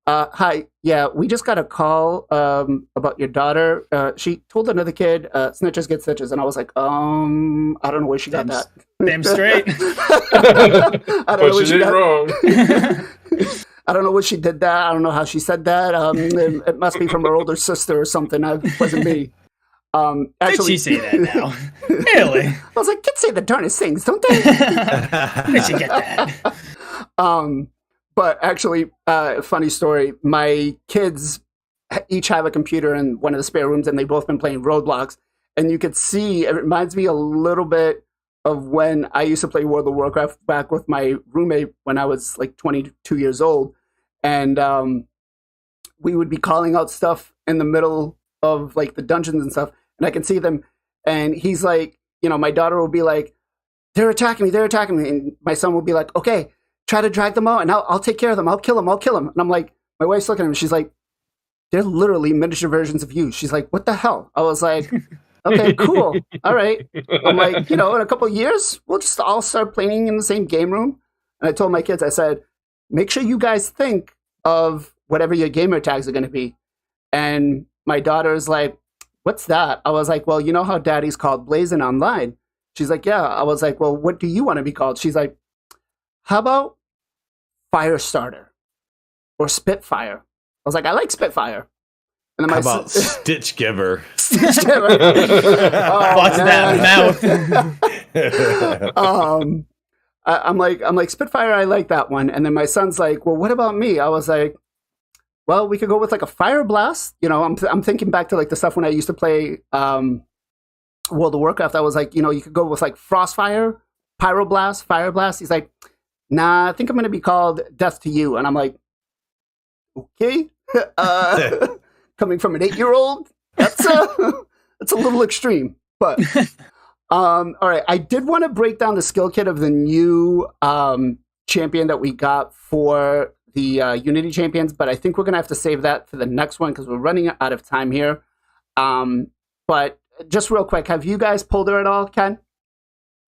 Hi, yeah, we just got a call about your daughter. She told another kid, snitches get stitches, and I was like, I don't know where she got that. Damn straight. I don't know But she did wrong. I don't know what she did that. I don't know how she said that. It must be from her older sister or something. It wasn't me. Did she say that now? Really? I was like, kids say the darnest things, don't they? Did she get that? But actually, funny story. My kids each have a computer in one of the spare rooms, and they've both been playing Roblox. And you could see, it reminds me a little bit of when I used to play World of Warcraft back with my roommate when I was like 22 years old. And we would be calling out stuff in the middle of like the dungeons and stuff. And I can see them. And he's like, my daughter will be like, they're attacking me. And my son will be like, okay, try to drag them out and I'll take care of them. I'll kill them. And I'm like, my wife's looking at him. She's like, they're literally miniature versions of you. She's like, what the hell? I was like, okay, cool. All right. I'm like, in a couple of years, we'll just all start playing in the same game room. And I told my kids, I said, make sure you guys think of whatever your gamer tags are going to be. And my daughter's like, what's that? I was like, well, you know how daddy's called BLAZIN online? She's like, yeah. I was like, well, what do you want to be called? She's like, how about Firestarter or Spitfire? I was like, I like Spitfire. And then how about Stitch Giver? Stitch Giver. What's that mouth? I'm like Spitfire. I like that one. And then my son's like, well, what about me? I was like, well, we could go with like a Fire Blast. I'm thinking back to like the stuff when I used to play World of Warcraft. I was like, you could go with like Frostfire, Pyroblast, Fire Blast. He's like, nah, I think I'm going to be called Death to You. And I'm like, okay. Coming from an 8-year-old, that's a little extreme. But all right, I did want to break down the skill kit of the new champion that we got for the Unity champions, but I think we're gonna have to save that for the next one because we're running out of time here. But just real quick, have you guys pulled her at all, Ken?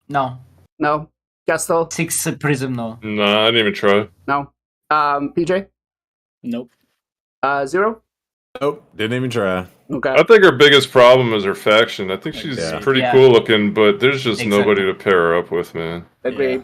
No. Gestal? 6 Prism, no. No, I didn't even try. No. PJ? Nope. 0? Nope, didn't even try. Okay. I think her biggest problem is her faction. I think she's pretty cool looking, but there's just nobody to pair her up with, man. Agreed.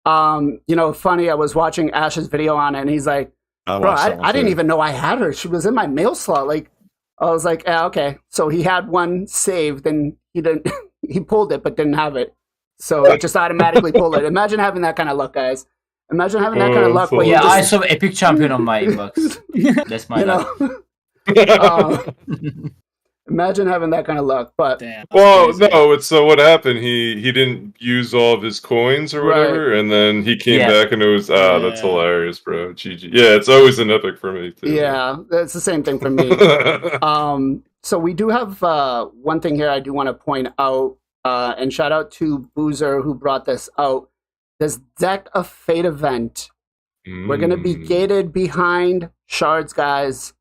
Funny, I was watching Ash's video on it, and he's like, bro, I didn't even know I had her. She was in my mail slot. Like, I was like, okay. So he had one saved, and he didn't. He pulled it, but didn't have it. So it just automatically pulled it. Imagine having that kind of luck, guys. Imagine having that kind of luck. Where yeah, I saw Epic Champion on my inbox. That's my luck. Imagine having that kind of luck, but well, no, it's what happened. He didn't use all of his coins or whatever, and then he came back and it was that's hilarious, bro. GG. Yeah, it's always an epic for me too. Yeah, it's the same thing for me. So we do have one thing here I do want to point out, and shout out to Boozer who brought this out. This Deck of Fate event. We're gonna be gated behind shards, guys.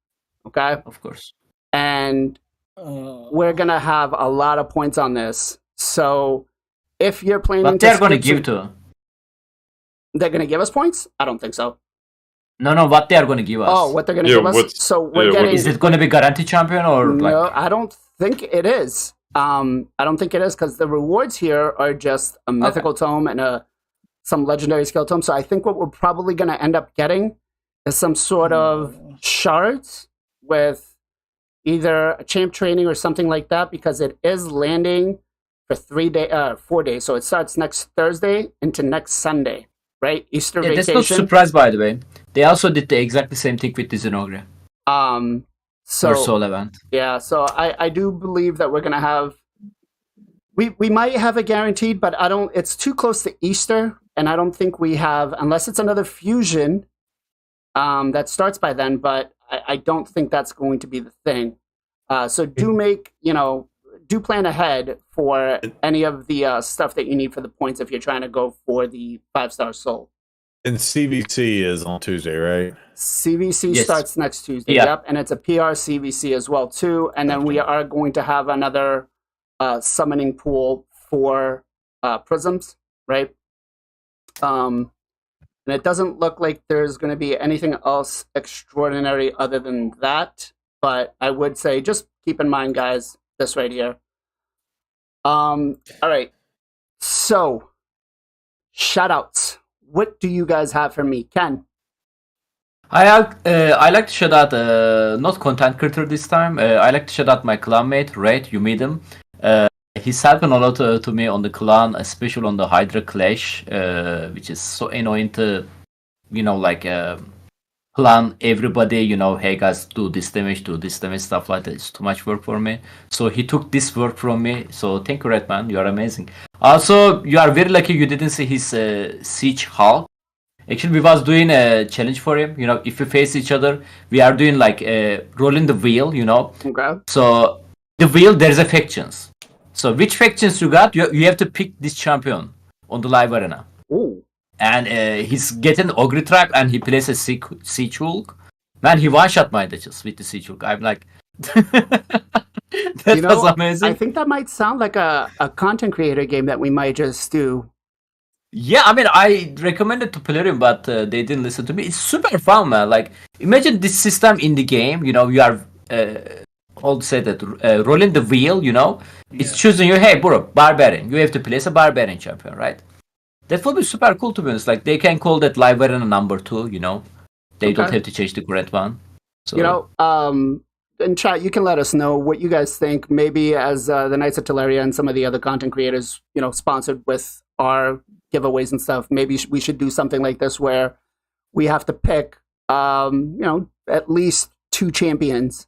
Okay, of course, and we're gonna have a lot of points on this. So if you're planning, but they're gonna give to. They're gonna give us points? I don't think so. No, what they are gonna give us? Oh, what they're gonna give us? So we're getting. Is it gonna be guaranteed champion or? No, I don't think it is. I don't think it is because the rewards here are just a mythical tome and some legendary skill tome. So I think what we're probably gonna end up getting is some sort of shards with either a champ training or something like that, because it is landing for 4 days. So it starts next Thursday into next Sunday, right? Easter vacation. That's not surprise, by the way. They also did the exactly same thing with the Zenogre. So Soul event. Yeah, so I do believe that we're gonna have. We might have it guaranteed, but I don't. It's too close to Easter, and I don't think we have, unless it's another fusion that starts by then. But I don't think that's going to be the thing. So do do plan ahead for any of the stuff that you need for the points if you're trying to go for the 5-star soul. And CVC is on Tuesday, right? CVC starts next Tuesday. Yeah. Yep, and it's a PR CVC as well too. And then we are going to have another summoning pool for prisms, right? And it doesn't look like there's going to be anything else extraordinary other than that. But I would say just keep in mind, guys, this right here. All right. So, shoutouts. What do you guys have for me, Ken? I like to shout out not content creator this time. I like to shout out my clanmate Raid. You meet him. He's helping a lot to me on the clan, especially on the Hydra Clash, which is so annoying to, plan everybody, hey guys, do this damage, stuff like that. It's too much work for me. So he took this work from me. So thank you, Red Man. You are amazing. Also, you are very lucky you didn't see his Siege Hulk. Actually, we was doing a challenge for him. If we face each other, we are doing rolling the wheel, Okay. So the wheel, there's a factions. So which factions you got, you have to pick this champion on the live arena. Ooh. And he's getting Ogre Trap and he plays a Siege Hulk. Man, he one-shot my Duchess with the Siege Hulk. I'm like... that was amazing. I think that might sound like a content creator game that we might just do. Yeah, I mean, I recommended to Plarium, but they didn't listen to me. It's super fun, man. Like, imagine this system in the game. You are... all say that rolling the wheel, it's choosing you. Hey, bro, barbarian. You have to place a barbarian champion, right? That would be super cool to be honest. Like they can call that live arena number 2. They don't have to change the current one. So in chat, you can let us know what you guys think. Maybe as the Knights of Teleria and some of the other content creators, sponsored with our giveaways and stuff. Maybe we should do something like this where we have to pick, at least 2 champions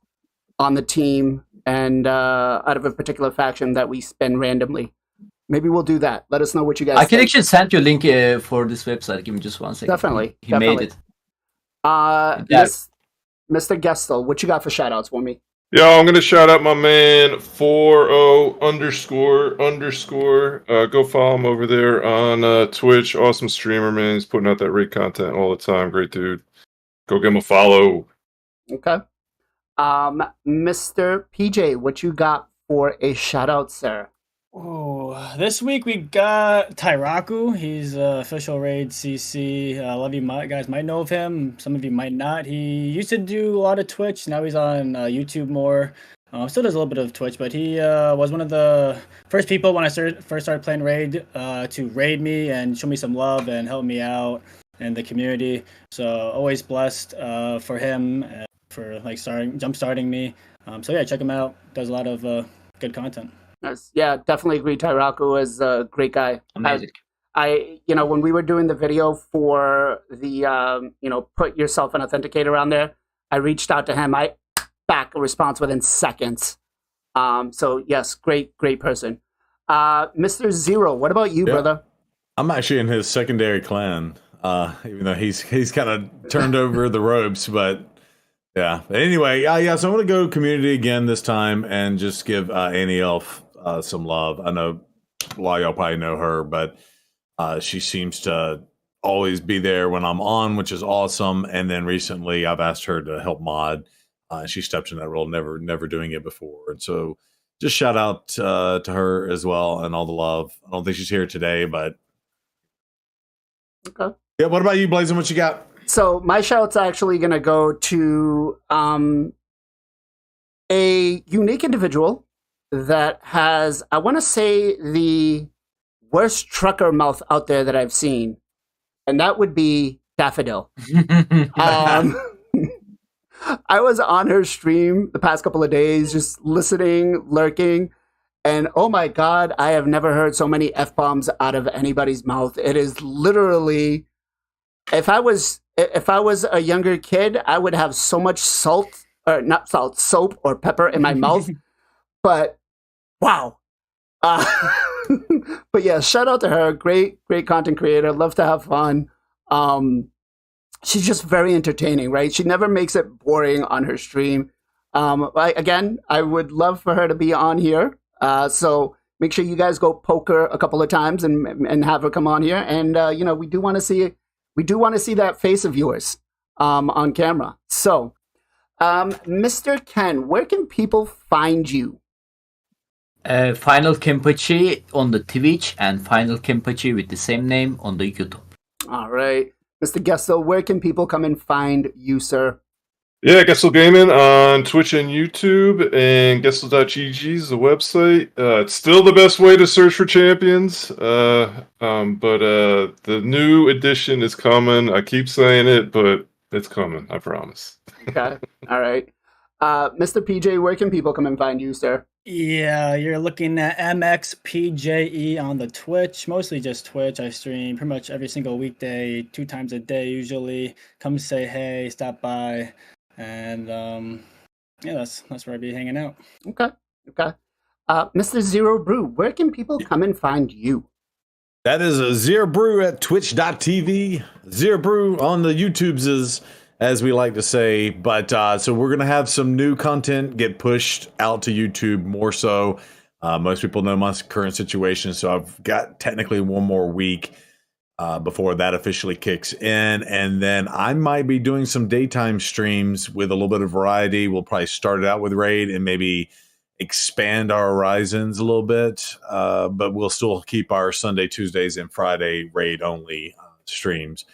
on the team and out of a particular faction that we spin randomly. Maybe we'll do that. Let us know what you guys think. I can actually send you a link for this website. Give me just 1 second. Definitely. He made it. Mr. Gestal, what you got for shoutouts for me? Yo, I'm gonna shout out my man 40__. Go follow him over there on Twitch. Awesome streamer, man. He's putting out that raid content all the time. Great dude. Go give him a follow. Okay. Mr. PJ, what you got for a shout out, sir? Oh, this week we got Tyraku. He's official raid CC. A lot of you guys might know of him. Some of you might not. He used to do a lot of Twitch. Now he's on YouTube more. Still does a little bit of Twitch, but he was one of the first people when I first started playing raid to raid me and show me some love and help me out in the community. So always blessed for him for jump starting me. So yeah, check him out. Does a lot of good content. Nice. Yeah, definitely agree. Tyraku is a great guy. Amazing. I when we were doing the video for the, put yourself an authenticator on there, I reached out to him. I back a response within seconds. So yes, great person. Mr. Zero, what about you, brother? I'm actually in his secondary clan, even though he's kind of turned over the ropes, but yeah. But anyway, so I'm going to go community again this time and just give Annie Elf some love. I know a lot of y'all probably know her, but she seems to always be there when I'm on, which is awesome. And then recently I've asked her to help mod. She stepped in that role, never doing it before. And so just shout out to her as well and all the love. I don't think she's here today, but okay. Yeah, what about you, BLAZIN? What you got? So my shout's actually going to go to a unique individual that has, I want to say, the worst trucker mouth out there that I've seen, and that would be Daffodil. I was on her stream the past couple of days, just listening, lurking, and oh my God, I have never heard so many F-bombs out of anybody's mouth. It is literally, if I was a younger kid, I would have so much soap or pepper in my mouth. But wow. But yeah, shout out to her. Great content creator. Love to have fun. She's just very entertaining, right? She never makes it boring on her stream. I would love for her to be on here So make sure you guys go poke her a couple of times and have her come on here. And we do want to see that face of yours on camera. So, Mr. Ken, where can people find you? FinalKenpachi on the Twitch and FinalKenpachi with the same name on the YouTube. All right. Mr. Gestal, where can people come and find you, sir? Yeah, Gestal Gaming on Twitch and YouTube, and Gestal.gg is the website. It's still the best way to search for champions, but the new edition is coming. I keep saying it, but it's coming, I promise. Okay. All right. Mr. PJ, where can people come and find you, sir? Yeah, you're looking at MXPJE on the Twitch, mostly just Twitch. I stream pretty much every single weekday, 2 times a day usually. Come say hey, stop by, and that's where I'd be hanging out. Okay. Mr. Zero Brew, where can people come and find you? That is a Zero Brew at twitch.tv. Zero Brew on the YouTubes, as we like to say. But so we're going to have some new content get pushed out to YouTube more so. Most people know my current situation, so I've got technically one more week before that officially kicks in. And then I might be doing some daytime streams with a little bit of variety. We'll probably start it out with Raid and maybe expand our horizons a little bit, but we'll still keep our Sunday, Tuesdays, and Friday Raid only streams.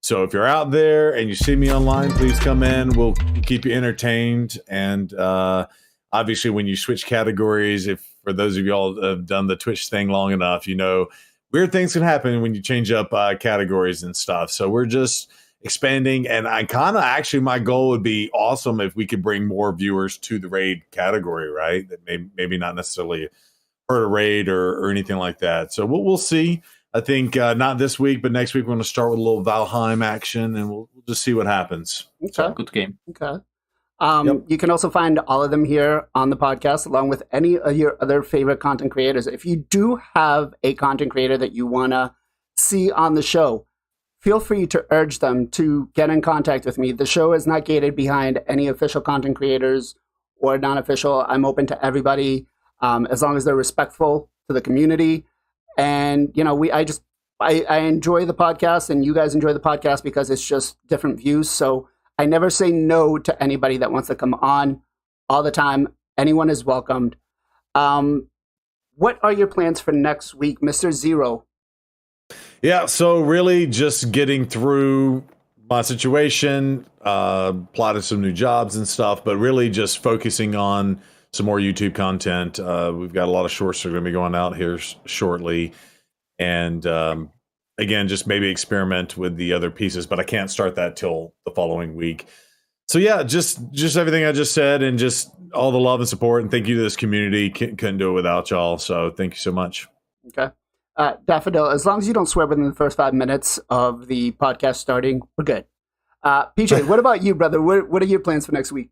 So if you're out there and you see me online, please come in. We'll keep you entertained. And obviously, when you switch categories, if for those of y'all that have done the Twitch thing long enough, weird things can happen when you change up categories and stuff. So we're just expanding, and I kind of actually my goal would be awesome if we could bring more viewers to the Raid category, right? That maybe not necessarily heard a Raid or anything like that. So we'll see. I think not this week, but next week we're going to start with a little Valheim action, and we'll just see what happens. Okay. Good game. Okay. You can also find all of them here on the podcast, along with any of your other favorite content creators. If you do have a content creator that you want to see on the show, feel free to urge them to get in contact with me. The show is not gated behind any official content creators or non-official. I'm open to everybody, as long as they're respectful to the community. And, I enjoy the podcast, and you guys enjoy the podcast because it's just different views. So I never say no to anybody that wants to come on all the time. Anyone is welcomed. What are your plans for next week, Mr. Zero? Yeah, so really just getting through my situation, plotted some new jobs and stuff, but really just focusing on some more YouTube content. We've got a lot of shorts that are going to be going out here shortly. And again, just maybe experiment with the other pieces, but I can't start that till the following week. So yeah, just everything I just said, and just all the love and support, and thank you to this community. Couldn't do it without y'all. So thank you so much. Okay. Daffodil, as long as you don't swear within the first 5 minutes of the podcast starting, we're good. PJ, what about you, brother? What are your plans for next week?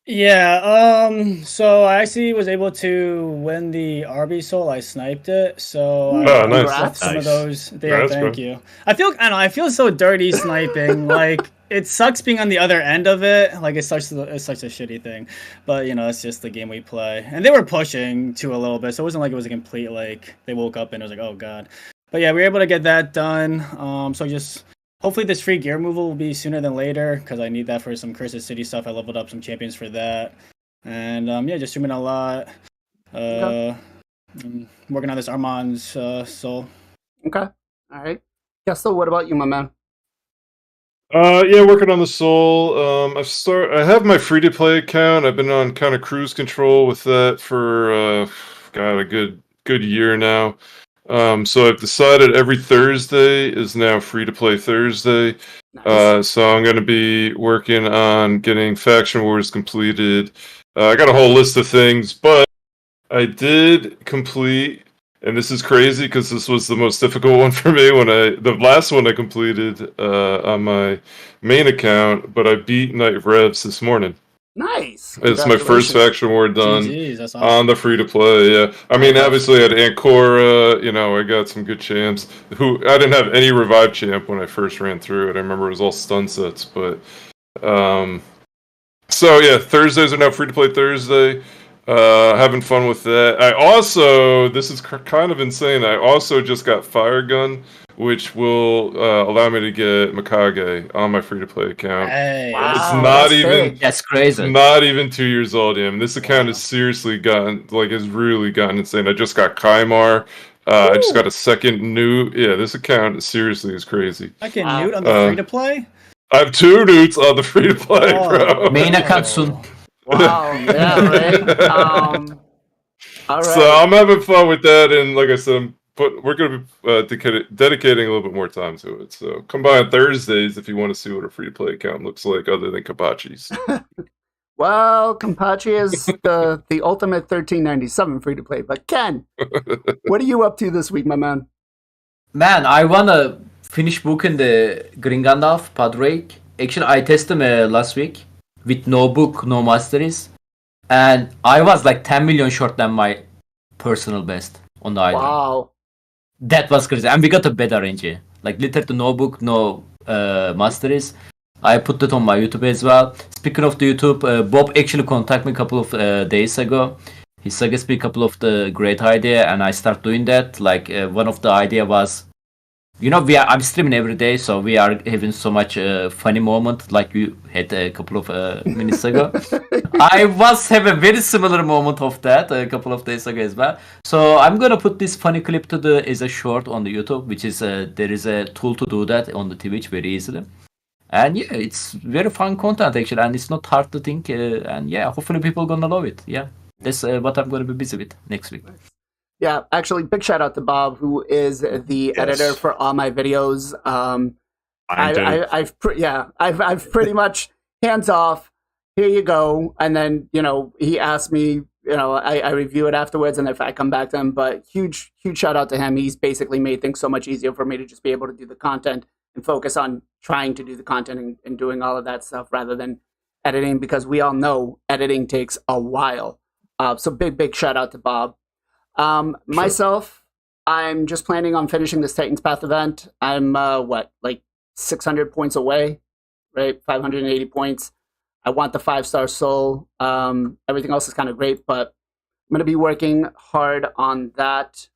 Yeah, so I actually was able to win the RB Soul. I sniped it, so nice. Some of those. Yeah, thank you. I feel so dirty sniping. Like, it sucks being on the other end of it. Like, it's such a shitty thing. But it's just the game we play. And they were pushing too a little bit, so it wasn't like it was a complete they woke up and it was like, oh god. But yeah, we were able to get that done. So just hopefully this free gear removal will be sooner than later, because I need that for some Cursed City stuff. I leveled up some champions for that. And just streaming a lot. I'm working on this Armanz soul. Okay. All right. Gestal, what about you, my man? Working on the soul. I have my free to play account. I've been on kind of cruise control with that for a good year now. So I've decided every Thursday is now free to play Thursday. Nice. So I'm going to be working on getting Faction Wars completed. I got a whole list of things, but I did complete, and this is crazy because this was the most difficult one for me the last one I completed on my main account, but I beat Night Revs this morning. Nice. It's my first Faction War done that's awesome. on the free to play. Yeah, I mean, obviously I had Ancora. I got some good champs. I didn't have any revive champ when I first ran through it. I remember it was all stun sets, but so yeah, Thursdays are now free to play Thursday. Having fun with that. I also, this is kind of insane. I also just got Fire Gun, which will allow me to get Mikage on my free-to-play account. Hey. Wow, It's not that's even. big. That's crazy. It's not even 2 years old yet. This account has seriously gotten, has really gotten insane. I just got Kaimar. I just got a second new. Yeah, this account seriously is crazy. Second nude on the free to play? I have 2 newts on the free to play, bro. Main account soon. Wow, yeah, right. All right. So I'm having fun with that, and like I said, we're going to be dedicating a little bit more time to it. So come by on Thursdays if you want to see what a free to play account looks like, other than Kapachi's. Well, Kenpachi is the ultimate $13.97 free to play. But Ken, what are you up to this week, my man? Man, I wanna finish booking the Green Gandalf Padrake. Actually, I tested them last week with no book, no masteries, and I was like 10 million short than my personal best on the island. Wow. That was crazy, and we got a better range. Like literally no book, no masteries. I put that on my YouTube as well. Speaking of the YouTube, Bob actually contacted me a couple of days ago. He suggested me a couple of the great idea, and I start doing that. Like one of the idea was, I'm streaming every day, so we are having so much funny moment like you had a couple of minutes ago. I was have a very similar moment of that a couple of days ago as well. So I'm gonna put this funny clip as a short on the YouTube, which is there is a tool to do that on the Twitch very easily. And yeah, it's very fun content actually, and it's not hard to think. And yeah, hopefully people gonna love it. Yeah, that's what I'm gonna be busy with next week. Yeah, actually, big shout out to Bob, who is the editor for all my videos. I've pretty much hands off. Here you go, and then he asked me. I review it afterwards, and if I come back to him, but huge shout out to him. He's basically made things so much easier for me to just be able to do the content and focus on trying to do the content and doing all of that stuff rather than editing, because we all know editing takes a while. So big shout out to Bob. Myself, I'm just planning on finishing this Titan's Path event. I'm 600 points away, right? 580 points. I want the 5-star soul. Everything else is kind of great, but I'm going to be working hard on that.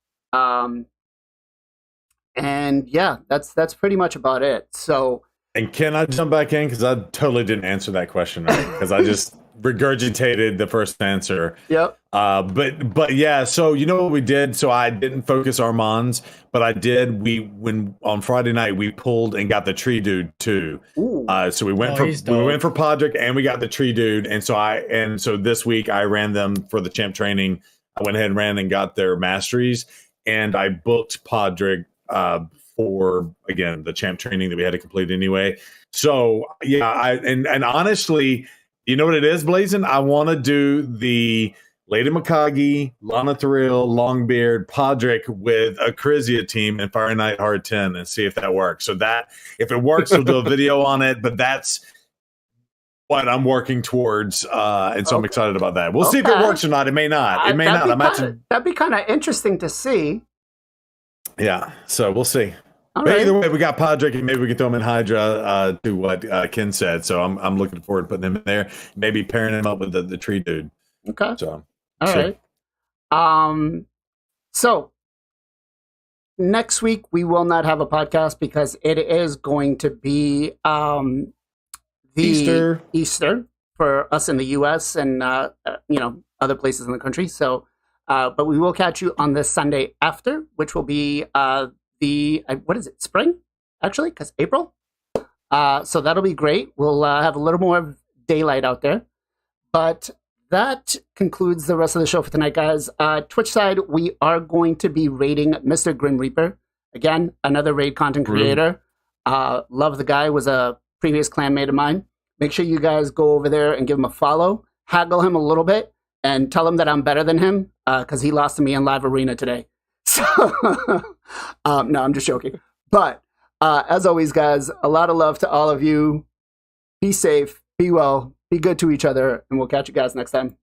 And yeah, that's pretty much about it. So, and can I jump back in, because I totally didn't answer that question right, because I just regurgitated the first answer. Yep. But yeah, so you know what we did? So I didn't focus Armanz, but I did. When on Friday night we pulled and got the tree dude too. So we went for Podrick and we got the tree dude, and so this week I ran them for the champ training. I went ahead and ran and got their masteries, and I booked Podrick for again the champ training that we had to complete anyway. So yeah, and honestly, you know what it is, BLAZIN? I want to do the Lady Mikage, Lana Thrill, Longbeard, Podrick with a Charizia team and Fire Knight Hard 10 and see if that works. So that if it works, we'll do a video on it. But that's what I'm working towards, and so I'm excited about that. We'll see if it works or not. It may not. It may not. That'd be kind of interesting to see. Yeah, so we'll see. But either way, we got Podrick, and maybe we can throw him in Hydra to what Ken said. So I'm looking forward to putting him in there. Maybe pairing him up with the tree dude. Okay. So all right. So next week we will not have a podcast because it is going to be the Easter for us in the U.S. and other places in the country. So, but we will catch you on this Sunday after, which will be what is it? Spring, actually, because April. So that'll be great. We'll have a little more daylight out there. But that concludes the rest of the show for tonight, guys. Twitch side, we are going to be raiding Mr. Grim Reaper. Again, another raid content creator. Love the guy, was a previous clanmate of mine. Make sure you guys go over there and give him a follow. Haggle him a little bit and tell him that I'm better than him because he lost to me in live arena today. So, no, I'm just joking. But as always, guys, a lot of love to all of you. Be safe, be well, be good to each other, and we'll catch you guys next time.